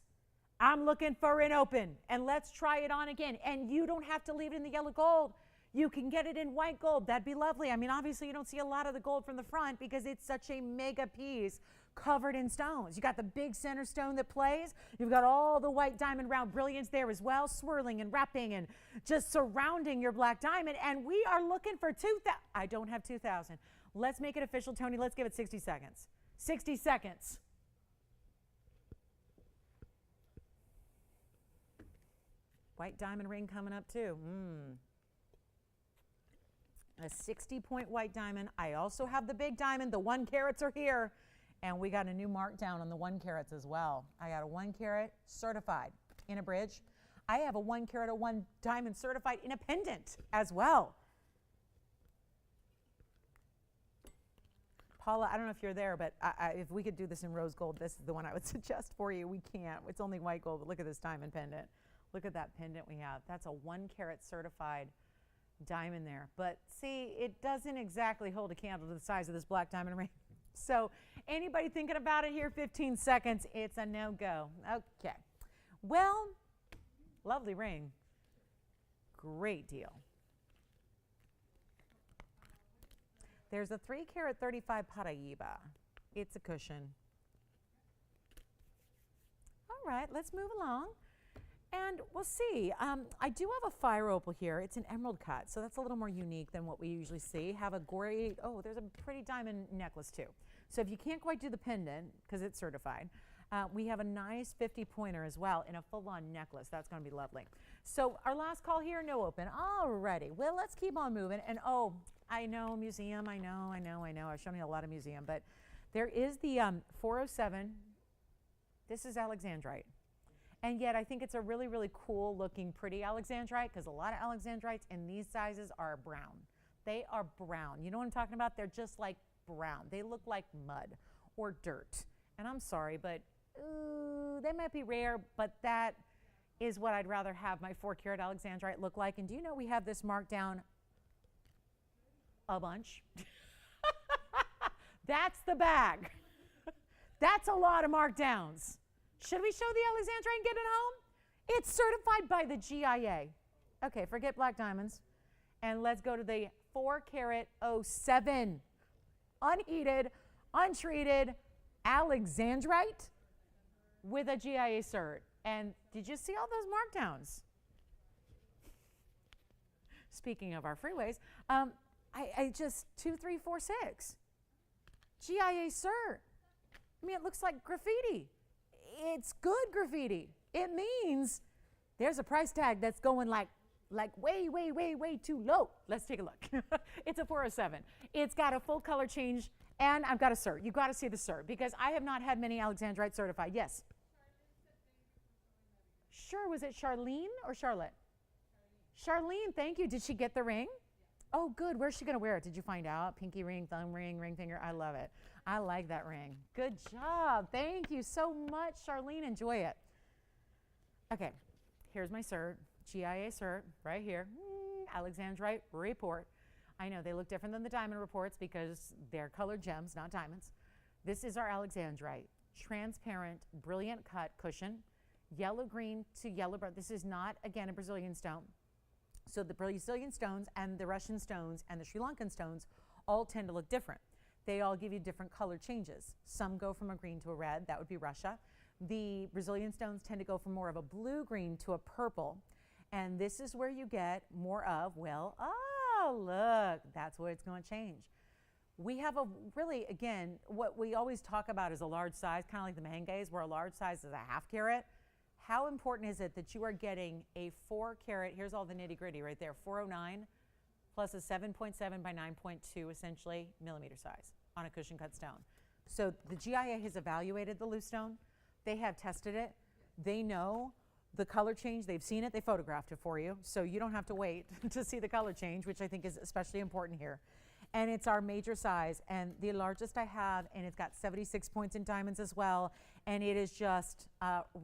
I'm looking for an open, and let's try it on again. And you don't have to leave it in the yellow gold. You can get it in white gold. That'd be lovely. I mean, obviously, you don't see a lot of the gold from the front because it's such a mega piece covered in stones. You got the big center stone that plays. You've got all the white diamond round brilliance there as well, swirling and wrapping and just surrounding your black diamond. And we are looking for 2,000. I don't have 2,000. Let's make it official, Tony. Let's give it 60 seconds. 60 seconds. White diamond ring coming up too. A 60-point white diamond. I also have the big diamond. The 1 carats are here. And we got a new markdown on the 1 carats as well. I got a 1 carat certified in a bridge. I have a 1 carat or 1 diamond certified in a pendant as well. Paula, I don't know if you're there, but if we could do this in rose gold, this is the one I would suggest for you. We can't. It's only white gold, but look at this diamond pendant. Look at that pendant we have. That's a 1 carat certified diamond there. But see, it doesn't exactly hold a candle to the size of this black diamond ring. So anybody thinking about it here, 15 seconds, it's a no-go. Okay. Well, lovely ring. Great deal. There's a 3 carat 35 Paraiba. It's a cushion. All right, let's move along. And we'll see. I do have a fire opal here. It's an emerald cut, so that's a little more unique than what we usually see. Have a great, oh, there's a pretty diamond necklace too. So if you can't quite do the pendant, because it's certified, we have a nice 50 pointer as well in a full-on necklace. That's going to be lovely. So our last call here, no open. Alrighty, well, let's keep on moving. And oh, I know museum, I know. I've shown you a lot of museum, but there is the 407. This is Alexandrite. And yet I think it's a really, really cool looking pretty Alexandrite, because a lot of Alexandrites in these sizes are brown. They are brown. You know what I'm talking about? They're just like brown. They look like mud or dirt. And I'm sorry, but they might be rare, but that is what I'd rather have my 4 carat Alexandrite look like. And do you know we have this marked down a bunch? That's the bag. That's a lot of markdowns. Should we show the Alexandrite and get it home? It's certified by the GIA. Okay, forget black diamonds. And let's go to the 4 carat 07. Unheated, untreated Alexandrite with a GIA cert. And did you see all those markdowns? Speaking of our freeways, I just 2, 3, 4, 6. GIA cert. I mean, it looks like graffiti. It's good graffiti. It means there's a price tag that's going like way too low. Let's take a look. It's a 407. It's got a full color change, and I've got a cert. You've got to see the cert, because I have not had many Alexandrite certified. Yes? Sure. Was it Charlene or Charlotte? Charlene, thank you. Did she get the ring? Oh, good. Where's she going to wear it? Did you find out? Pinky ring, thumb ring, ring finger. I love it. I like that ring. Good job. Thank you so much, Charlene. Enjoy it. Okay, here's my cert, GIA cert, right here. Alexandrite report. I know they look different than the diamond reports because they're colored gems, not diamonds. This is our Alexandrite. Transparent, brilliant cut cushion. Yellow green to yellow brown. This is not, again, a Brazilian stone. So the Brazilian stones and the Russian stones and the Sri Lankan stones all tend to look different. They all give you different color changes. Some go from a green to a red. That would be Russia. The Brazilian stones tend to go from more of a blue-green to a purple. And this is where you get more of, well, oh, look, that's where it's going to change. We have a really, again, what we always talk about is a large size, kind of like the mangays, where a large size is a 1/2 carat. How important is it that you are getting a 4 carat, here's all the nitty gritty right there, 409 plus a 7.7 by 9.2 essentially millimeter size on a cushion cut stone. So the GIA has evaluated the loose stone. They have tested it. They know the color change. They've seen it. They photographed it for you. So you don't have to wait to see the color change, which I think is especially important here. And it's our major size and the largest I have, and it's got 76 points in diamonds as well. And it is just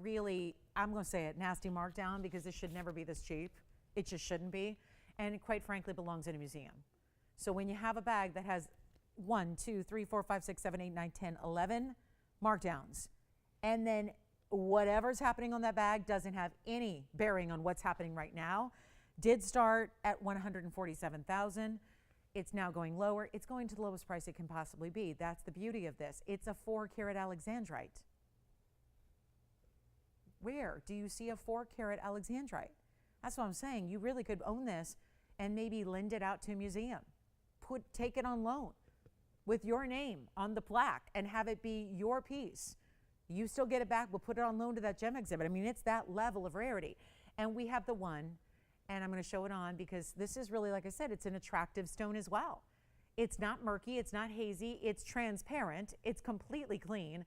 really, I'm going to say it, nasty markdown, because this should never be this cheap. It just shouldn't be. And it quite frankly belongs in a museum. So when you have a bag that has 1, 2, 3, 4, 5, 6, 7, 8, 9, 10, 11 markdowns, and then whatever's happening on that bag doesn't have any bearing on what's happening right now. Did start at 147,000. It's now going lower. It's going to the lowest price it can possibly be. That's the beauty of this. It's a 4 carat Alexandrite. Where do you see a 4 carat Alexandrite? That's what I'm saying. You really could own this and maybe lend it out to a museum. Take it on loan with your name on the plaque and have it be your piece. You still get it back. We'll put it on loan to that gem exhibit. I mean, it's that level of rarity. And we have the one, and I'm going to show it on because this is really, like I said, it's an attractive stone as well. It's not murky. It's not hazy. It's transparent. It's completely clean.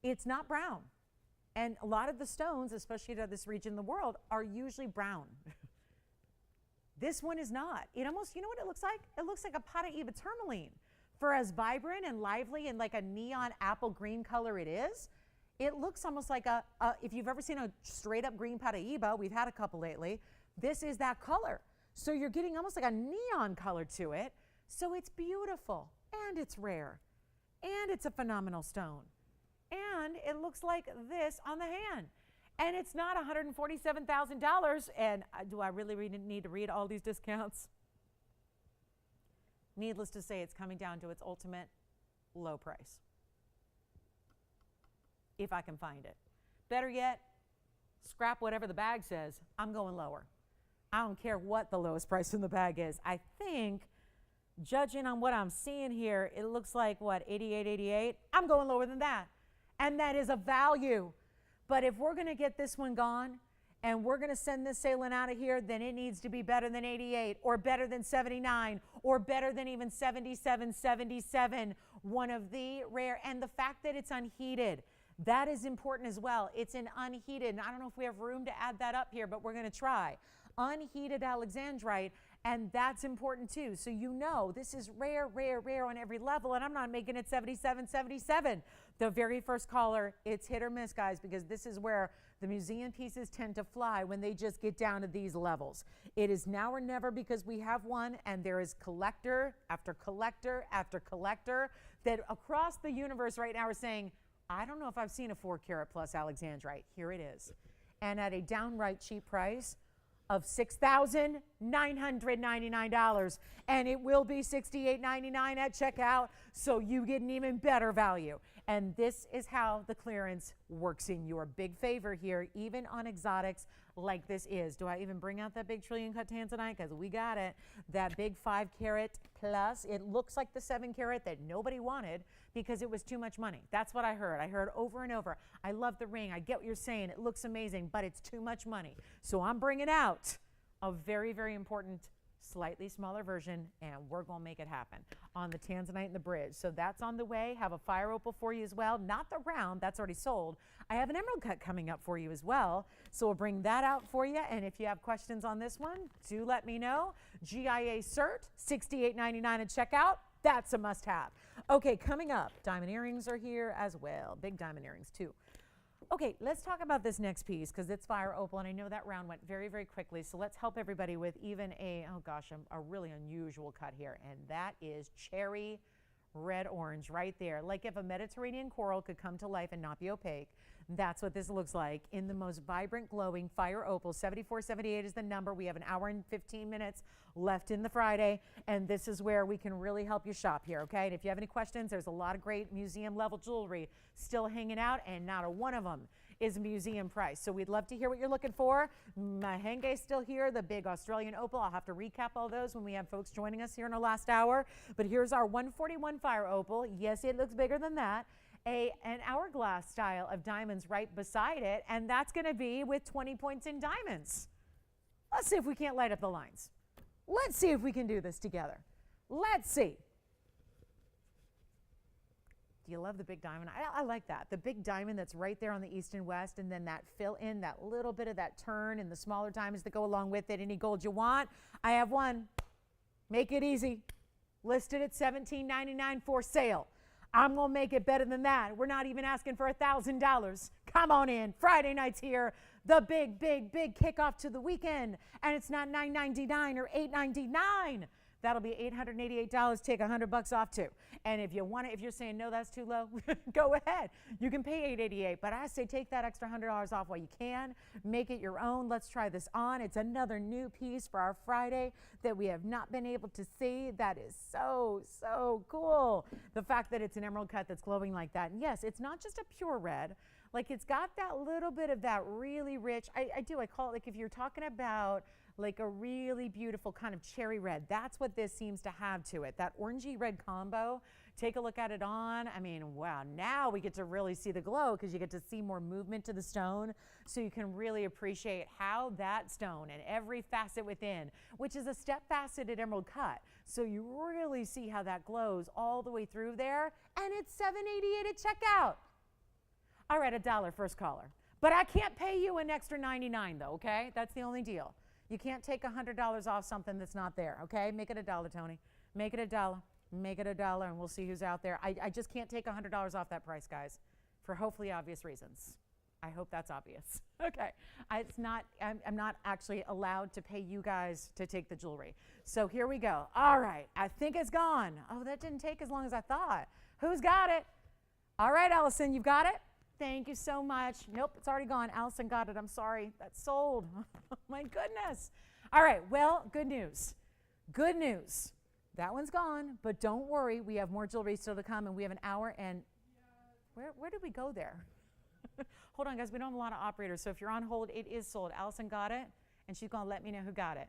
It's not brown. And a lot of the stones, especially to this region of the world, are usually brown. This one is not. It almost, you know what it looks like? It looks like a Paraiba Tourmaline. For as vibrant and lively and like a neon apple green color it is, it looks almost like if you've ever seen a straight up green Paraiba, we've had a couple lately, this is that color. So you're getting almost like a neon color to it. So it's beautiful and it's rare and it's a phenomenal stone. And it looks like this on the hand. And it's not $147,000. And do I really need to read all these discounts? needless to say, it's coming down to its ultimate low price. If I can find it. Better yet, scrap whatever the bag says. I'm going lower. I don't care what the lowest price in the bag is. I think, judging on what I'm seeing here, it looks like, what, 88, 88? I'm going lower than that. And that is a value. But if we're going to get this one gone and we're going to send this sailing out of here, then it needs to be better than 88 or better than 79 or better than even 77, 77. One of the rare, and the fact that it's unheated, that is important as well. It's an unheated, and I don't know if we have room to add that up here, but we're going to try. Unheated Alexandrite, and that's important too. So you know this is rare, rare, rare on every level, and I'm not making it 77, 77. The very first caller, it's hit or miss, guys, because this is where the museum pieces tend to fly when they just get down to these levels. It is now or never because we have one, and there is collector after collector after collector that across the universe right now are saying, I don't know if I've seen a 4 carat plus Alexandrite. Here it is. And at a downright cheap price of $6,999. And it will be $68.99 at checkout, so you get an even better value. And this is how the clearance works in your big favor here, even on exotics like this is. Do I even bring out that big trillion cut Tanzanite? Because we got it. That big 5 carat plus. It looks like the 7 carat that nobody wanted because it was too much money. That's what I heard. I heard over and over. I love the ring. I get what you're saying. It looks amazing, but it's too much money. So I'm bringing out a very, very important, slightly smaller version, and we're going to make it happen on the Tanzanite and the bridge. So that's on the way. Have a fire opal for you as well. Not the round. That's already sold. I have an emerald cut coming up for you as well. So we'll bring that out for you. And if you have questions on this one, do let me know. GIA cert, $68.99 at checkout. That's a must-have. Okay, coming up, diamond earrings are here as well. Big diamond earrings, too. Okay, let's talk about this next piece because it's fire opal, and I know that round went very, very quickly. So let's help everybody with even a really unusual cut here, and that is cherry red orange right there. Like if a Mediterranean coral could come to life and not be opaque, that's what this looks like in the most vibrant, glowing fire opal. 7478 is the number. We have an hour and 15 minutes left in the Friday, and this is where we can really help you shop here, okay? And if you have any questions, there's a lot of great museum-level jewelry still hanging out, and not a one of them is museum price. So we'd love to hear what you're looking for. Mahenge's still here, the big Australian opal. I'll have to recap all those when we have folks joining us here in our last hour. But here's our 141 fire opal. Yes, it looks bigger than that. An hourglass style of diamonds right beside it, and that's going to be with 20 points in diamonds. Let's see if we can't light up the lines. Let's see if we can do this together. Let's see. Do you love the big diamond? I like that. The big diamond that's right there on the east and west, and then that fill in, that little bit of that turn, and the smaller diamonds that go along with it. Any gold you want? I have one. Make it easy. Listed at $17.99 for sale. I'm going to make it better than that. We're not even asking for $1,000. Come on in. Friday night's here. The big, big, big kickoff to the weekend. And it's not $9.99 or $8.99. That'll be $888. Take $100 off too. And if you want it, if you're saying no, that's too low, go ahead. You can pay $888, but I say take that extra $100 off while you can. Make it your own. Let's try this on. It's another new piece for our Friday that we have not been able to see. That is so, so cool. The fact that it's an emerald cut that's glowing like that. And yes, it's not just a pure red. Like it's got that little bit of that really rich, I call it like if you're talking about like a really beautiful kind of cherry red. That's what this seems to have to it. That orangey red combo. Take a look at it on. I mean, wow, now we get to really see the glow because you get to see more movement to the stone. So you can really appreciate how that stone and every facet within, which is a step faceted emerald cut. So you really see how that glows all the way through there. And it's $788 at checkout. All right, $1 first caller. But I can't pay you an extra $99 though, okay? That's the only deal. You can't take $100 off something that's not there, okay? Make it $1, Tony. Make it $1. Make it $1, and we'll see who's out there. I just can't take $100 off that price, guys, for hopefully obvious reasons. I hope that's obvious. Okay. I'm not actually allowed to pay you guys to take the jewelry. So here we go. All right. I think it's gone. Oh, that didn't take as long as I thought. Who's got it? All right, Allison, you've got it? Thank you so much. Nope, it's already gone. Allison got it. I'm sorry. That's sold. Oh, my goodness. All right. Well, good news. Good news. That one's gone, but don't worry. We have more jewelry still to come, and we have an hour. And where did we go there? Hold on, guys. We don't have a lot of operators, so if you're on hold, it is sold. Allison got it, and she's going to let me know who got it.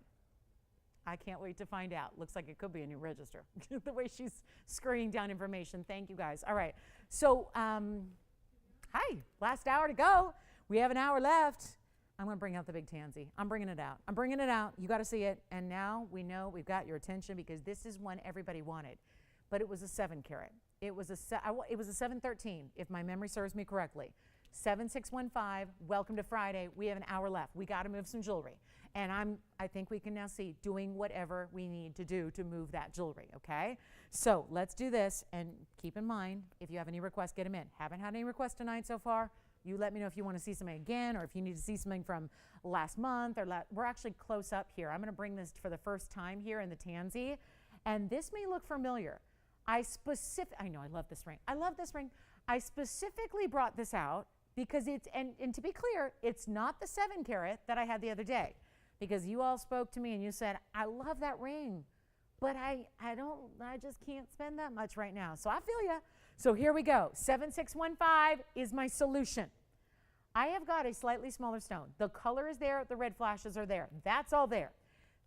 I can't wait to find out. Looks like it could be a new register. The way she's screening down information. Thank you, guys. All right. So, hi. Last hour to go. We have an hour left. I'm going to bring out the big tansy. I'm bringing it out. I'm bringing it out. You got to see it. And now we know we've got your attention because this is one everybody wanted. But it was a 7 carat. It was a 713, if my memory serves me correctly. 7615. Welcome to Friday. We have an hour left. We got to move some jewelry. And I think we can now see doing whatever we need to do to move that jewelry, okay? So let's do this, and keep in mind, if you have any requests, get them in. Haven't had any requests tonight so far. You let me know if you want to see something again, or if you need to see something from last month, or we're actually close up here. I'm going to bring this for the first time here in the tansy, and this may look familiar. I know, I love this ring. I love this ring. I specifically brought this out because it's, and to be clear, it's not the 7 carat that I had the other day. Because you all spoke to me and you said, I love that ring, but I just can't spend that much right now. So I feel ya. So here we go. 7615 is my solution. I have got a slightly smaller stone. The color is there. The red flashes are there. That's all there.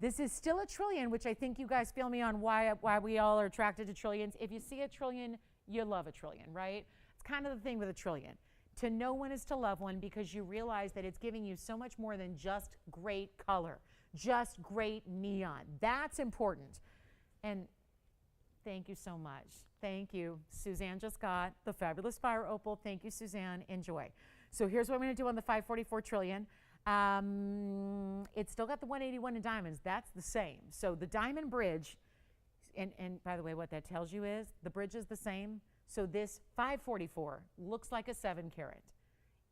This is still a trillion, which I think you guys feel me on why we all are attracted to trillions. If you see a trillion, you love a trillion, right? It's kind of the thing with a trillion. To know one is to love one because you realize that it's giving you so much more than just great color, just great neon. That's important. And thank you so much. Thank you. Suzanne just got the fabulous fire opal. Thank you, Suzanne. Enjoy. So here's what I'm going to do on the 544 trillion. It's still got the 181 in diamonds. That's the same. So the diamond bridge, and by the way, what that tells you is the bridge is the same. So this 544 looks like a 7 carat,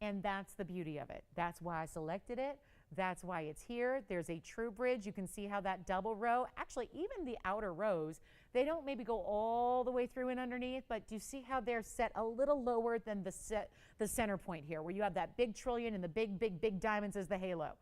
and that's the beauty of it. That's why I selected it. That's why it's here. There's a true bridge. You can see how that double row, actually even the outer rows, they don't maybe go all the way through and underneath, but do you see how they're set a little lower than the center point here, where you have that big trillion and the big diamonds as the halo.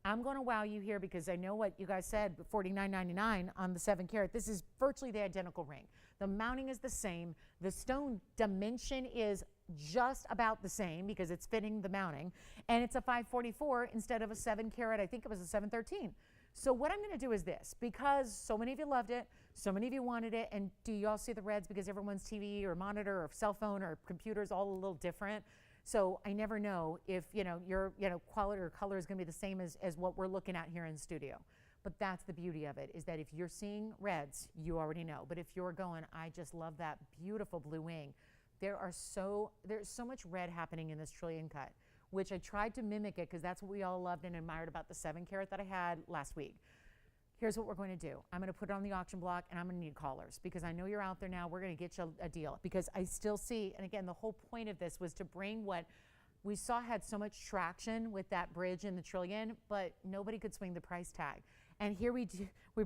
I'm going to wow you here because I know what you guys said, $49.99 on the 7 carat. This is virtually the identical ring. The mounting is the same. The stone dimension is just about the same because it's fitting the mounting. And it's a 544 instead of a 7 carat. I think it was a 713. So what I'm going to do is this, because so many of you loved it, so many of you wanted it, and do you all see the reds because everyone's TV or monitor or cell phone or computer is all a little different? So I never know if your quality or color is going to be the same as what we're looking at here in the studio. But that's the beauty of it, is that if you're seeing reds, you already know. But if you're going, I just love that beautiful blue wing, there's so much red happening in this trillion cut, which I tried to mimic it because that's what we all loved and admired about the 7 carat that I had last week. Here's what we're going to do. I'm going to put it on the auction block, and I'm going to need callers because I know you're out there now. We're going to get you a deal because I still see, and again, the whole point of this was to bring what we saw had so much traction with that bridge in the trillion, but nobody could swing the price tag. And here we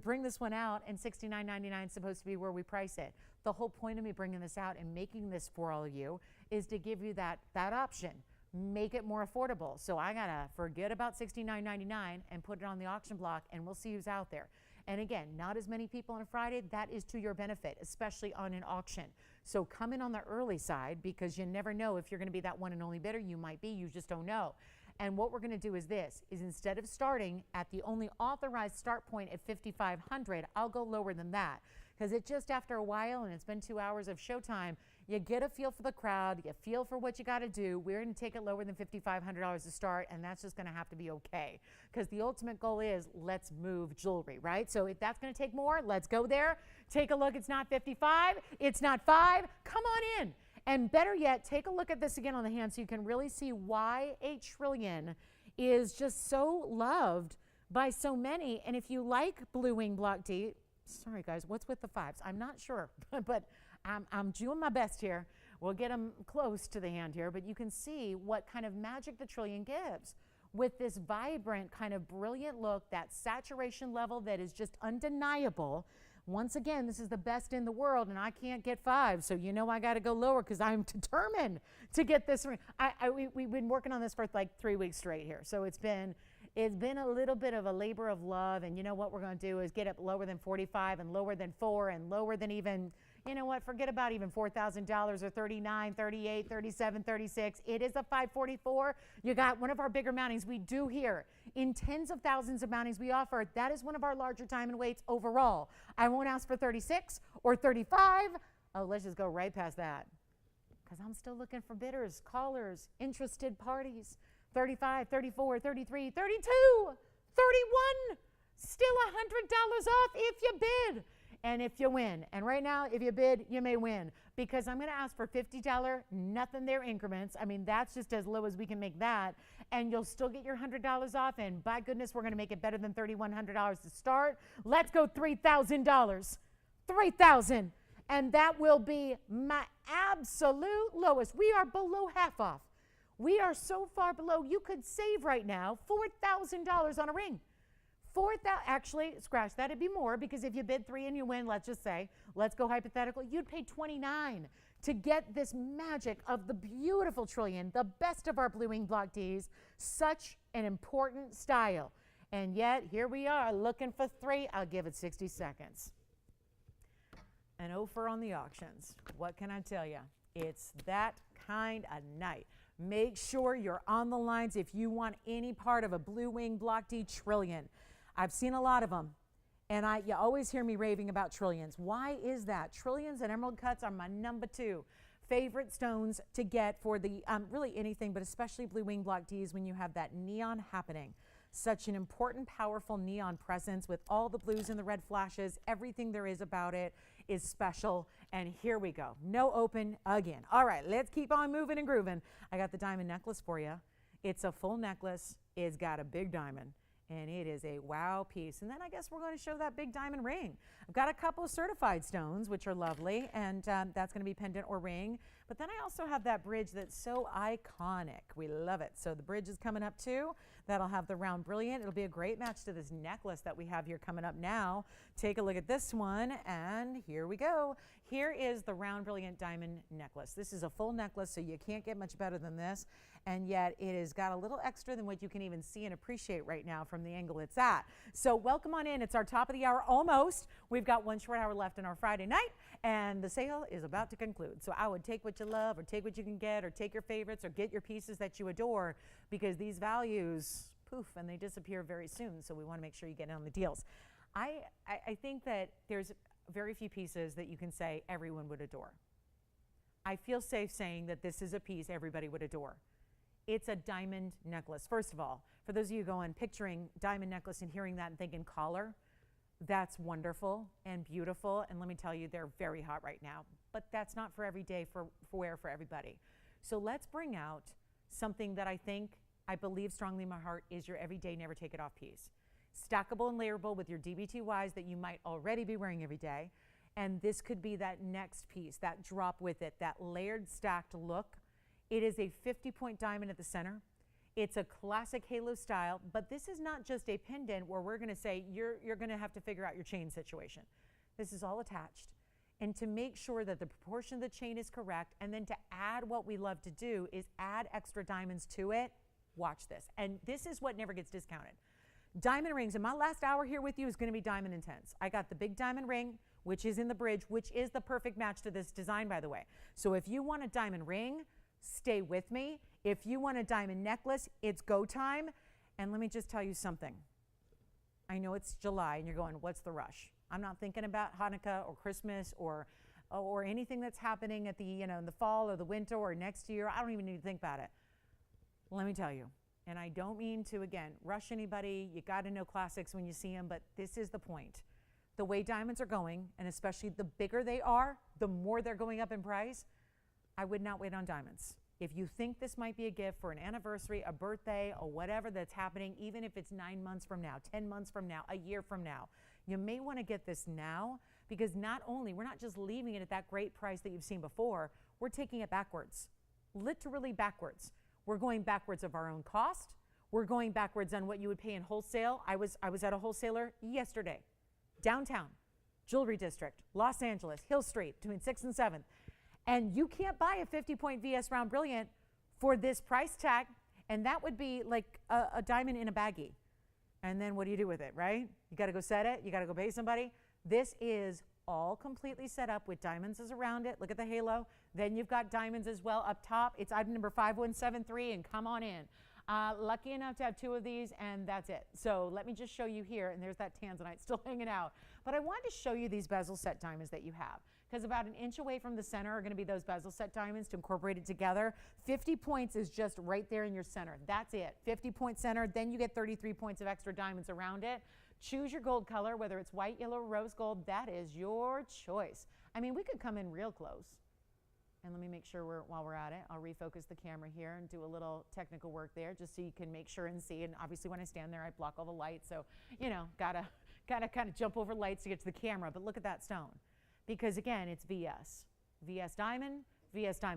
bring this one out, and $69.99 is supposed to be where we price it. The whole point of me bringing this out and making this for all of you is to give you that option. Make it more affordable. So I gotta forget about $69.99 and put it on the auction block, and we'll see who's out there. And again, not as many people on a Friday. That is to your benefit, especially on an auction. So come in on the early side because you never know if you're gonna be that one and only bidder. You might be, you just don't know. And what we're going to do is this, is instead of starting at the only authorized start point at 5,500, I'll go lower than that. Because it just after a while, and it's been 2 hours of showtime, you get a feel for the crowd, you feel for what you got to do. We're going to take it lower than $5,500 to start, and that's just going to have to be okay. Because the ultimate goal is, let's move jewelry, right? So if that's going to take more, let's go there. Take a look. It's not 55. It's not 5. Come on in. And better yet, take a look at this again on the hand so you can really see why a trillion is just so loved by so many. And if you like Blue Wing Block D, sorry guys, what's with the 5s? I'm not sure, but I'm doing my best here. We'll get them close to the hand here, but you can see what kind of magic the trillion gives with this vibrant kind of brilliant look, that saturation level that is just undeniable. Once again, this is the best in the world, and I can't get 5, so you know I got to go lower because I'm determined to get this ring. We've been working on this for like 3 weeks straight here, so it's been It's been a little bit of a labor of love, and you know what we're going to do is get it lower than 45 and lower than 4 and lower than even, you know what, forget about even $4,000 or 39, 38, 37, 36. It is a 544. You got one of our bigger mountings. We do here in tens of thousands of mountings we offer. That is one of our larger diamond weights overall. I won't ask for 36 or 35. Oh, let's just go right past that because I'm still looking for bidders, callers, interested parties. 35, 34, 33, 32, 31, still $100 off if you bid and if you win. And right now, if you bid, you may win because I'm going to ask for $50, nothing there increments. I mean, that's just as low as we can make that. And you'll still get your $100 off. And by goodness, we're going to make it better than $3,100 to start. Let's go $3,000. $3,000. And that will be my absolute lowest. We are below half off. We are so far below, you could save right now $4,000 on a ring. Actually, scratch that, it'd be more because if you bid 3 and you win, let's just say, let's go hypothetical, you'd pay 29 to get this magic of the beautiful trillion, the best of our blue wing block Ds, such an important style. And yet, here we are looking for 3. I'll give it 60 seconds. An offer on the auctions. What can I tell you? It's that kind of night. Make sure you're on the lines if you want any part of a blue wing block D trillion. I've seen a lot of them, and you always hear me raving about trillions. Why is that? Trillions and emerald cuts are my number 2 favorite stones to get for the really anything, but especially blue wing block Ds when you have that neon happening. Such an important, powerful neon presence with all the blues and the red flashes. Everything there is about it is special. And here we go. No open again. All right, let's keep on moving and grooving. I got the diamond necklace for you. It's a full necklace. It's got a big diamond. And it is a wow piece. And then I guess we're going to show that big diamond ring. I've got a couple of certified stones, which are lovely, and that's going to be pendant or ring. But then I also have that bridge that's so iconic. We love it. So the bridge is coming up too. That'll have the round brilliant. It'll be a great match to this necklace that we have here coming up now. Take a look at this one, and here we go. Here is the round brilliant diamond necklace. This is a full necklace, so you can't get much better than this. And yet it has got a little extra than what you can even see and appreciate right now from the angle it's at. So welcome on in. It's our top of the hour almost. We've got 1 short hour left in our Friday night, and the sale is about to conclude. So I would take what you love or take what you can get or take your favorites or get your pieces that you adore because these values, poof, and they disappear very soon. So we want to make sure you get in on the deals. I think that there's very few pieces that you can say everyone would adore. I feel safe saying that this is a piece everybody would adore. It's a diamond necklace. First of all, for those of you going picturing diamond necklace and hearing that and thinking collar, that's wonderful and beautiful. And let me tell you, they're very hot right now. But that's not for every day for wear for everybody. So let's bring out something that I believe strongly in my heart is your everyday, never take it off piece. Stackable and layerable with your DBTYs that you might already be wearing every day. And this could be that next piece, that drop with it, that layered stacked look. It is a 50-point diamond at the center. It's a classic halo style, but this is not just a pendant where we're going to say you're going to have to figure out your chain situation. This is all attached. And to make sure that the proportion of the chain is correct, and then to add what we love to do is add extra diamonds to it. Watch this. And this is what never gets discounted. Diamond rings, and my last hour here with you is going to be diamond intense. I got the big diamond ring, which is in the bridge, which is the perfect match to this design, by the way. So if you want a diamond ring, stay with me. If you want a diamond necklace, it's go time. And let me just tell you something. I know it's July and you're going, what's the rush? I'm not thinking about Hanukkah or Christmas or anything that's happening at the, in the fall or the winter or next year. I don't even need to think about it. Let me tell you, and I don't mean to, again, rush anybody. You got to know classics when you see them, but this is the point. The way diamonds are going, and especially the bigger they are, the more they're going up in price, I would not wait on diamonds. If you think this might be a gift for an anniversary, a birthday, or whatever that's happening, even if it's 9 months from now, 10 months from now, a year from now, you may want to get this now because not only, we're not just leaving it at that great price that you've seen before, we're taking it backwards, literally backwards. We're going backwards of our own cost. We're going backwards on what you would pay in wholesale. I was at a wholesaler yesterday, downtown, Jewelry District, Los Angeles, Hill Street, between 6th and 7th. And you can't buy a 50-point VS Round Brilliant for this price tag, and that would be like a diamond in a baggie. And then what do you do with it, right? You got to go set it. You got to go pay somebody. This is all completely set up with diamonds around it. Look at the halo. Then you've got diamonds as well up top. It's item number 5173, and come on in. Lucky enough to have 2 of these, and that's it. So let me just show you here, and there's that Tanzanite still hanging out. But I wanted to show you these bezel set diamonds that you have, because about an inch away from the center are going to be those bezel set diamonds to incorporate it together. 50 points is just right there in your center. That's it. 50-point center. Then you get 33 points of extra diamonds around it. Choose your gold color, whether it's white, yellow, or rose gold. That is your choice. I mean, we could come in real close. And let me make sure while we're at it, I'll refocus the camera here and do a little technical work there just so you can make sure and see. And obviously when I stand there, I block all the lights. So, you know, gotta kind of jump over lights to get to the camera. But look at that stone. Because again, it's VS. VS diamond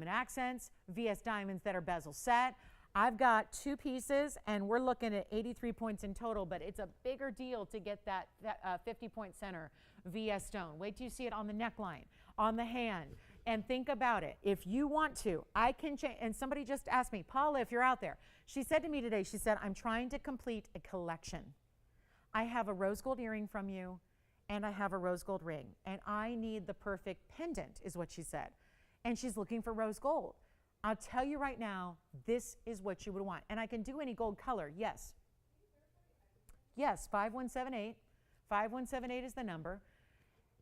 accents, VS diamonds that are bezel set. I've got 2 pieces, and we're looking at 83 points in total, but it's a bigger deal to get that 50-point center VS stone. Wait till you see it on the neckline, on the hand, and think about it. If you want to, I can change. And somebody just asked me, Paula, if you're out there, she said to me today, she said, I'm trying to complete a collection. I have a rose gold earring from you, and I have a rose gold ring, and I need the perfect pendant, is what she said. And she's looking for rose gold. I'll tell you right now, this is what you would want. And I can do any gold color, yes. Yes, 5178. 5178 is the number.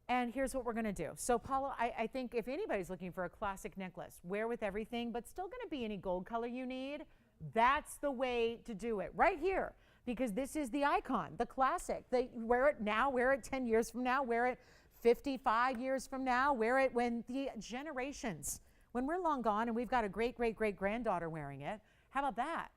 And here's what we're going to do. So, Paula, I think if anybody's looking for a classic necklace, wear with everything, but still going to be any gold color you need, that's the way to do it. Right here. Because this is the icon, the classic. Wear it now, wear it 10 years from now, wear it 55 years from now, wear it when the generations, when we're long gone and we've got a great-great-great-granddaughter wearing it. How about that?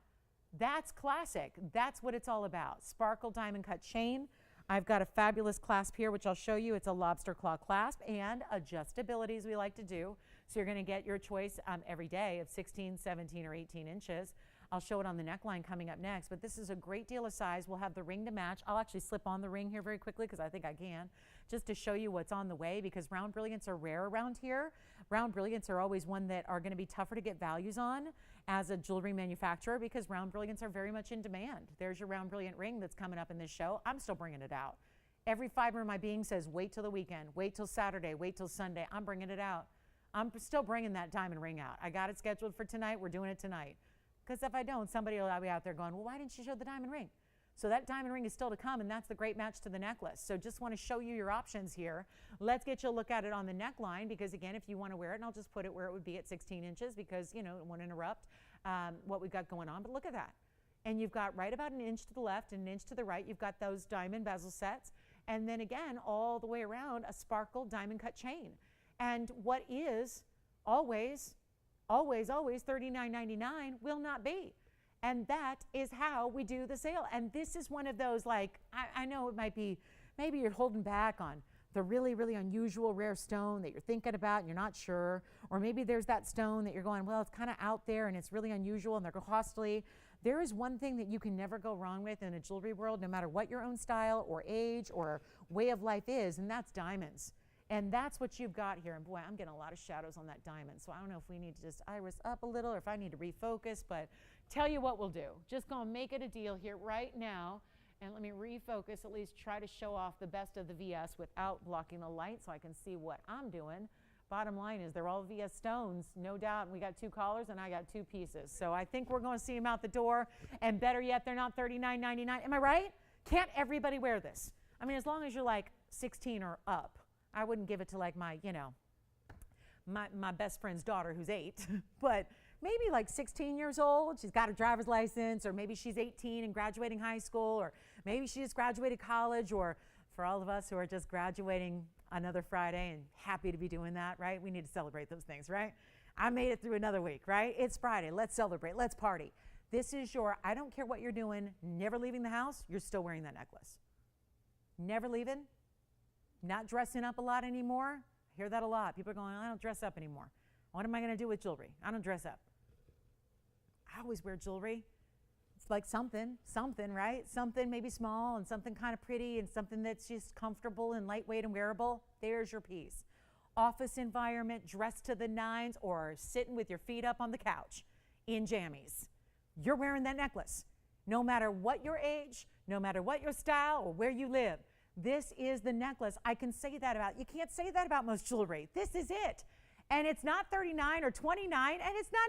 That's classic. That's what it's all about. Sparkle diamond cut chain. I've got a fabulous clasp here, which I'll show you. It's a lobster claw clasp and adjustability, as we like to do. So you're going to get your choice every day of 16, 17, or 18 inches. I'll show it on the neckline coming up next, but this is a great deal of size. We'll have the ring to match. I'll actually slip on the ring here very quickly because I think I can, just to show you what's on the way, because round brilliants are rare around here. Round brilliants are always one that are going to be tougher to get values on as a jewelry manufacturer, because round brilliants are very much in demand. There's your round brilliant ring that's coming up in this show. I'm still bringing it out. Every fiber of my being says, wait till the weekend, wait till Saturday, wait till Sunday. I'm bringing it out. I'm still bringing that diamond ring out. I got it scheduled for tonight. We're doing it tonight. Because if I don't, somebody will be out there going, well, why didn't she show the diamond ring? So that diamond ring is still to come, and that's the great match to the necklace. So just want to show you your options here. Let's get you a look at it on the neckline, because again, if you want to wear it, and I'll just put it where it would be at 16 inches because, you know, it won't interrupt what we've got going on. But look at that. And you've got right about an inch to the left and an inch to the right. You've got those diamond bezel sets. And then again, all the way around, a sparkle diamond cut chain. And what is always $39.99 will not be. And that is how we do the sale. And this is one of those, like, I know it might be, maybe you're holding back on the really, really unusual rare stone that you're thinking about and you're not sure. Or maybe there's that stone that you're going, well, it's kind of out there and it's really unusual and they're costly. There is one thing that you can never go wrong with in a jewelry world, no matter what your own style or age or way of life is, and that's diamonds. And that's what you've got here. And boy, I'm getting a lot of shadows on that diamond. So I don't know if we need to just iris up a little or if I need to refocus, but tell you what we'll do. Just gonna make it a deal here right now. And let me refocus, at least try to show off the best of the VS without blocking the light so I can see what I'm doing. Bottom line is they're all VS stones, no doubt. And we got 2 collars and I got 2 pieces. So I think we're gonna see them out the door. And better yet, they're not $39.99. Am I right? Can't everybody wear this? I mean, as long as you're like 16 or up. I wouldn't give it to like my, you know, my best friend's daughter who's 8, but maybe like 16 years old, she's got a driver's license, or maybe she's 18 and graduating high school, or maybe she just graduated college, or for all of us who are just graduating another Friday and happy to be doing that, right? We need to celebrate those things, right? I made it through another week, right? It's Friday. Let's celebrate. Let's party. This is your, I don't care what you're doing, never leaving the house, you're still wearing that necklace. Never leaving. Not dressing up a lot anymore. I hear that a lot. People are going, I don't dress up anymore. What am I going to do with jewelry? I don't dress up. I always wear jewelry. It's like something, right? Something maybe small and something kind of pretty and something that's just comfortable and lightweight and wearable. There's your piece. Office environment, dressed to the nines, or sitting with your feet up on the couch in jammies. You're wearing that necklace. No matter what your age, no matter what your style or where you live, this is the necklace. I can say that about. You can't say that about most jewelry. This is it. And it's not $39 or $29, and it's not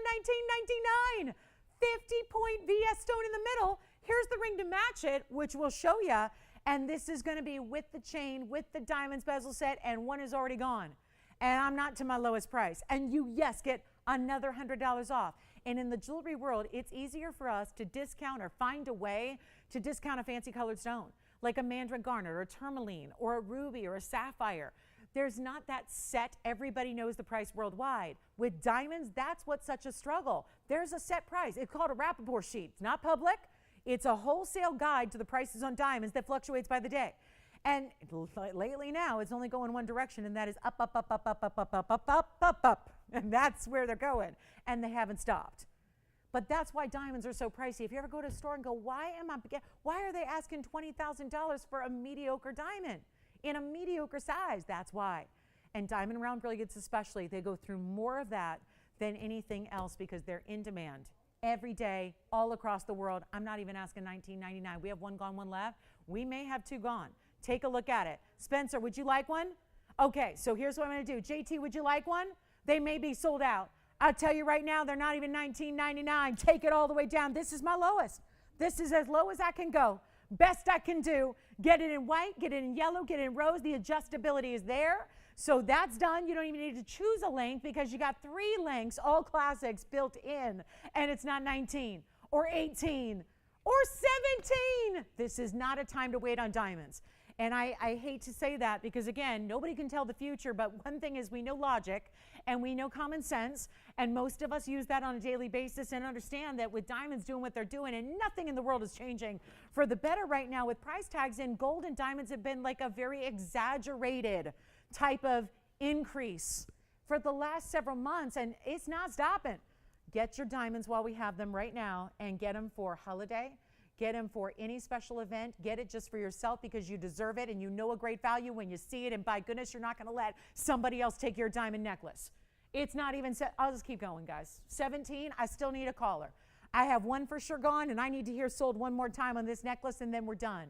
$19.99. 50-point VS stone in the middle. Here's the ring to match it, which we'll show you. And this is going to be with the chain, with the diamonds bezel set, and one is already gone. And I'm not to my lowest price. And you, yes, get another $100 off. And in the jewelry world, it's easier for us to discount or find a way to discount a fancy colored stone, like a mandarin garnet or a tourmaline or a ruby or a sapphire. There's not that set, everybody knows the price worldwide. With diamonds, that's what's such a struggle. There's a set price. It's called a Rappaport sheet. It's not public. It's a wholesale guide to the prices on diamonds that fluctuates by the day. And lately now, it's only going one direction, and that is up, up, up, up, up, up, up, up, up, up, up, up. And that's where they're going. And they haven't stopped. But that's why diamonds are so pricey. If you ever go to a store and go, why are they asking $20,000 for a mediocre diamond in a mediocre size? That's why. And diamond round brilliants especially, they go through more of that than anything else because they're in demand every day, all across the world. I'm not even asking $19.99. We have one gone, one left. We may have two gone. Take a look at it. Spencer, would you like one? Okay, so here's what I'm going to do. JT, would you like one? They may be sold out. I'll tell you right now, they're not even $19.99. Take it all the way down. This is my lowest. This is as low as I can go. Best I can do. Get it in white, get it in yellow, get it in rose. The adjustability is there. So that's done. You don't even need to choose a length because you got 3 lengths, all classics built in. And it's not 19 or 18 or 17. This is not a time to wait on diamonds. And I hate to say that because, again, nobody can tell the future, but one thing is we know logic and we know common sense, and most of us use that on a daily basis and understand that with diamonds doing what they're doing and nothing in the world is changing for the better right now with price tags, and gold and diamonds have been like a very exaggerated type of increase for the last several months, and it's not stopping. Get your diamonds while we have them right now and get them for holiday. Get them for any special event. Get it just for yourself because you deserve it and you know a great value when you see it. And by goodness, you're not going to let somebody else take your diamond necklace. It's not even set. I'll just keep going, guys. 17, I still need a caller. I have one for sure gone, and I need to hear sold one more time on this necklace, and then we're done.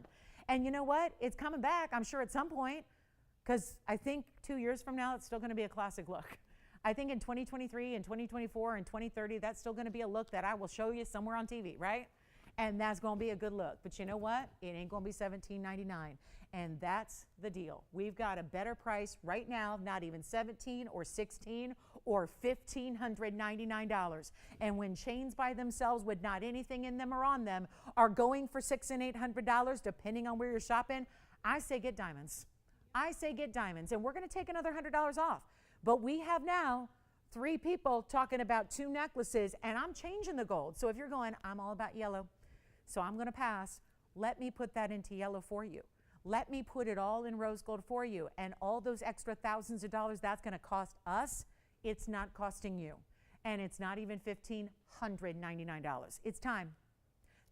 And you know what? It's coming back, I'm sure, at some point, because I think 2 years from now, it's still going to be a classic look. I think in 2023 and 2024 and 2030, that's still going to be a look that I will show you somewhere on TV, right? And that's going to be a good look. But you know what? It ain't going to be $17.99. And that's the deal. We've got a better price right now, not even $17 or $16 or $1,599. And when chains by themselves with not anything in them or on them are going for $600 and $800, depending on where you're shopping, I say get diamonds. I say get diamonds. And we're going to take another $100 off. But we have now 3 people talking about 2 necklaces, and I'm changing the gold. So if you're going, I'm all about yellow, so I'm going to pass, let me put that into yellow for you. Let me put it all in rose gold for you. And all those extra thousands of dollars that's going to cost us, it's not costing you. And it's not even $1,599. It's time.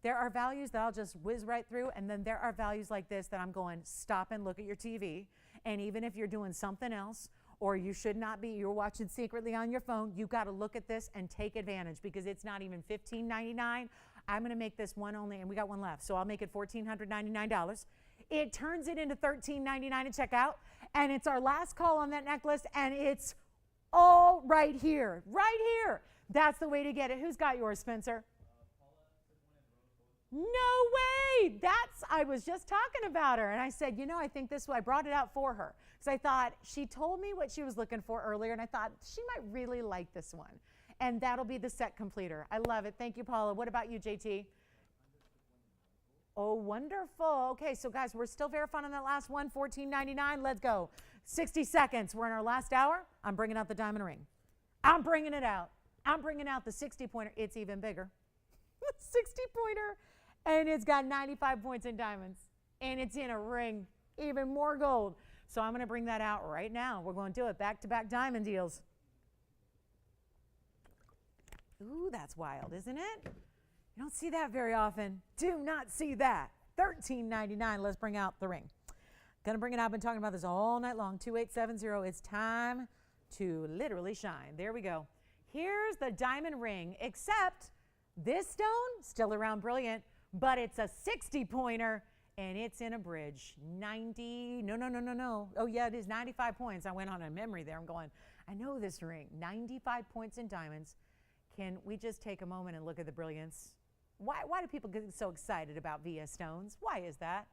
There are values that I'll just whiz right through, and then there are values like this that I'm going, stop and look at your TV. And even if you're doing something else, or you should not be, you're watching secretly on your phone, you got to look at this and take advantage because it's not even $1,599. I'm going to make this one only, and we got one left, so I'll make it $1,499. It turns it into $1,399 at checkout, and it's our last call on that necklace, and it's all right here, right here. That's the way to get it. Who's got yours, Spencer? No way. I was just talking about her, and I said, you know, I think this, I brought it out for her because I thought she told me what she was looking for earlier, and I thought she might really like this one. And that'll be the set completer. I love it. Thank you, Paula. What about you, JT? Oh, wonderful. Okay, so guys, we're still verifying on that last one, $14.99. Let's go. 60 seconds. We're in our last hour. I'm bringing out the diamond ring. I'm bringing it out. I'm bringing out the 60-pointer. It's even bigger. 60-pointer. And it's got 95 points in diamonds. And it's in a ring. Even more gold. So I'm going to bring that out right now. We're going to do it. Back-to-back diamond deals. Ooh, that's wild, isn't it? You don't see that very often. Do not see that. $13.99. Let's bring out the ring. Gonna bring it out. I've been talking about this all night long. 2870. It's time to literally shine. There we go. Here's the diamond ring, except this stone, still around brilliant. but it's a 60 pointer and it's in a bridge. 90, no. Oh yeah, it is 95 points. I went on a memory there. I'm going, I know this ring. 95 points in diamonds. Can we just take a moment and look at the brilliance? Why do people get so excited about VS stones? Why is that?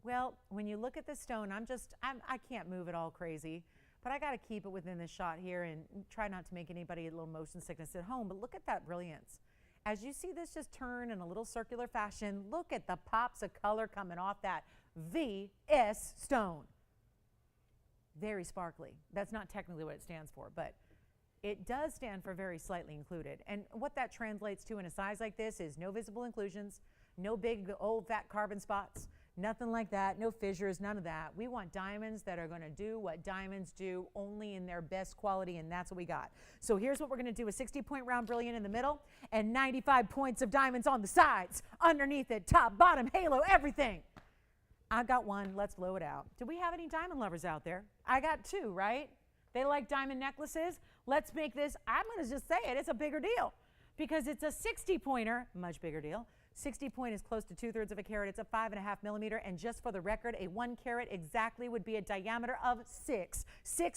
Well, when you look at the stone, I can't move it all crazy, but I got to keep it within the shot here and try not to make anybody a little motion sickness at home. But look at that brilliance. As you see this just turn in a little circular fashion, look at the pops of color coming off that VS stone. Very sparkly. That's not technically what it stands for, but it does stand for very slightly included. And what that translates to in a size like this is no visible inclusions, no big old fat carbon spots, nothing like that, no fissures, none of that. We want diamonds that are going to do what diamonds do, only in their best quality, and that's what we got. So here's what we're going to do: a 60-point round brilliant in the middle and 95 points of diamonds on the sides, underneath it, top, bottom, halo, everything. I've got one. Let's blow it out. Do we have any diamond lovers out there? I got two, right? They like diamond necklaces. Let's make this, I'm going to just say it, it's a bigger deal because it's a 60-pointer, much bigger deal. 60 point is close to 2/3 of a carat. It's a 5.5 millimeter. And just for the record, a 1 carat exactly would be a diameter of 6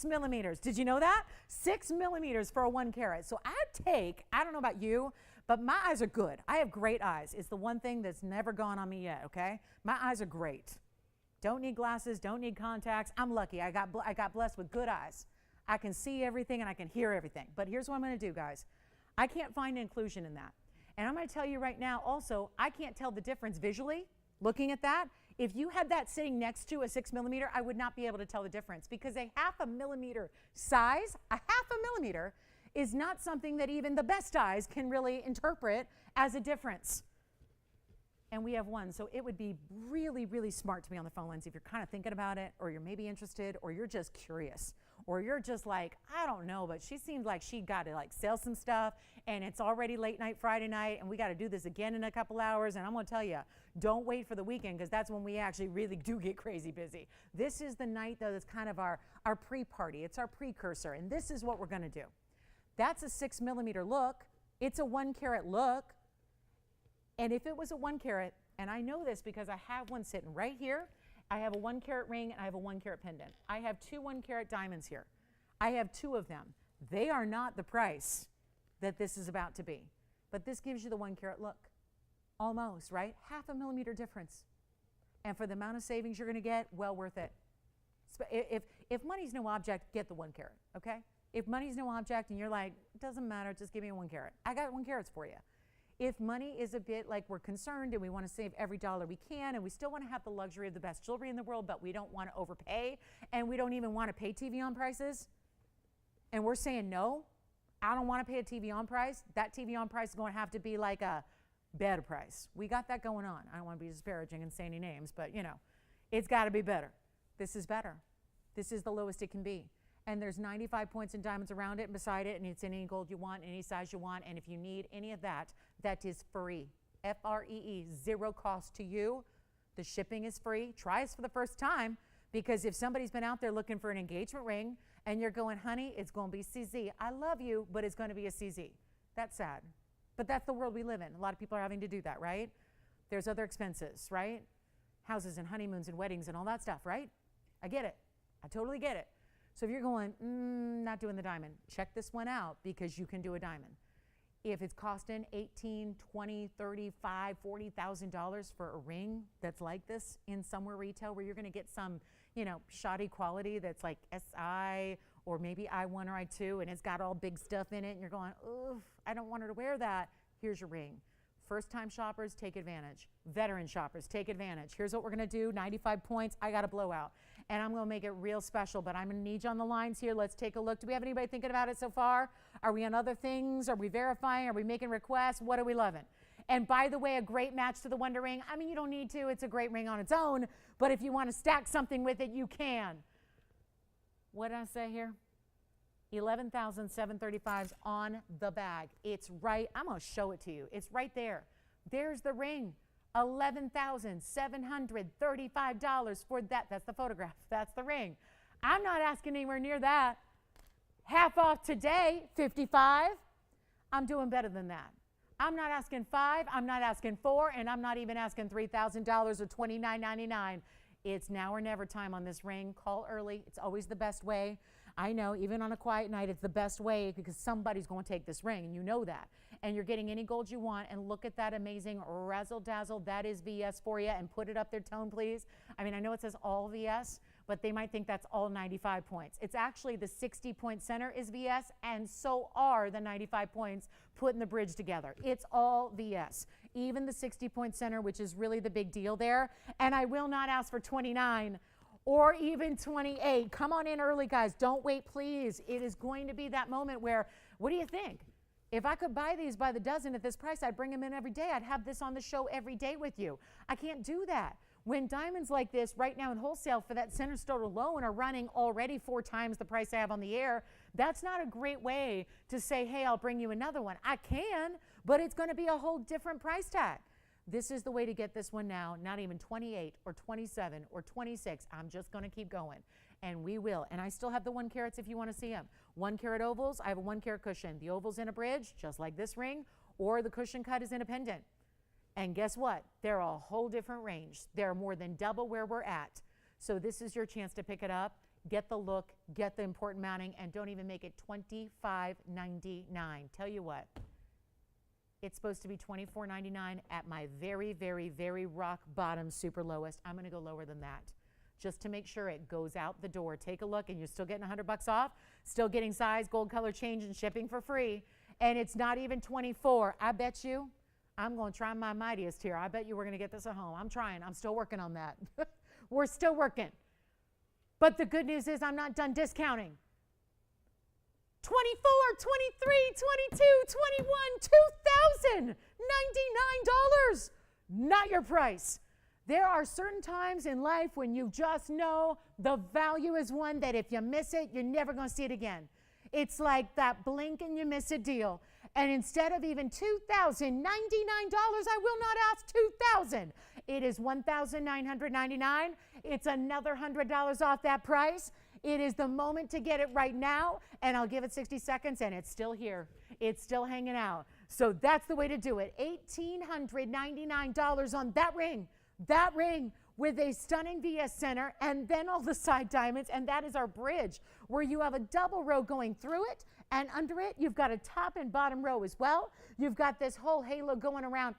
millimeters. Did you know that? 6 millimeters for a 1 carat. So I don't know about you, but my eyes are good. I have great eyes. It's the one thing that's never gone on me yet, okay? My eyes are great. Don't need glasses, don't need contacts. I'm lucky. I got blessed with good eyes. I can see everything and I can hear everything. But here's what I'm going to do, guys. I can't find inclusion in that. And I'm going to tell you right now also, I can't tell the difference visually looking at that. If you had that sitting next to a 6 millimeter, I would not be able to tell the difference because a 0.5 millimeter size, a 0.5 millimeter, is not something that even the best eyes can really interpret as a difference. And we have one. So it would be really, really smart to be on the phone lines if you're kind of thinking about it, or you're maybe interested, or you're just curious, or you're just like, I don't know, but she seems like she got to like sell some stuff and it's already late night Friday night and we got to do this again in a couple hours. And I'm going to tell you, don't wait for the weekend because that's when we actually really do get crazy busy. This is the night though that's kind of our pre-party. It's our precursor. And this is what we're going to do. That's a 6 millimeter look. It's a 1 carat look. And if it was a 1 carat, and I know this because I have one sitting right here, I have a 1 carat ring and I have a 1 carat pendant. I have 2 1 carat diamonds here. I have 2 of them. They are not the price that this is about to be. But this gives you the 1 carat look. Almost, right? 0.5 millimeter difference. And for the amount of savings you're going to get, well worth it. If money's no object, get the 1 carat, okay? If money's no object and you're like, it doesn't matter, just give me a 1 carat. I got 1 carats for you. If money is a bit like we're concerned and we want to save every dollar we can and we still want to have the luxury of the best jewelry in the world, but we don't want to overpay and we don't even want to pay TVON prices, and we're saying no, I don't want to pay a TVON price, that TVON price is going to have to be like a better price. We got that going on. I don't want to be disparaging and say any names, but you know, it's got to be better. This is better. This is the lowest it can be. And there's 95 points in diamonds around it and beside it, and it's in any gold you want, any size you want, and if you need any of that, that is free. F-R-E-E, zero cost to you. The shipping is free. Try us for the first time, because if somebody's been out there looking for an engagement ring and you're going, honey, it's going to be CZ. I love you, but it's going to be a CZ. That's sad. But that's the world we live in. A lot of people are having to do that, right? There's other expenses, right? Houses and honeymoons and weddings and all that stuff, right? I get it. I totally get it. So if you're going, not doing the diamond, check this one out because you can do a diamond. If it's costing $18,000, $20,000, $35,000, $40,000 for a ring that's like this in somewhere retail where you're going to get some, you know, shoddy quality that's like SI or maybe I1 or I2 and it's got all big stuff in it and you're going, oof, I don't want her to wear that. Here's your ring. First-time shoppers, take advantage. Veteran shoppers, take advantage. Here's what we're going to do. 95 points. I got a blowout. And I'm going to make it real special, but I'm going to need you on the lines here. Let's take a look. Do we have anybody thinking about it so far? Are we on other things? Are we verifying? Are we making requests? What are we loving? And by the way, a great match to the Wonder Ring. I mean, you don't need to. It's a great ring on its own. But if you want to stack something with it, you can. What did I say here? 11,735s on the bag. It's right. I'm going to show it to you. It's right there. There's the ring. $11,735 for that. That's the photograph. That's the ring. I'm not asking anywhere near that. Half off today, $55. I'm doing better than that. I'm not asking $5, I'm not asking $4, and I'm not even asking $3,000 or $29.99. It's now or never time on this ring. Call early. It's always the best way. I know, even on a quiet night, it's the best way because somebody's going to take this ring, and you know that. And you're getting any gold you want, and look at that amazing razzle dazzle. That is VS for you, and put it up there, Tone, please. I mean, I know it says all VS, but they might think that's all 95 points. It's actually the 60-point center is VS, and so are the 95 points putting the bridge together. It's all VS, even the 60-point center, which is really the big deal there. And I will not ask for 29 or even 28. Come on in early, guys. Don't wait, please. It is going to be that moment where, what do you think? If I could buy these by the dozen at this price, I'd bring them in every day. I'd have this on the show every day with you. I can't do that. When diamonds like this right now in wholesale for that center stone alone are running already 4 times the price I have on the air, that's not a great way to say, hey, I'll bring you another one. I can, but it's going to be a whole different price tag. This is the way to get this one now, not even 28 or 27 or 26. I'm just going to keep going, and we will. And I still have the 1 carats if you want to see them. 1 carat ovals, I have a 1 carat cushion. The oval's in a bridge, just like this ring, or the cushion cut is in a pendant. And guess what? They're a whole different range. They're more than double where we're at. So this is your chance to pick it up, get the look, get the important mounting, and don't even make it $25.99. Tell you what, it's supposed to be $24.99 at my very, very, very rock bottom super lowest. I'm going to go lower than that just to make sure it goes out the door. Take a look, and you're still getting $100 off, still getting size, gold color change, and shipping for free. And it's not even 24. I bet you, I'm going to try my mightiest here. I bet you we're going to get this at home. I'm trying. I'm still working on that. We're still working. But the good news is I'm not done discounting. 24, 23, 22, 21, $2,099. Not your price. There are certain times in life when you just know the value is one that if you miss it, you're never going to see it again. It's like that blink and you miss a deal. And instead of even $2,099, I will not ask $2,000. It is $1,999. It's another $100 off that price. It is the moment to get it right now, and I'll give it 60 seconds, and it's still here. It's still hanging out. So that's the way to do it. $1,899 on that ring with a stunning VS center, and then all the side diamonds, and that is our bridge, where you have a double row going through it, and under it, you've got a top and bottom row as well. You've got this whole halo going around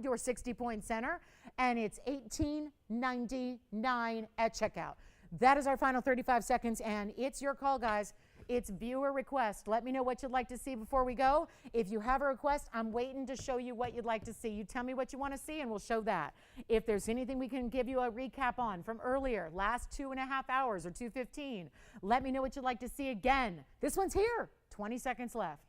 your 60-point center, and it's $1,899 at checkout. That is our final 35 seconds, and it's your call, guys. It's viewer request. Let me know what you'd like to see before we go. If you have a request, I'm waiting to show you what you'd like to see. You tell me what you want to see, and we'll show that. If there's anything we can give you a recap on from earlier, last 2.5 hours or 2:15, let me know what you'd like to see again. This one's here. 20 seconds left.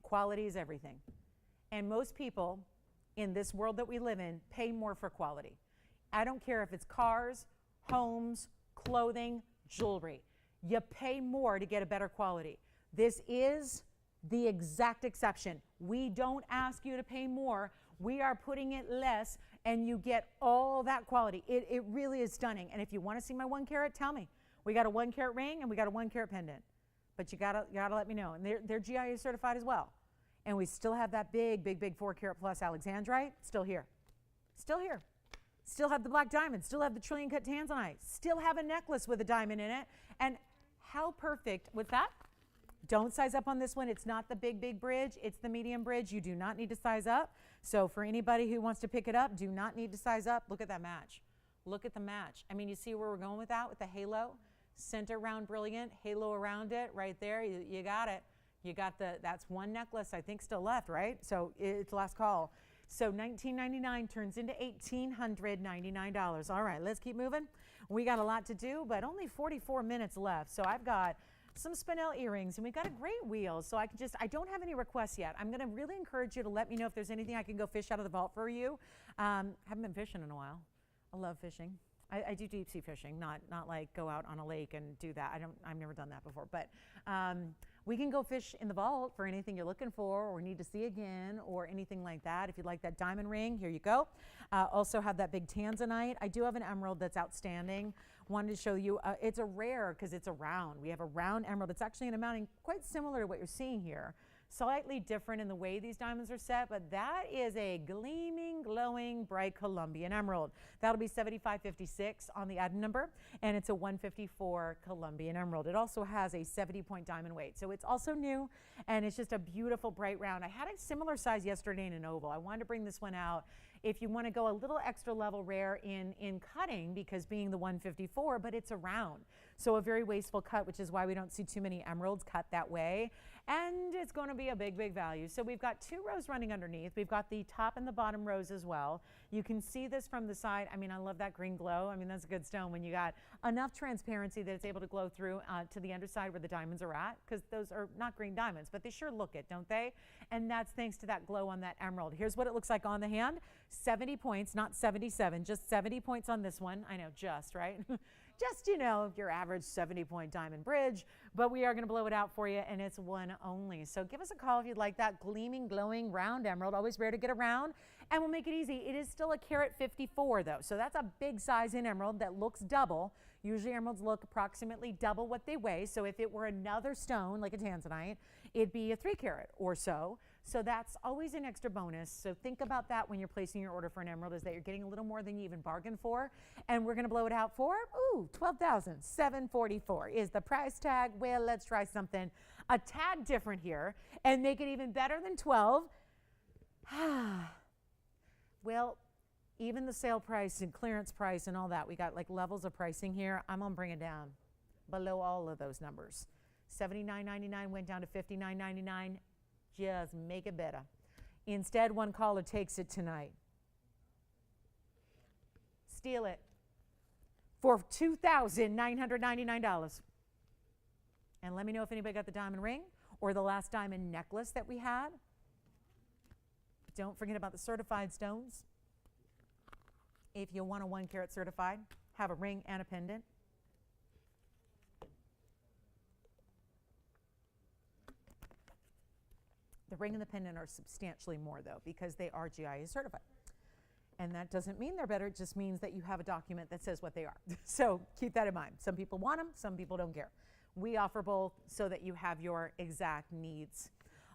Quality is everything. And most people in this world that we live in pay more for quality. I don't care if it's cars, homes, clothing, jewelry. You pay more to get a better quality. This is the exact exception. We don't ask you to pay more. We are putting it less, and you get all that quality. It really is stunning. And if you want to see my 1 carat, tell me. We got a 1 carat ring, and we got a 1 carat pendant. But you gotta let me know. And they're GIA certified as well. And we still have that big 4 carat plus Alexandrite. Still here. Still here. Still have the black diamond. Still have the trillion cut Tanzanite. Still have a necklace with a diamond in it. And how perfect with that? Don't size up on this one. It's not the big bridge. It's the medium bridge. You do not need to size up. So for anybody who wants to pick it up, do not need to size up. Look at that match. Look at the match. I mean, you see where we're going with that, with the halo? Center round brilliant, halo around it, right there. You got it. You got that's one necklace, I think, still left, right? So it's last call. So $19.99 turns into $1,899. All right, let's keep moving. We got a lot to do, but only 44 minutes left. So I've got some spinel earrings, and we've got a great wheel. So I don't have any requests yet. I'm going to really encourage you to let me know if there's anything I can go fish out of the vault for you. Haven't been fishing in a while. I love fishing. I do deep sea fishing, not like go out on a lake and do that. I've never done that before, but we can go fish in the vault for anything you're looking for or need to see again or anything like that. If you'd like that diamond ring, here you go. Also have that big Tanzanite. I do have an emerald that's outstanding. Wanted to show you, it's a rare because it's a round. We have a round emerald. It's actually an amounting quite similar to what you're seeing here. Slightly different in the way these diamonds are set, but that is a gleaming, glowing, bright Colombian emerald. That'll be 7556 on the item number, and it's a 154 Colombian emerald. It also has a 70-point diamond weight, so it's also new, and it's just a beautiful, bright round. I had a similar size yesterday in an oval. I wanted to bring this one out if you want to go a little extra level rare in cutting, because being the 154, but it's a round. So a very wasteful cut, which is why we don't see too many emeralds cut that way. And it's going to be a big, big value. So we've got 2 rows running underneath. We've got the top and the bottom rows as well. You can see this from the side. I mean, I love that green glow. I mean, that's a good stone when you got enough transparency that it's able to glow through to the underside where the diamonds are at, because those are not green diamonds, but they sure look it, don't they? And that's thanks to that glow on that emerald. Here's what it looks like on the hand. 70 points, not 77, just 70 points on this one. I know, just, right? Just, you know, your average 70-point diamond bridge, but we are going to blow it out for you, and it's one only. So give us a call if you'd like that gleaming, glowing, round emerald. Always rare to get around, and we'll make it easy. It is still a carat 54, though, so that's a big size in emerald that looks double. Usually emeralds look approximately double what they weigh, so if it were another stone, like a Tanzanite, it'd be a 3 carat or so. So that's always an extra bonus. So think about that when you're placing your order for an emerald, is that you're getting a little more than you even bargained for. And we're going to blow it out for, ooh, $12,744 is the price tag. Well, let's try something a tad different here and make it even better than 12. Well, even the sale price and clearance price and all that, we got like levels of pricing here. I'm going to bring it down below all of those numbers. $79.99 went down to $59.99. Just make it better. Instead, one caller takes it tonight. Steal it for $2,999. And let me know if anybody got the diamond ring or the last diamond necklace that we had. Don't forget about the certified stones. If you want a 1 carat certified, have a ring and a pendant. The ring and the pendant are substantially more, though, because they are GIA certified. And that doesn't mean they're better. It just means that you have a document that says what they are. So keep that in mind. Some people want them. Some people don't care. We offer both so that you have your exact needs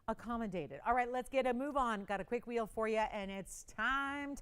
accommodated. All right, let's get a move on. Got a quick wheel for you, and it's time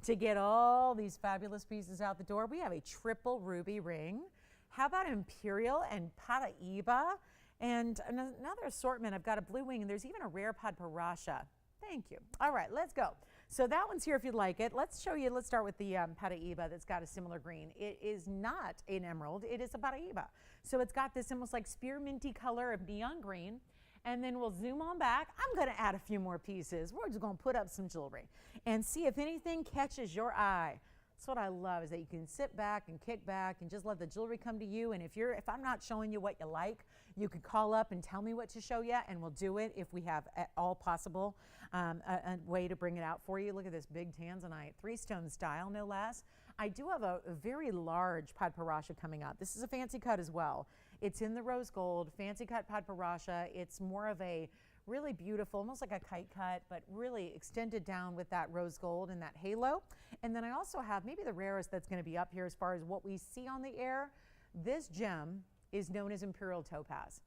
to get all these fabulous pieces out the door. We have a triple ruby ring. How about Imperial and Paraíba? And another assortment. I've got a blue wing, and there's even a rare Padparasha. Thank you. All right, let's go. So that one's here if you'd like it. Let's show you. Let's start with the Paraíba that's got a similar green. It is not an emerald. It is a Paraíba. So it's got this almost like spearminty color of neon green. And then we'll zoom on back. I'm going to add a few more pieces. We're just going to put up some jewelry and see if anything catches your eye. That's what I love, is that you can sit back and kick back and just let the jewelry come to you. And if I'm not showing you what you like, you can call up and tell me what to show you, and we'll do it if we have at all possible a way to bring it out for you. Look at this big Tanzanite, 3-stone style, no less. I do have a very large Padparasha coming up. This is a fancy cut as well. It's in the rose gold, fancy cut Padparasha. It's more of a really beautiful, almost like a kite cut, but really extended down with that rose gold and that halo. And then I also have maybe the rarest that's going to be up here as far as what we see on the air. This gem is known as Imperial Topaz.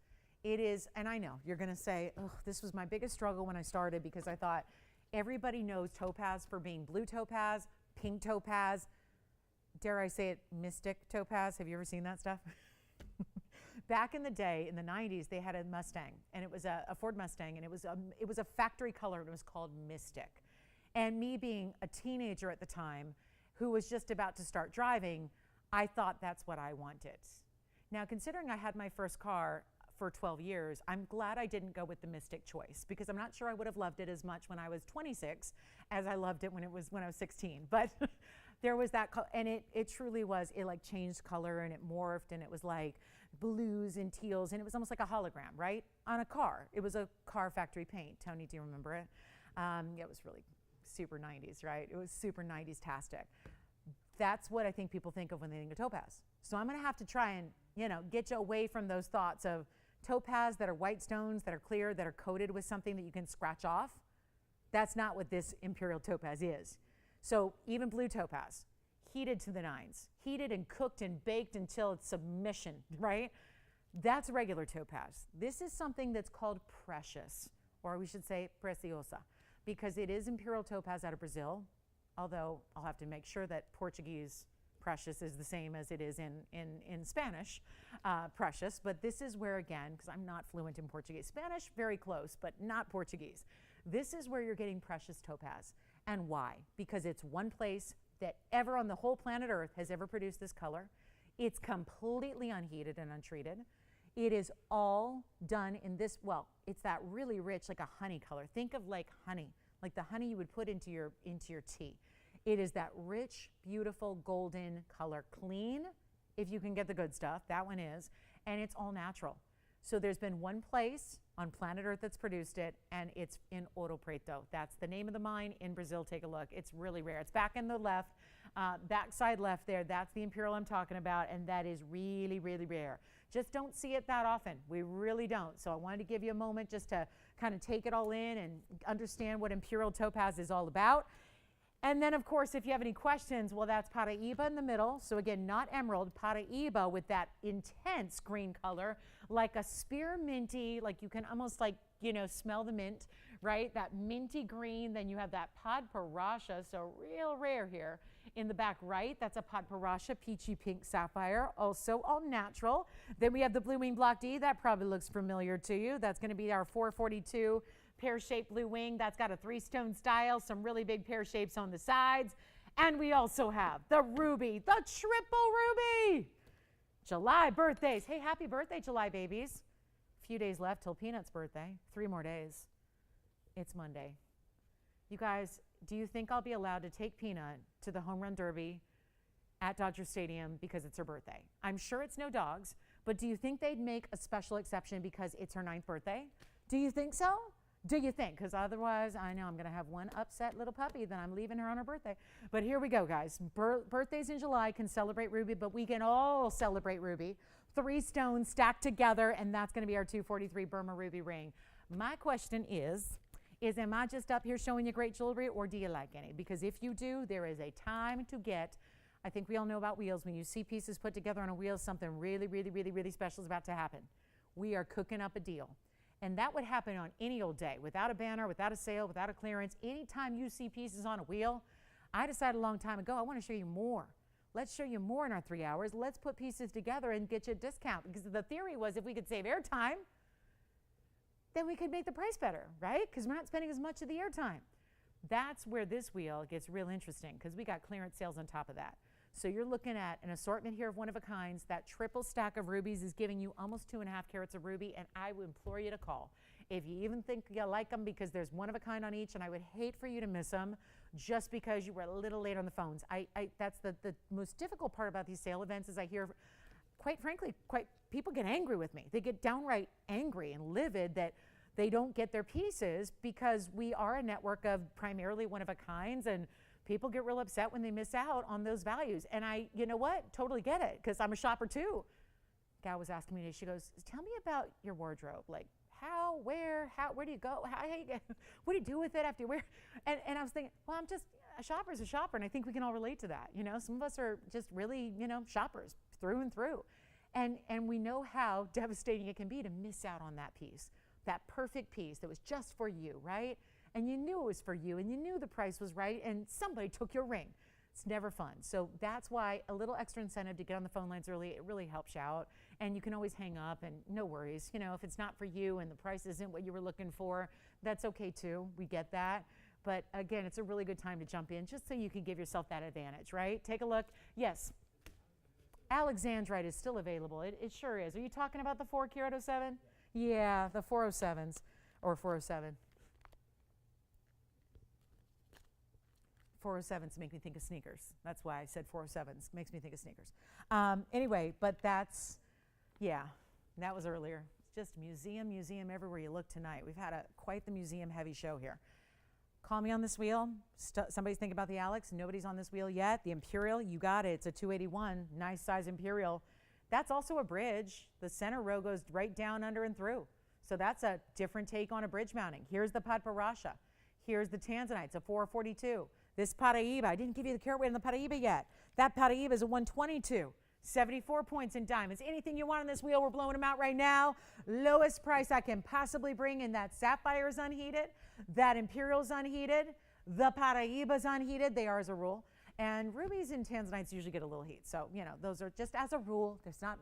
It is, and I know you're going to say, oh, this was my biggest struggle when I started, because I thought everybody knows topaz for being blue topaz, pink topaz, dare I say it, mystic topaz. Have you ever seen that stuff? Back in the day, in the 90s, they had a Mustang, and it was a Ford Mustang, and it was a factory color, and it was called Mystic. And me being a teenager at the time, who was just about to start driving, I thought that's what I wanted. Now, considering I had my first car for 12 years, I'm glad I didn't go with the Mystic choice, because I'm not sure I would have loved it as much when I was 26 as I loved it when I was 16. But there was that, and it truly was, it like changed color, and it morphed, and it was like blues and teals, and it was almost like a hologram, right? On a car. It was a car factory paint. Tony, do you remember it? It was really super 90s, right? It was super 90s-tastic. That's what I think people think of when they think of topaz. So I'm going to have to try and, get you away from those thoughts of topaz that are white stones, that are clear, that are coated with something that you can scratch off. That's not what this Imperial Topaz is. So even blue topaz. heated to the nines, heated and cooked and baked until it's submission, right? That's regular topaz. This is something that's called precious, or we should say preciosa, because it is Imperial Topaz out of Brazil, although I'll have to make sure that Portuguese precious is the same as it is in Spanish precious. But this is where, again, because I'm not fluent in Portuguese. Spanish, very close, but not Portuguese. This is where you're getting precious topaz. And why? Because it's one place that ever on the whole planet Earth has ever produced this color. It's completely unheated and untreated. It is all done in this, well, it's that really rich, like a honey color. Think of like honey, like the honey you would put into your tea. It is that rich, beautiful, golden color. Clean, if you can get the good stuff, that one is, and it's all natural. So there's been one place on planet Earth that's produced it, and it's in Ouro Preto. That's the name of the mine in Brazil. Take a look. It's really rare. It's back in the left, backside left there. That's the Imperial I'm talking about, and that is really, really rare. Just don't see it that often. We really don't. So I wanted to give you a moment just to kind of take it all in and understand what Imperial Topaz is all about. And then, of course, if you have any questions, well, that's Paraíba in the middle. So again, not emerald, Paraíba with that intense green color, like a spearminty, like you can almost like, you know, smell the mint, right? That minty green. Then you have that Podparasha, so real rare here. In the back right, that's a Podparasha, peachy pink sapphire, also all natural. Then we have the Blue Wing Block D. That probably looks familiar to you. That's going to be our 442 pear-shaped blue wing. That's got a 3-stone style, some really big pear shapes on the sides. And we also have the ruby, the triple ruby. July birthdays. Hey, happy birthday, July babies. A few days left till Peanut's birthday. 3 more days. It's Monday. You guys, do you think I'll be allowed to take Peanut to the home run derby at Dodger Stadium because it's her birthday? I'm sure it's no dogs, but do you think they'd make a special exception because it's her 9th birthday? Do you think so? Do you think? Because otherwise, I know I'm going to have one upset little puppy that I'm leaving her on her birthday. But here we go, guys. Birthdays in July can celebrate Ruby, but we can all celebrate Ruby. 3 stones stacked together, and that's going to be our 243 Burma Ruby ring. My question is am I just up here showing you great jewelry, or do you like any? Because if you do, there is a time to get, I think we all know about wheels. When you see pieces put together on a wheel, something really, really, really, really special is about to happen. We are cooking up a deal. And that would happen on any old day, without a banner, without a sale, without a clearance. Anytime you see pieces on a wheel, I decided a long time ago, I want to show you more. Let's show you more in our 3 hours. Let's put pieces together and get you a discount. Because the theory was if we could save airtime, then we could make the price better, right? Because we're not spending as much of the airtime. That's where this wheel gets real interesting, because we got clearance sales on top of that. So you're looking at an assortment here of one-of-a-kinds. That triple stack of rubies is giving you almost 2.5 carats of ruby, and I would implore you to call. If you even think you like them, because there's one-of-a-kind on each, and I would hate for you to miss them just because you were a little late on the phones. That's the most difficult part about these sale events is I hear, quite frankly, people get angry with me. They get downright angry and livid that they don't get their pieces because we are a network of primarily one-of-a-kinds, and people get real upset when they miss out on those values. And you know what? Totally get it, because I'm a shopper too. Gal was asking me today, she goes, tell me about your wardrobe. Like how, where do you go? What do you do with it after you wear? And I was thinking, well, I'm just, a shopper's a shopper, and I think we can all relate to that. You know, some of us are just really, you know, shoppers through and through. And we know how devastating it can be to miss out on that piece, that perfect piece that was just for you, right? And you knew it was for you, and you knew the price was right, and somebody took your ring. It's never fun. So that's why a little extra incentive to get on the phone lines early, it really helps you out. And you can always hang up, and no worries. You know, if it's not for you and the price isn't what you were looking for, that's okay too. We get that. But again, it's a really good time to jump in just so you can give yourself that advantage, right? Take a look. Yes, Alexandrite is still available. It sure is. Are you talking about the 4 carat 07? Yeah, the 407s or 407. 407s make me think of sneakers. That's why I said 407s. Makes me think of sneakers. Anyway, but that's, yeah, that was earlier. It's just museum everywhere you look tonight. We've had quite the museum heavy show here. Call me on this wheel. Somebody's thinking about the Alex. Nobody's on this wheel yet. The Imperial, you got it. It's a 281, nice size Imperial. That's also a bridge. The center row goes right down, under, and through. So that's a different take on a bridge mounting. Here's the Podparasha. Here's the Tanzanite. It's a 442. This Paraíba, I didn't give you the carat weight on the Paraíba yet. That Paraíba is a 122. 74 points in diamonds. Anything you want on this wheel, we're blowing them out right now. Lowest price I can possibly bring in. That sapphire is unheated. That Imperial's unheated. The Paraíba's unheated. They are as a rule. And rubies and tanzanites usually get a little heat. So, you know, those are just as a rule. That's not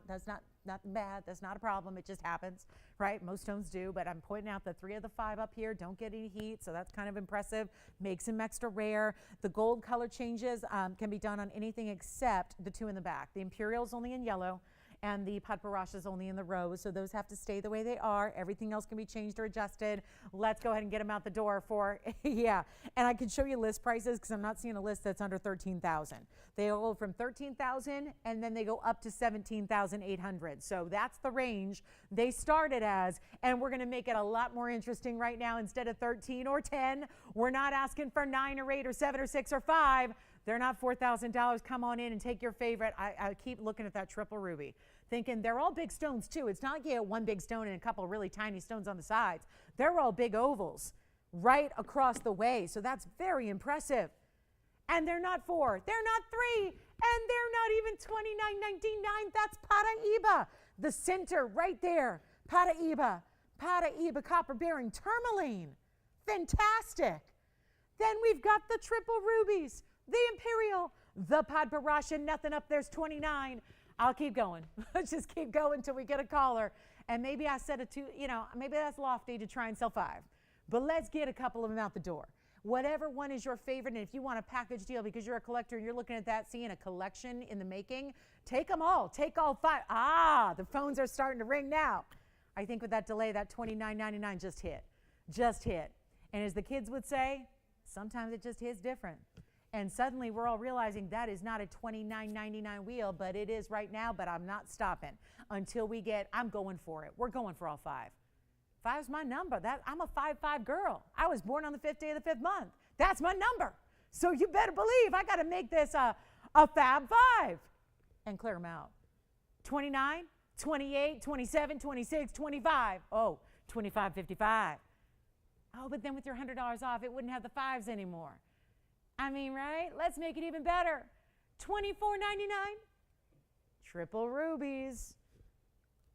bad. That's not a problem. It just happens, right? Most stones do. But I'm pointing out the 3 of the 5 up here don't get any heat. So that's kind of impressive. Makes them extra rare. The gold color changes can be done on anything except the 2 in the back. The Imperial's only in yellow. And the Padparash is only in the rose, so those have to stay the way they are. Everything else can be changed or adjusted. Let's go ahead and get them out the door for, yeah. And I can show you list prices because I'm not seeing a list that's under $13,000. They go from $13,000 and then they go up to $17,800. So that's the range they started as, and we're going to make it a lot more interesting right now. Instead of 13 or 10, we're not asking for 9 or 8 or 7 or 6 or 5. They're not $4,000. Come on in and take your favorite. I keep looking at that triple ruby, thinking they're all big stones too. It's not like you get one big stone and a couple really tiny stones on the sides. They're all big ovals right across the way. So that's very impressive. And they're not 4. They're not 3. And they're not even $29.99. That's Paraíba. The center right there. Paraíba. Paraíba copper bearing tourmaline. Fantastic. Then we've got the triple rubies. The Imperial, the Padparash, and nothing up there's 29. I'll keep going. Let's just keep going until we get a caller. And maybe I said it too, you know, maybe that's lofty to try and sell 5. But let's get a couple of them out the door. Whatever one is your favorite, and if you want a package deal because you're a collector and you're looking at that, seeing a collection in the making, take them all. Take all 5. Ah, the phones are starting to ring now. I think with that delay, that $29.99 just hit. Just hit. And as the kids would say, sometimes it just hits different. And suddenly we're all realizing that is not a $29.99 wheel, but it is right now, but I'm not stopping until we get, I'm going for it. We're going for all 5. 5's my number. I'm a 5-5 girl. I was born on the 5th day of the 5th month. That's my number. So you better believe I got to make this a fab 5 and clear them out. 29, 28, 27, 26, 25. Oh, 25.55. Oh, but then with your $100 off, it wouldn't have the 5s anymore. I mean, right? Let's make it even better. $24.99. Triple rubies.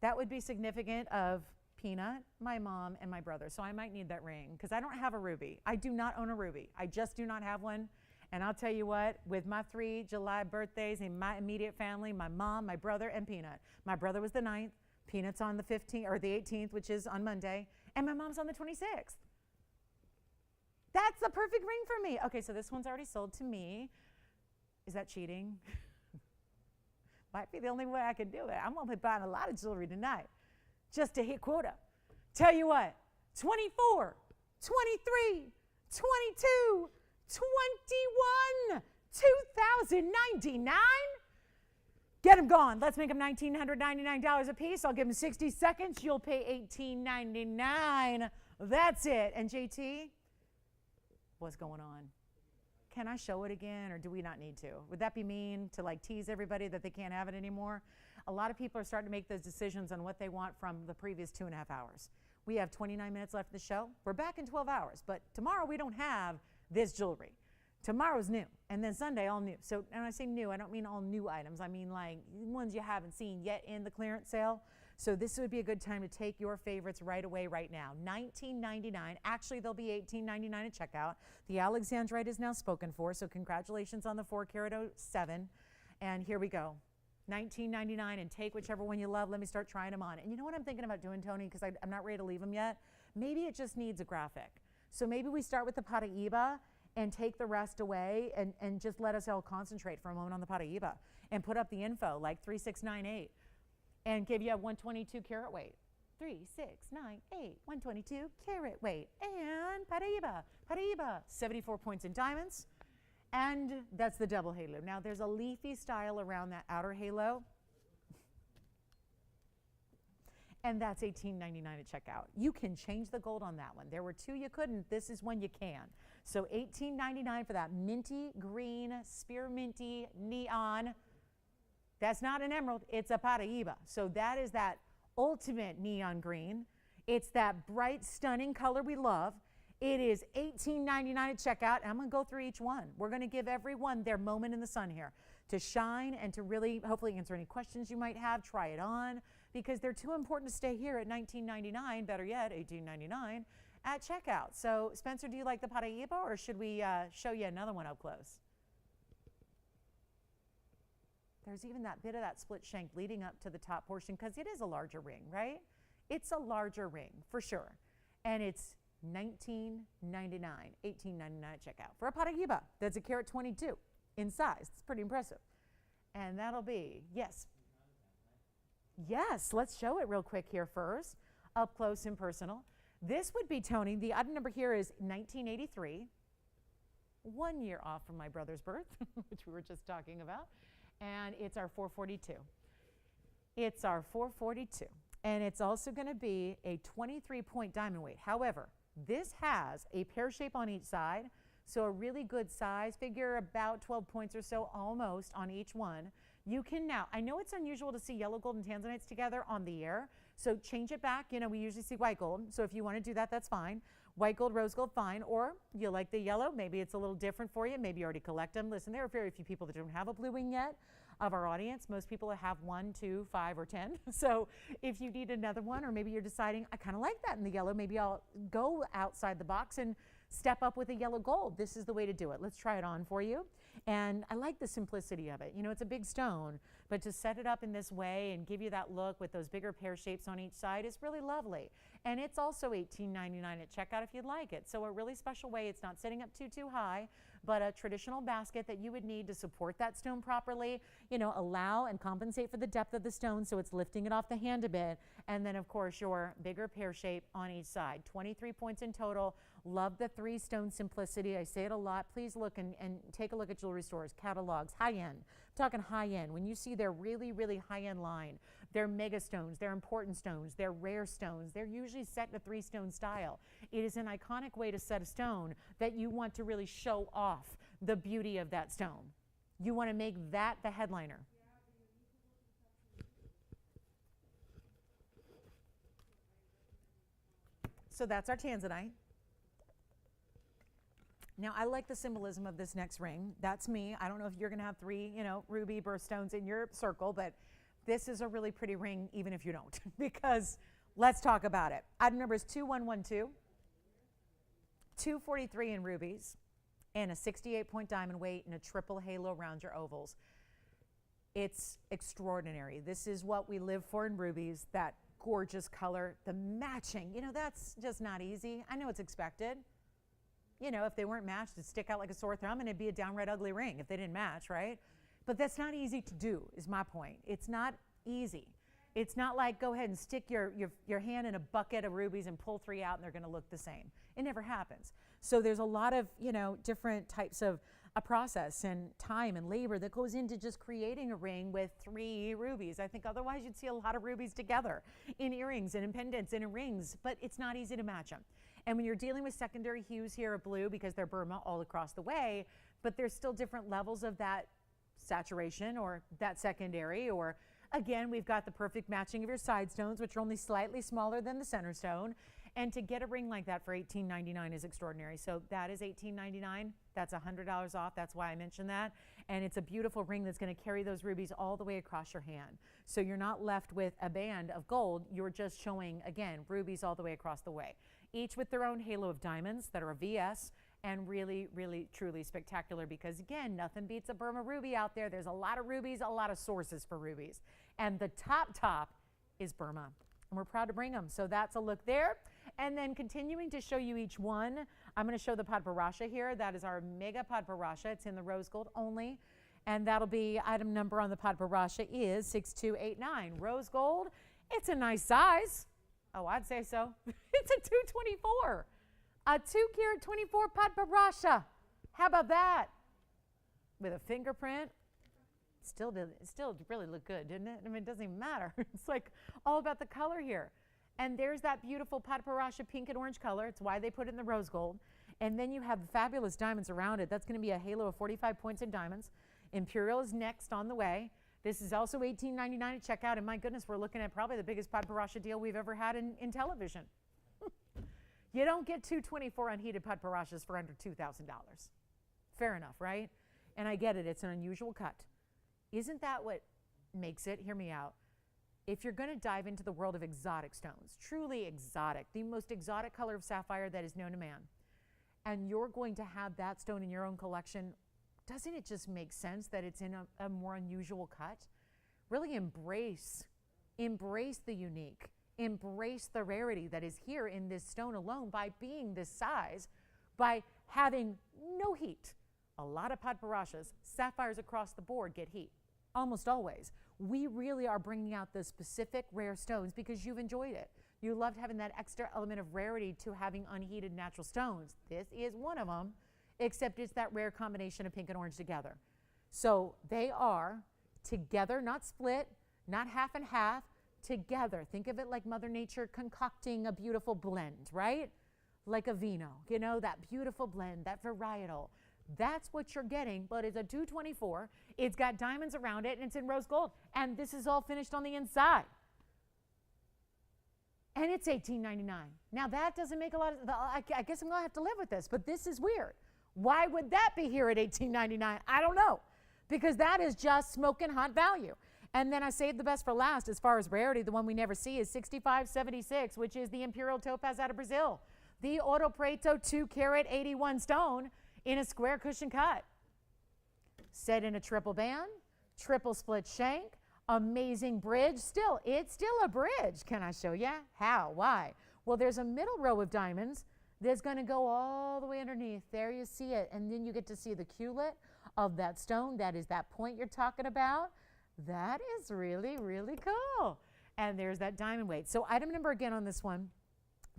That would be significant of Peanut, my mom, and my brother. So I might need that ring because I don't have a ruby. I do not own a ruby. I just do not have one. And I'll tell you what, with my 3 July birthdays in my immediate family, my mom, my brother, and Peanut. My brother was the 9th. Peanut's on the 15th or the 18th, which is on Monday. And my mom's on the 26th. That's the perfect ring for me. Okay, so this one's already sold to me. Is that cheating? Might be the only way I can do it. I'm going to be buying a lot of jewelry tonight just to hit quota. Tell you what, 24, 23, 22, 21, 2,099. Get them gone. Let's make them $1,999 a piece. I'll give them 60 seconds. You'll pay $1,899. That's it. And JT, what's going on? Can I show it again, or do we not need to? Would that be mean to like tease everybody that they can't have it anymore? A lot of people are starting to make those decisions on what they want from the previous 2.5 hours. We have 29 minutes left of the show. We're back in 12 hours, but tomorrow we don't have this jewelry. Tomorrow's new, and then Sunday all new. So when I say new, I don't mean all new items. I mean like ones you haven't seen yet in the clearance sale. So this would be a good time to take your favorites right away right now. $19.99. Actually, they'll be $18.99 at checkout. The Alexandrite is now spoken for, so congratulations on the 4-carat 07. And here we go. $19.99, and take whichever one you love. Let me start trying them on. And you know what I'm thinking about doing, Tony, because I'm not ready to leave them yet? Maybe it just needs a graphic. So maybe we start with the Paraíba and take the rest away and just let us all concentrate for a moment on the Paraíba and put up the info like 3698. And give you a 122 carat weight. 3698, 122 carat weight. And Paraíba, 74 points in diamonds. And that's the double halo. Now there's a leafy style around that outer halo. And that's $18.99 at checkout. You can change the gold on that one. There were 2 you couldn't. This is one you can. So $18.99 for that minty green, spearminty neon. That's not an emerald, it's a Paraíba. So that is that ultimate neon green. It's that bright, stunning color we love. It is $18.99 at checkout, and I'm gonna go through each one. We're gonna give everyone their moment in the sun here. to shine and to really hopefully answer any questions you might have. Try it on because they're too important to stay here at $19.99, better yet, $18.99 at checkout. So Spencer, do you like the Paraíba or should we show you another one up close? There's even that bit of that split shank leading up to the top portion because it is a larger ring, right? It's a larger ring for sure. And it's $19.99, $18.99 at checkout for a Paraíba. That's a carat 22 in size. It's pretty impressive. And that'll be, yes. Yes, let's show it real quick here first, up close and personal. This would be, Tony, the item number here is 1983, 1 year off from my brother's birth, which we were just talking about. And it's our 442. It's our 442. And it's also going to be a 23-point diamond weight. However, this has a pear shape on each side, so a really good size. Figure about 12 points or so almost on each one. You can now, I know it's unusual to see yellow gold and tanzanites together on the air, so change it back. You know, we usually see white gold, so if you want to do that, that's fine. White gold, rose gold, fine. Or you like the yellow, maybe it's a little different for you. Maybe you already collect them. Listen, there are very few people that don't have a blue wing yet of our audience. Most people have 1, 2, 5, or 10. So if you need another one, or maybe you're deciding, I kind of like that in the yellow, maybe I'll go outside the box and step up with a yellow gold. This is the way to do it. Let's try it on for you. And I like the simplicity of it. You know, it's a big stone, but to set it up in this way and give you that look with those bigger pear shapes on each side is really lovely. And it's also $18.99 at checkout if you'd like it. So a really special way. It's not sitting up too high, but a traditional basket that you would need to support that stone properly, you know, allow and compensate for the depth of the stone so it's lifting it off the hand a bit. And then, of course, your bigger pear shape on each side. 23 points in total. Love the 3-stone simplicity. I say it a lot. Please look and take a look at jewelry stores, catalogs, high-end. I'm talking high-end. When you see their really, really high-end line, they're mega stones, they're important stones, they're rare stones. They're usually set in a 3-stone style. It is an iconic way to set a stone that you want to really show off the beauty of that stone. You want to make that the headliner. So that's our Tanzanite. Now, I like the symbolism of this next ring. That's me. I don't know if you're going to have 3, you know, ruby birthstones in your circle, but this is a really pretty ring, even if you don't, because let's talk about it. Item number is 2112, 243 in rubies, and a 68-point diamond weight and a triple halo around your ovals. It's extraordinary. This is what we live for in rubies, that gorgeous color, the matching. You know, that's just not easy. I know it's expected. You know, if they weren't matched, it'd stick out like a sore thumb and it'd be a downright ugly ring if they didn't match, right? But that's not easy to do, is my point. It's not easy. It's not like go ahead and stick your hand in a bucket of rubies and pull 3 out and they're going to look the same. It never happens. So there's a lot of, you know, different types of a process and time and labor that goes into just creating a ring with 3 rubies. I think otherwise you'd see a lot of rubies together in earrings and in pendants and in rings, but it's not easy to match them. And when you're dealing with secondary hues here of blue, because they're Burma all across the way, but there's still different levels of that saturation or that secondary, or again, we've got the perfect matching of your side stones, which are only slightly smaller than the center stone. And to get a ring like that for $18.99 is extraordinary. So that is $18.99. That's $100 off. That's why I mentioned that. And it's a beautiful ring that's going to carry those rubies all the way across your hand. So you're not left with a band of gold. You're just showing, again, rubies all the way across the way. Each with their own halo of diamonds that are a VS and really, really, truly spectacular because, again, nothing beats a Burma ruby out there. There's a lot of rubies, a lot of sources for rubies. And the top is Burma. And we're proud to bring them. So that's a look there. And then continuing to show you each one, I'm going to show the Padparasha here. That is our mega Padparasha. It's in the rose gold only. And that'll be item number on the Padparasha is 6289. Rose gold, it's a nice size. Oh, I'd say so. It's a 224. A 2-carat 24 Padparasha. How about that? With a fingerprint. Still really look good, didn't it? I mean, it doesn't even matter. It's like all about the color here. And there's that beautiful Padparasha pink and orange color. It's why they put it in the rose gold. And then you have fabulous diamonds around it. That's going to be a halo of 45 points in diamonds. Imperial is next on the way. This is also $18.99 at checkout. And my goodness, we're looking at probably the biggest Padparasha deal we've ever had in television. You don't get 224 unheated Padparashas for under $2,000. Fair enough, right? And I get it. It's an unusual cut. Isn't that what makes it? Hear me out. If you're going to dive into the world of exotic stones, truly exotic, the most exotic color of sapphire that is known to man, and you're going to have that stone in your own collection, doesn't it just make sense that it's in a more unusual cut? Really embrace the unique, embrace the rarity that is here in this stone alone by being this size, by having no heat. A lot of padparashas, sapphires across the board get heat, almost always. We really are bringing out the specific rare stones because you've enjoyed it. You loved having that extra element of rarity to having unheated natural stones. This is one of them, except it's that rare combination of pink and orange together. So they are together, not split, not half and half, together. Think of it like Mother Nature concocting a beautiful blend, right? Like a vino, you know, that beautiful blend, that varietal. That's what you're getting, but it's a 224. It's got diamonds around it, and it's in rose gold. And this is all finished on the inside. And it's $18.99. Now, that doesn't make a lot of, I guess I'm going to have to live with this, but this is weird. Why would that be here at $18.99? I don't know, because that is just smoking hot value. And then I saved the best for last as far as rarity. The one we never see is 6576, which is the Imperial Topaz out of Brazil. The Ouro Preto 2-carat 81 stone in a square cushion cut. Set in a triple band, triple split shank, amazing bridge. It's still a bridge. Can I show you? How? Why? Well, there's a middle row of diamonds that's going to go all the way underneath. There you see it. And then you get to see the culet of that stone. That is that point you're talking about. That is really, really cool. And there's that diamond weight. So item number again on this one,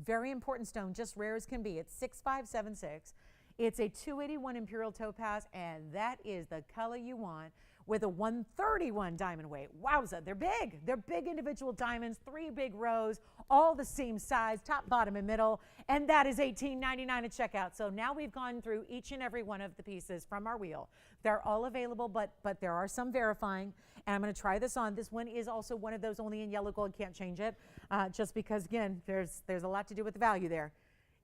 very important stone, just rare as can be. It's 6576. It's a 281 Imperial Topaz, and that is the color you want with a 131 diamond weight. Wowza, they're big. They're big individual diamonds, 3 big rows, all the same size, top, bottom, and middle, and that is $18.99 at checkout. So now we've gone through each and every one of the pieces from our wheel. They're all available, but there are some verifying, and I'm going to try this on. This one is also one of those only in yellow gold, can't change it, just because, again, there's a lot to do with the value there.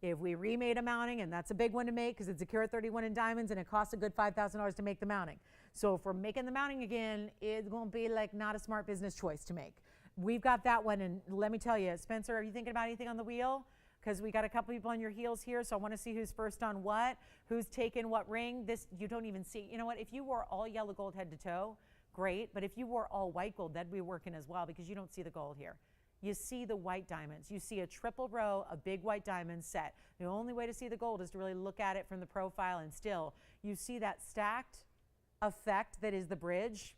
If we remade a mounting, and that's a big one to make because it's a carat 31 in diamonds and it costs a good $5,000 to make the mounting. So if we're making the mounting again, it's going to be like not a smart business choice to make. We've got that one, and let me tell you, Spencer, are you thinking about anything on the wheel? Because we got a couple people on your heels here, so I want to see who's first on what, who's taken what ring. This you don't even see. You know what? If you wore all yellow gold head to toe, great. But if you wore all white gold, that'd be working as well because you don't see the gold here. You see the white diamonds. You see a triple row of big white diamonds set. The only way to see the gold is to really look at it from the profile, and still you see that stacked effect that is the bridge.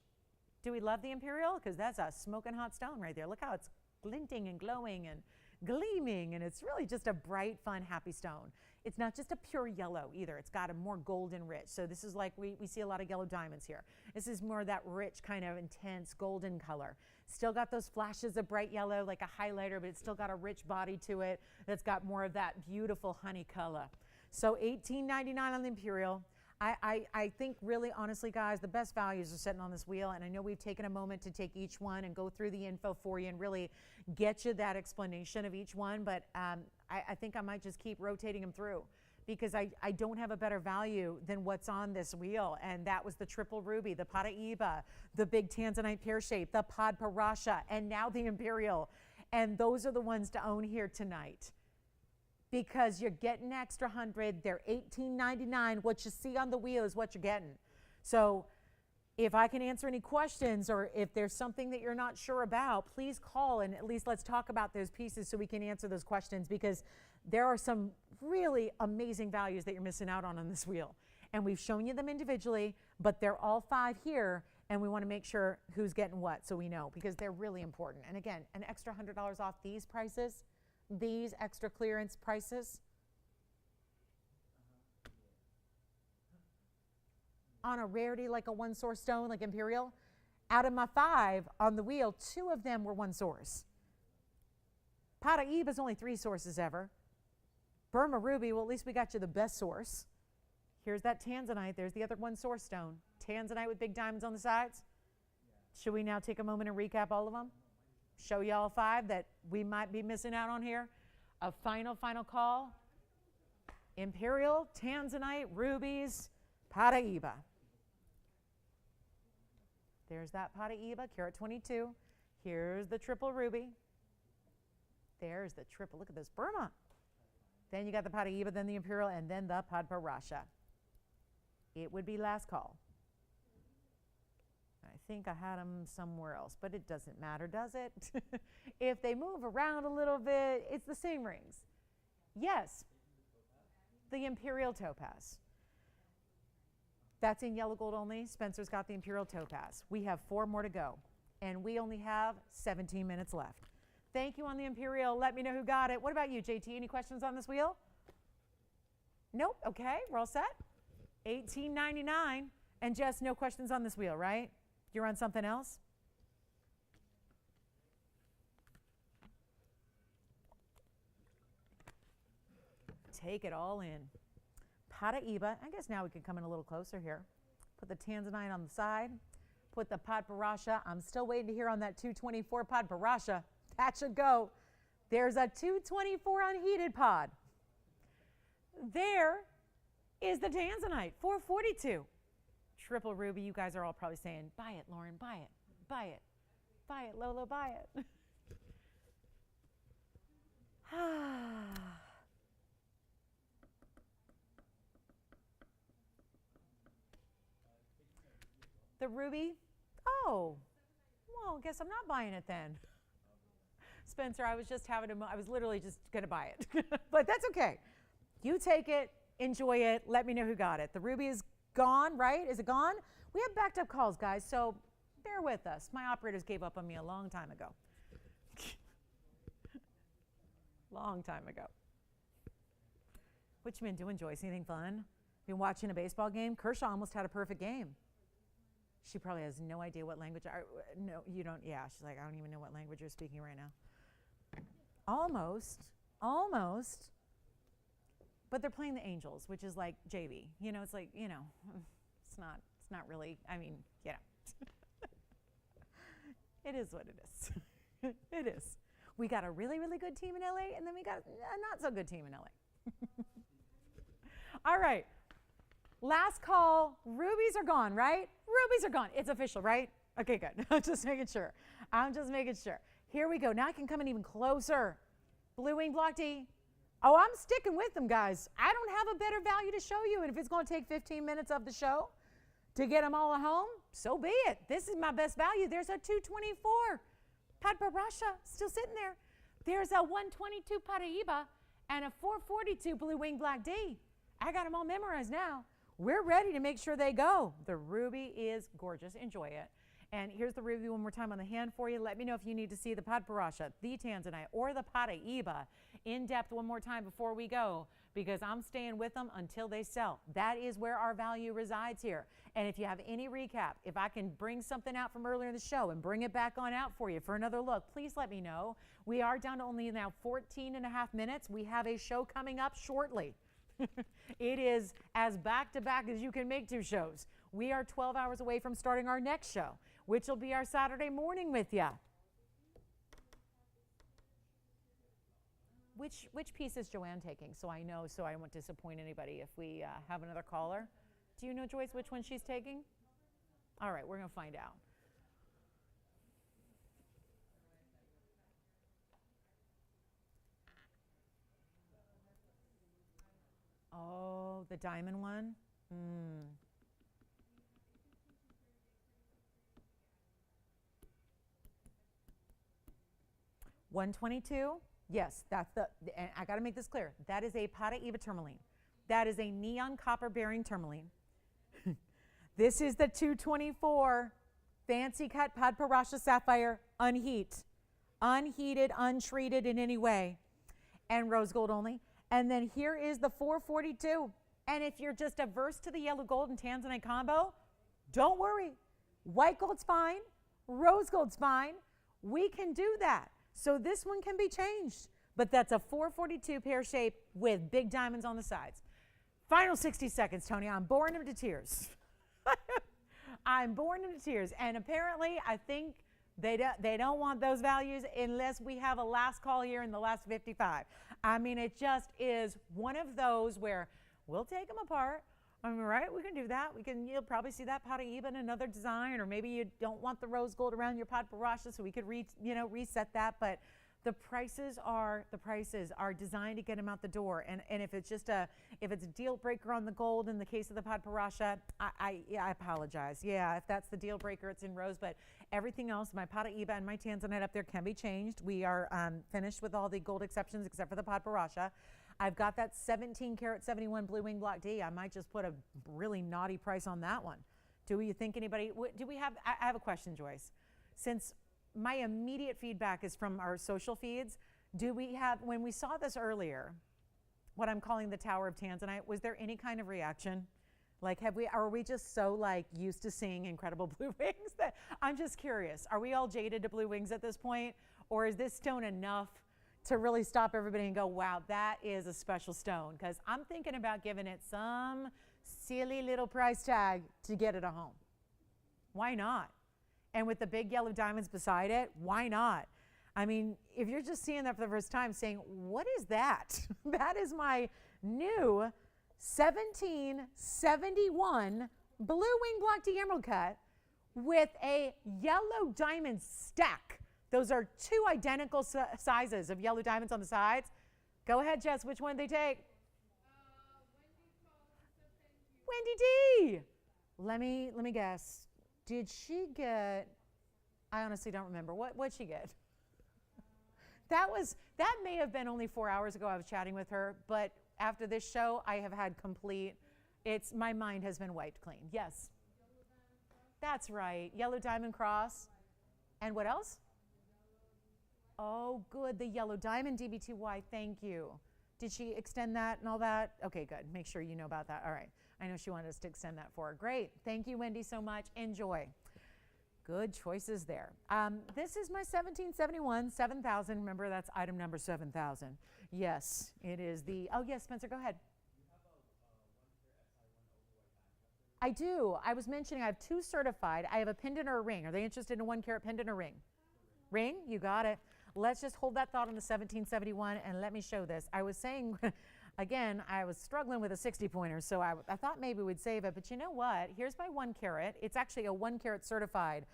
Do we love the Imperial? Because that's a smoking hot stone right there. Look how it's glinting and glowing and gleaming, and it's really just a bright, fun, happy stone. It's not just a pure yellow either. It's got a more golden rich. So this is like we see a lot of yellow diamonds here. This is more that rich kind of intense golden color. Still got those flashes of bright yellow like a highlighter, but it's still got a rich body to it that's got more of that beautiful honey color. So $18.99 on the Imperial. I think really honestly, guys, the best values are sitting on this wheel, and I know we've taken a moment to take each one and go through the info for you and really get you that explanation of each one, but I think I might just keep rotating them through because I don't have a better value than what's on this wheel, and that was the triple ruby, the Paraiba, the big Tanzanite pear shape, the Padparasha, and now the Imperial, and those are the ones to own here tonight. Because you're getting extra 100, they're $18.99. What you see on the wheel is what you're getting. So if I can answer any questions or if there's something that you're not sure about, please call and at least let's talk about those pieces so we can answer those questions, because there are some really amazing values that you're missing out on this wheel. And we've shown you them individually, but they're all 5 here, and we want to make sure who's getting what so we know, because they're really important. And again, an extra $100 off these prices, these extra clearance prices on a rarity like a one source stone like Imperial. Out of my 5 on the wheel, 2 of them were one source. Paraiba is only 3 sources ever. Burma Ruby, well, at least we got you the best source. Here's that Tanzanite. There's the other one source stone. Tanzanite with big diamonds on the sides. Should we now take a moment and recap all of them? Show you all 5 that we might be missing out on here. A final call. Imperial, Tanzanite, rubies, Paraiba. There's that Paraiba, carat 22. Here's the triple ruby. There's the triple. Look at this Burma. Then you got the Paraiba, then the Imperial, and then the Padparasha. It would be last call. I think I had them somewhere else, but it doesn't matter, does it? If they move around a little bit, it's the same rings. Yes, the Imperial Topaz. That's in yellow gold only. Spencer's got the Imperial Topaz. We have 4 more to go, and we only have 17 minutes left. Thank you on the Imperial. Let me know who got it. What about you, JT? Any questions on this wheel? Nope. Okay, we're all set. $18.99. And Jess, no questions on this wheel, right? You're on something else? Take it all in. Paraiba. I guess now we can come in a little closer here. Put the Tanzanite on the side. Put the Padparasha. I'm still waiting to hear on that 224 Padparasha. That should go. There's a 224 unheated pod. There is the Tanzanite, 442. Triple ruby. You guys are all probably saying, buy it, Lauren, buy it, buy it, buy it, Lolo, buy it. The ruby? Oh, well, guess I'm not buying it then. Spencer, I was literally just going to buy it. But that's okay. You take it, enjoy it, let me know who got it. The ruby is gone, right? Is it gone? We have backed up calls, guys, so bear with us. My operators gave up on me a long time ago. Long time ago. What you been doing, Joyce? Anything fun? Been watching a baseball game? Kershaw almost had a perfect game. She probably has no idea what language. No, you don't. Yeah, she's like, I don't even know what language you're speaking right now. Almost. But they're playing the Angels, which is like JV. You know, it's like, you know, it's not really, I mean, you know. It is what it is. It is. We got a really, really good team in LA, and then we got a not so good team in LA. All right. Last call. Rubies are gone, right? Rubies are gone. It's official, right? Okay, good. I'm just making sure. Here we go. Now I can come in even closer. Blue Wing Block D. Oh, I'm sticking with them, guys. I don't have a better value to show you. And if it's going to take 15 minutes of the show to get them all at home, so be it. This is my best value. There's a 224. Padparasha still sitting there. There's a 122 Paraiba and a 442 Blue Wing Black D. I got them all memorized now. We're ready to make sure they go. The ruby is gorgeous. Enjoy it. And here's the ruby one more time on the hand for you. Let me know if you need to see the Padparasha, the Tanzanite, or the Paraiba in depth one more time before we go, because I'm staying with them until they sell. That is where our value resides here. And if you have any recap, if I can bring something out from earlier in the show and bring it back on out for you for another look, please let me know. We are down to only now 14 and a half minutes. We have a show coming up shortly. It is as back-to-back as you can make 2 shows. We are 12 hours away from starting our next show, which will be our Saturday morning with you. Which piece is Joanne taking? So I know, so I won't disappoint anybody if we have another caller. Do you know, Joyce, which one she's taking? All right, we're going to find out. Oh, the diamond one? 122? Yes, that's and I got to make this clear. That is a Paraiba tourmaline. That is a neon copper bearing tourmaline. This is the 224 fancy cut Padparasha sapphire unheated, untreated in any way, and rose gold only. And then here is the 442. And if you're just averse to the yellow gold and Tanzanite combo, don't worry. White gold's fine. Rose gold's fine. We can do that. So this one can be changed. But that's a 442 pear shape with big diamonds on the sides. Final 60 seconds, Tony. I'm boring him to tears. I'm boring him to tears. And apparently, I think they don't want those values unless we have a last call here in the last 55. I mean, it just is one of those where we'll take them apart I mean, right? We can do that. You'll probably see that Paraiba in another design, or maybe you don't want the rose gold around your Padparacha, so we could reset that. But the prices are designed to get them out the door. And if it's a deal breaker on the gold in the case of the Padparacha, I apologize. Yeah, if that's the deal breaker, it's in rose. But everything else, my Paraiba and my Tanzanite up there can be changed. We are finished with all the gold exceptions except for the Padparacha. I've got that 17 karat 71 blue wing block D. I might just put a really naughty price on that one. Do you think anybody, do we have, I have a question, Joyce. Since my immediate feedback is from our social feeds, do we have, when we saw this earlier, what I'm calling the Tower of Tanzanite, was there any kind of reaction? Like, are we just so like used to seeing incredible blue wings that I'm just curious, are we all jaded to blue wings at this point? Or is this stone enough to really stop everybody and go, wow, that is a special stone? Because I'm thinking about giving it some silly little price tag to get it a home. Why not? And with the big yellow diamonds beside it, why not? I mean, if you're just seeing that for the first time saying, what is that? That is my new 1771 blue wing block D emerald cut with a yellow diamond stack. Those are two identical sizes of yellow diamonds on the sides. Go ahead, Jess. Which one did they take? Wendy D. Let me guess. Did she get? I honestly don't remember. What'd she get? That may have been only 4 hours ago. I was chatting with her, but after this show, I have had my mind has been wiped clean. Yes. That's right. Yellow diamond cross. And what else? Oh, good. The yellow diamond DBTY. Thank you. Did she extend that and all that? Okay, good. Make sure you know about that. All right. I know she wanted us to extend that for her. Great. Thank you, Wendy, so much. Enjoy. Good choices there. This is my 1771 7000. Remember, that's item number 7000. Yes, it is the. Oh, yes, Spencer, go ahead. I do. I was mentioning I have 2 certified. I have a pendant or a ring. Are they interested in a 1 carat pendant or ring? Ring? You got it. Let's just hold that thought on the 1771 and let me show this. I was saying, again, I was struggling with a 60 pointer, so I thought maybe we'd save it. But you know what? Here's my 1 carat. It's actually a 1 carat certified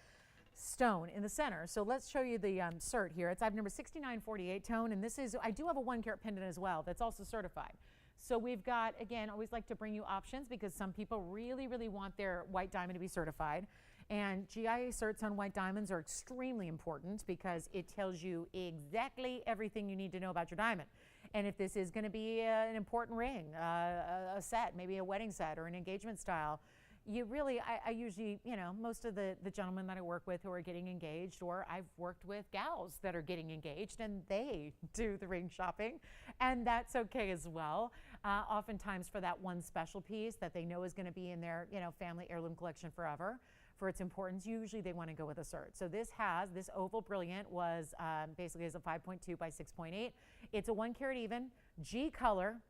stone in the center. So let's show you the cert here. It's item number 6948 tone, and this is, I do have a 1 carat pendant as well that's also certified. So we've got, again, always like to bring you options because some people really, really want their white diamond to be certified. And GIA certs on white diamonds are extremely important because it tells you exactly everything you need to know about your diamond. And if this is going to be an important ring, a set, maybe a wedding set or an engagement style, you really, I usually, most of the gentlemen that I work with who are getting engaged, or I've worked with gals that are getting engaged and they do the ring shopping, and that's okay as well. Oftentimes for that one special piece that they know is going to be in their, family heirloom collection forever, for its importance, usually they want to go with a cert. So this oval brilliant was basically is a 5.2 by 6.8. It's a 1 carat even, G color,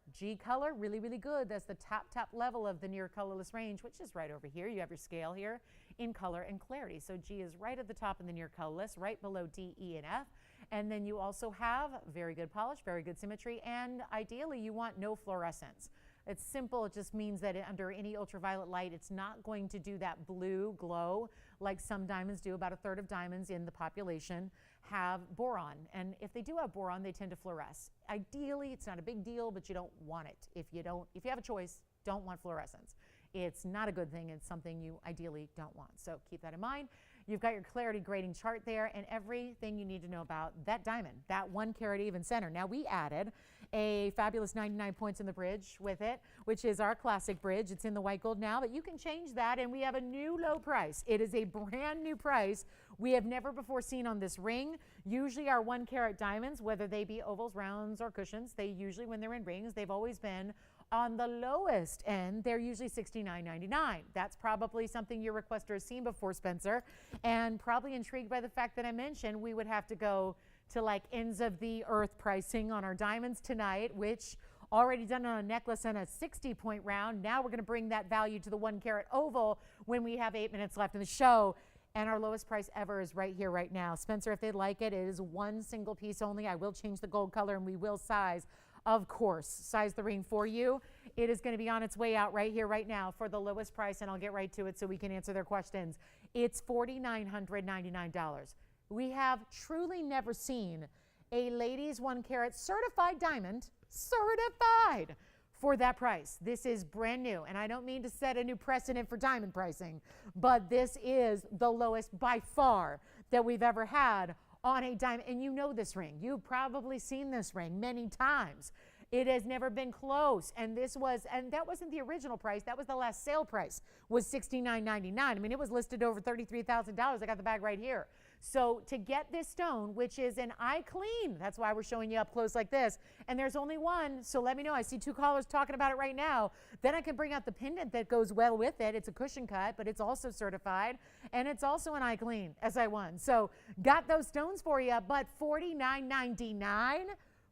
really, really good. That's the top level of the near colorless range, which is right over here. You have your scale here in color and clarity. So G is right at the top in the near colorless, right below D, E, and F. And then you also have very good polish, very good symmetry, and ideally you want no fluorescence. It's simple. It just means that under any ultraviolet light, it's not going to do that blue glow like some diamonds do. About a third of diamonds in the population have boron. And if they do have boron, they tend to fluoresce. Ideally, it's not a big deal, but you don't want it. If you have a choice, don't want fluorescence. It's not a good thing. It's something you ideally don't want. So keep that in mind. You've got your clarity grading chart there and everything you need to know about that diamond, that 1 carat even center. Now we added a fabulous 99 points in the bridge with it, which is our classic bridge. It's in the white gold now, but you can change that and we have a new low price. It is a brand new price we have never before seen on this ring. Usually our 1 carat diamonds, whether they be ovals, rounds, or cushions, they usually, when they're in rings, they've always been on the lowest end. They're usually $69.99. That's probably something your requester has seen before, Spencer, and probably intrigued by the fact that I mentioned we would have to go to like ends of the earth pricing on our diamonds tonight, which already done on a necklace and a 60-point round. Now we're going to bring that value to the 1 carat oval when we have 8 minutes left in the show. And our lowest price ever is right here, right now. Spencer, if they'd like it, it is 1 single piece only. I will change the gold color and we will size of course, size the ring for you. It is going to be on its way out right here, right now for the lowest price, and I'll get right to it so we can answer their questions. It's $4,999. We have truly never seen a ladies 1 carat certified diamond, certified, for that price. This is brand new, and I don't mean to set a new precedent for diamond pricing, but this is the lowest by far that we've ever had on a diamond. And you know this ring. You've probably seen this ring many times. It has never been close. And that wasn't the original price. That was the last sale price, was $69.99. I mean, it was listed over $33,000. I got the bag right here. So to get this stone, which is an eye clean, that's why we're showing you up close like this, and there's only one, so let me know. I see 2 callers talking about it right now. Then I can bring out the pendant that goes well with it. It's a cushion cut, but it's also certified, and it's also an eye clean, SI1. So got those stones for you, but $49.99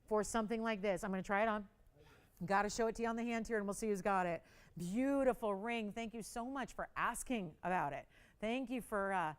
for something like this. I'm going to try it on. Got to show it to you on the hand here, and we'll see who's got it. Beautiful ring. Thank you so much for asking about it. Thank you for,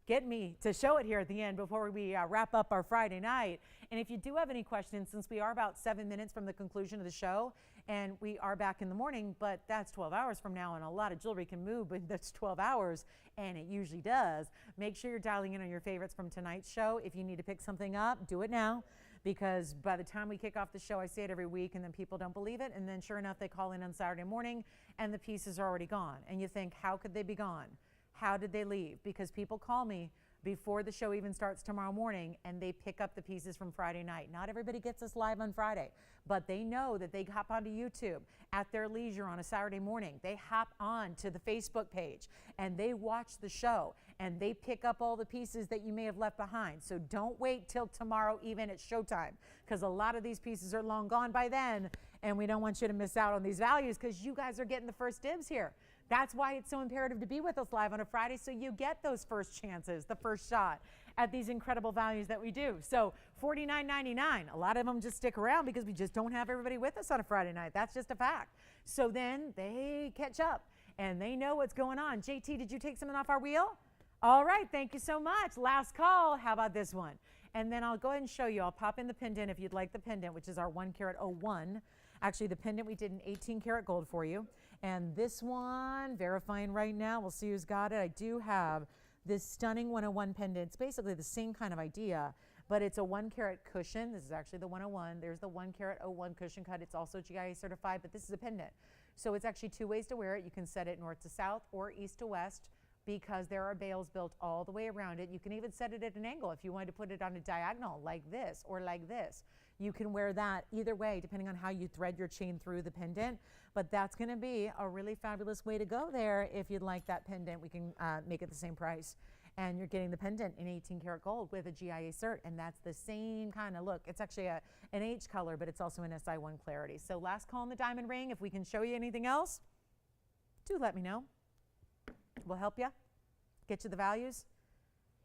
get me to show it here at the end before we wrap up our Friday night. And if you do have any questions, since we are about 7 minutes from the conclusion of the show, and we are back in the morning, but that's 12 hours from now, and a lot of jewelry can move, but that's 12 hours, and it usually does. Make sure you're dialing in on your favorites from tonight's show. If you need to pick something up, do it now, because by the time we kick off the show, I say it every week, and then people don't believe it, and then sure enough, they call in on Saturday morning, and the pieces are already gone. And you think, how could they be gone? How did they leave? Because people call me before the show even starts tomorrow morning, and they pick up the pieces from Friday night. Not everybody gets us live on Friday, but they know that they hop onto YouTube at their leisure on a Saturday morning. They hop on to the Facebook page, and they watch the show, and they pick up all the pieces that you may have left behind. So don't wait till tomorrow even at showtime, because a lot of these pieces are long gone by then, and we don't want you to miss out on these values, because you guys are getting the first dibs here. That's why it's so imperative to be with us live on a Friday, so you get those first chances, the first shot at these incredible values that we do. So $49.99. A lot of them just stick around because we just don't have everybody with us on a Friday night. That's just a fact. So then they catch up and they know what's going on. JT, did you take something off our wheel? All right, thank you so much. Last call. How about this one? And then I'll go ahead and show you. I'll pop in the pendant if you'd like the pendant, which is our 1 carat 01. Actually, the pendant we did in 18 karat gold for you. And this one, verifying right now, we'll see who's got it. I do have this stunning 101 pendant. It's basically the same kind of idea, but it's a 1 carat cushion. This is actually the 101. There's the 1 carat 01 cushion cut. It's also GIA certified, but this is a pendant. So it's actually 2 ways to wear it. You can set it north to south or east to west, because there are bails built all the way around it. You can even set it at an angle if you wanted to put it on a diagonal like this or like this. You can wear that either way depending on how you thread your chain through the pendant, but that's going to be a really fabulous way to go there. If you'd like that pendant, we can make it the same price, and you're getting the pendant in 18 karat gold with a GIA cert, and that's the same kind of look. It's actually an H color, but it's also an SI1 clarity. So last call on the diamond ring. If we can show you anything else, do let me know. We'll help you get you the values.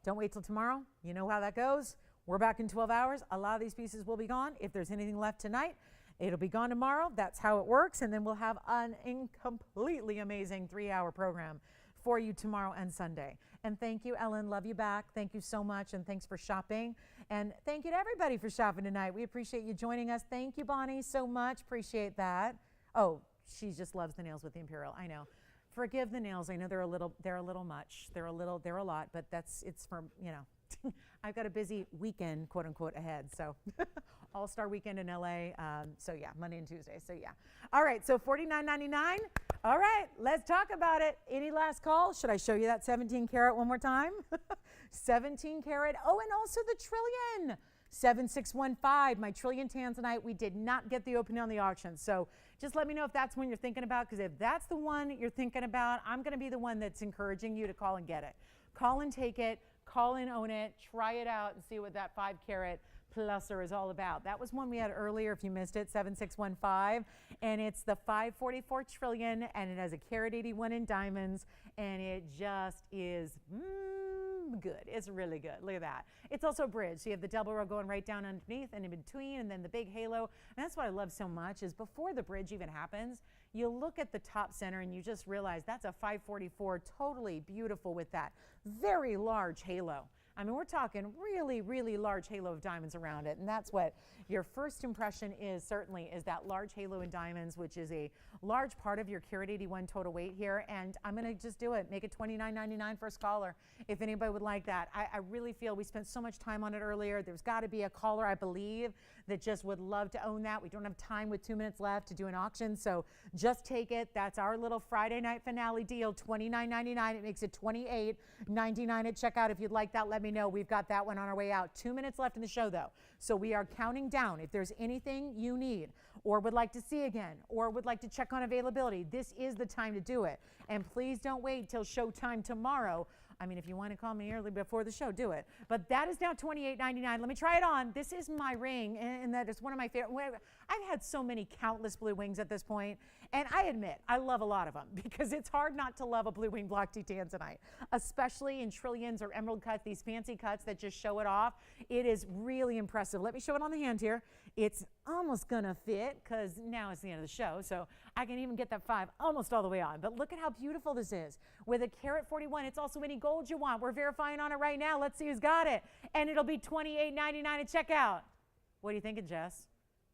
Don't wait till tomorrow. You know how that goes. We're back in 12 hours. A lot of these pieces will be gone. If there's anything left tonight, it'll be gone tomorrow. That's how it works. And then we'll have an completely amazing 3-hour program for you tomorrow and Sunday. And thank you, Ellen. Love you back. Thank you so much. And thanks for shopping. And thank you to everybody for shopping tonight. We appreciate you joining us. Thank you, Bonnie, so much. Appreciate that. Oh, she just loves the nails with the Imperial. I know. Forgive the nails. I know they're a little much. They're a lot, but it's from, I've got a busy weekend, quote unquote, ahead. So all-star weekend in LA. So yeah, Monday and Tuesday. So yeah. All right. So $49.99. All right. Let's talk about it. Any last call? Should I show you that 17 karat one more time? 17 karat. Oh, and also the trillion. 7615, my trillion Tanzanite. We did not get the opening on the auction. So just let me know if that's one you're thinking about, because if that's the one you're thinking about, I'm going to be the one that's encouraging you to call and get it. Call and take it, call and own it, try it out and see what that 5 carat pluser is all about. That was one we had earlier, if you missed it, 7615, and it's the 544 trillion, and it has a carat 81 in diamonds, and it just is good. It's really good. Look at that. It's also a bridge. So you have the double row going right down underneath and in between, and then the big halo. And that's what I love so much is before the bridge even happens, you look at the top center and you just realize that's a 544, totally beautiful with that very large halo. I mean, we're talking really, really large halo of diamonds around it. And that's what your first impression is, certainly, is that large halo in diamonds, which is a large part of your Carat 81 total weight here. And I'm going to just do it. Make it $29.99 first caller if anybody would like that. I really feel we spent so much time on it earlier. There's got to be a caller, I believe, that just would love to own that. We don't have time with 2 minutes left to do an auction. So just take it. That's our little Friday night finale deal, $29.99. It makes it $28.99 at checkout. If you'd like that, let me know. We've got that one on our way out. 2 minutes left in the show, though. So we are counting down. If there's anything you need or would like to see again or would like to check on availability, this is the time to do it. And please don't wait till showtime tomorrow. I mean, if you want to call me early before the show, do it. But that is now $28.99. Let me try it on. This is my ring, and that is one of my favorite. I've had so many countless blue wings at this point, and I admit I love a lot of them because it's hard not to love a blue wing block T Tanzanite, especially in trillions or emerald cuts, these fancy cuts that just show it off. It is really impressive. Let me show it on the hand here. It's almost gonna fit because now it's the end of the show, so I can even get that 5 almost all the way on. But look at how beautiful this is. With a carat 41, it's also any gold you want. We're verifying on it right now. Let's see who's got it. And it'll be $28.99 at checkout. What are you thinking, Jess?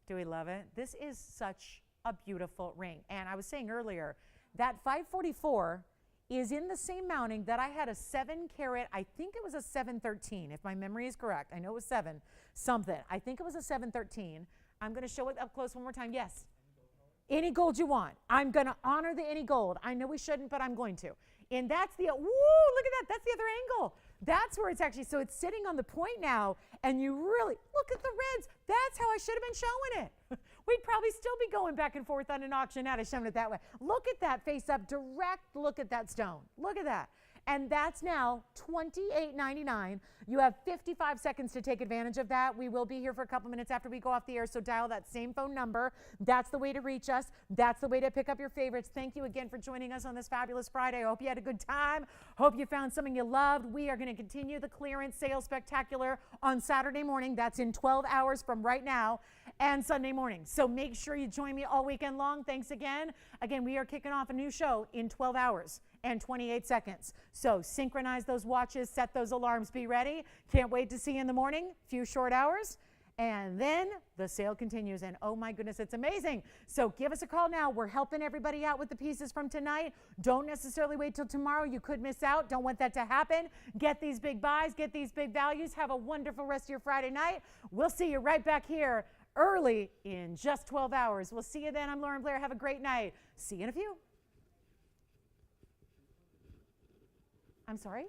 Do we love it? This is such a beautiful ring. And I was saying earlier, that 544 is in the same mounting that I had a 7 carat, I think it was a 713, if my memory is correct. I know it was 7 something. I think it was a 713. I'm going to show it up close one more time. Yes. Any gold you want. I'm going to honor the any gold. I know we shouldn't, but I'm going to. And that's the, woo, look at that. That's the other angle. That's where it's actually, so it's sitting on the point now, and you really, look at the reds. That's how I should have been showing it. We'd probably still be going back and forth on an auction had I shown it that way. Look at that face up, direct look at that stone. Look at that. And that's now $28.99. You have 55 seconds to take advantage of that. We will be here for a couple minutes after we go off the air, so dial that same phone number. That's the way to reach us. That's the way to pick up your favorites. Thank you again for joining us on this fabulous Friday. I hope you had a good time. Hope you found something you loved. We are going to continue the clearance sales spectacular on Saturday morning. That's in 12 hours from right now, and Sunday morning. So make sure you join me all weekend long. Thanks again. Again, we are kicking off a new show in 12 hours. And 28 seconds. So synchronize those watches, set those alarms, be ready. Can't wait to see you in the morning, few short hours. And then the sale continues. And oh my goodness, it's amazing. So give us a call now. We're helping everybody out with the pieces from tonight. Don't necessarily wait till tomorrow. You could miss out. Don't want that to happen. Get these big buys, get these big values. Have a wonderful rest of your Friday night. We'll see you right back here early in just 12 hours. We'll see you then. I'm Lauren Blair. Have a great night. See you in a few. I'm sorry?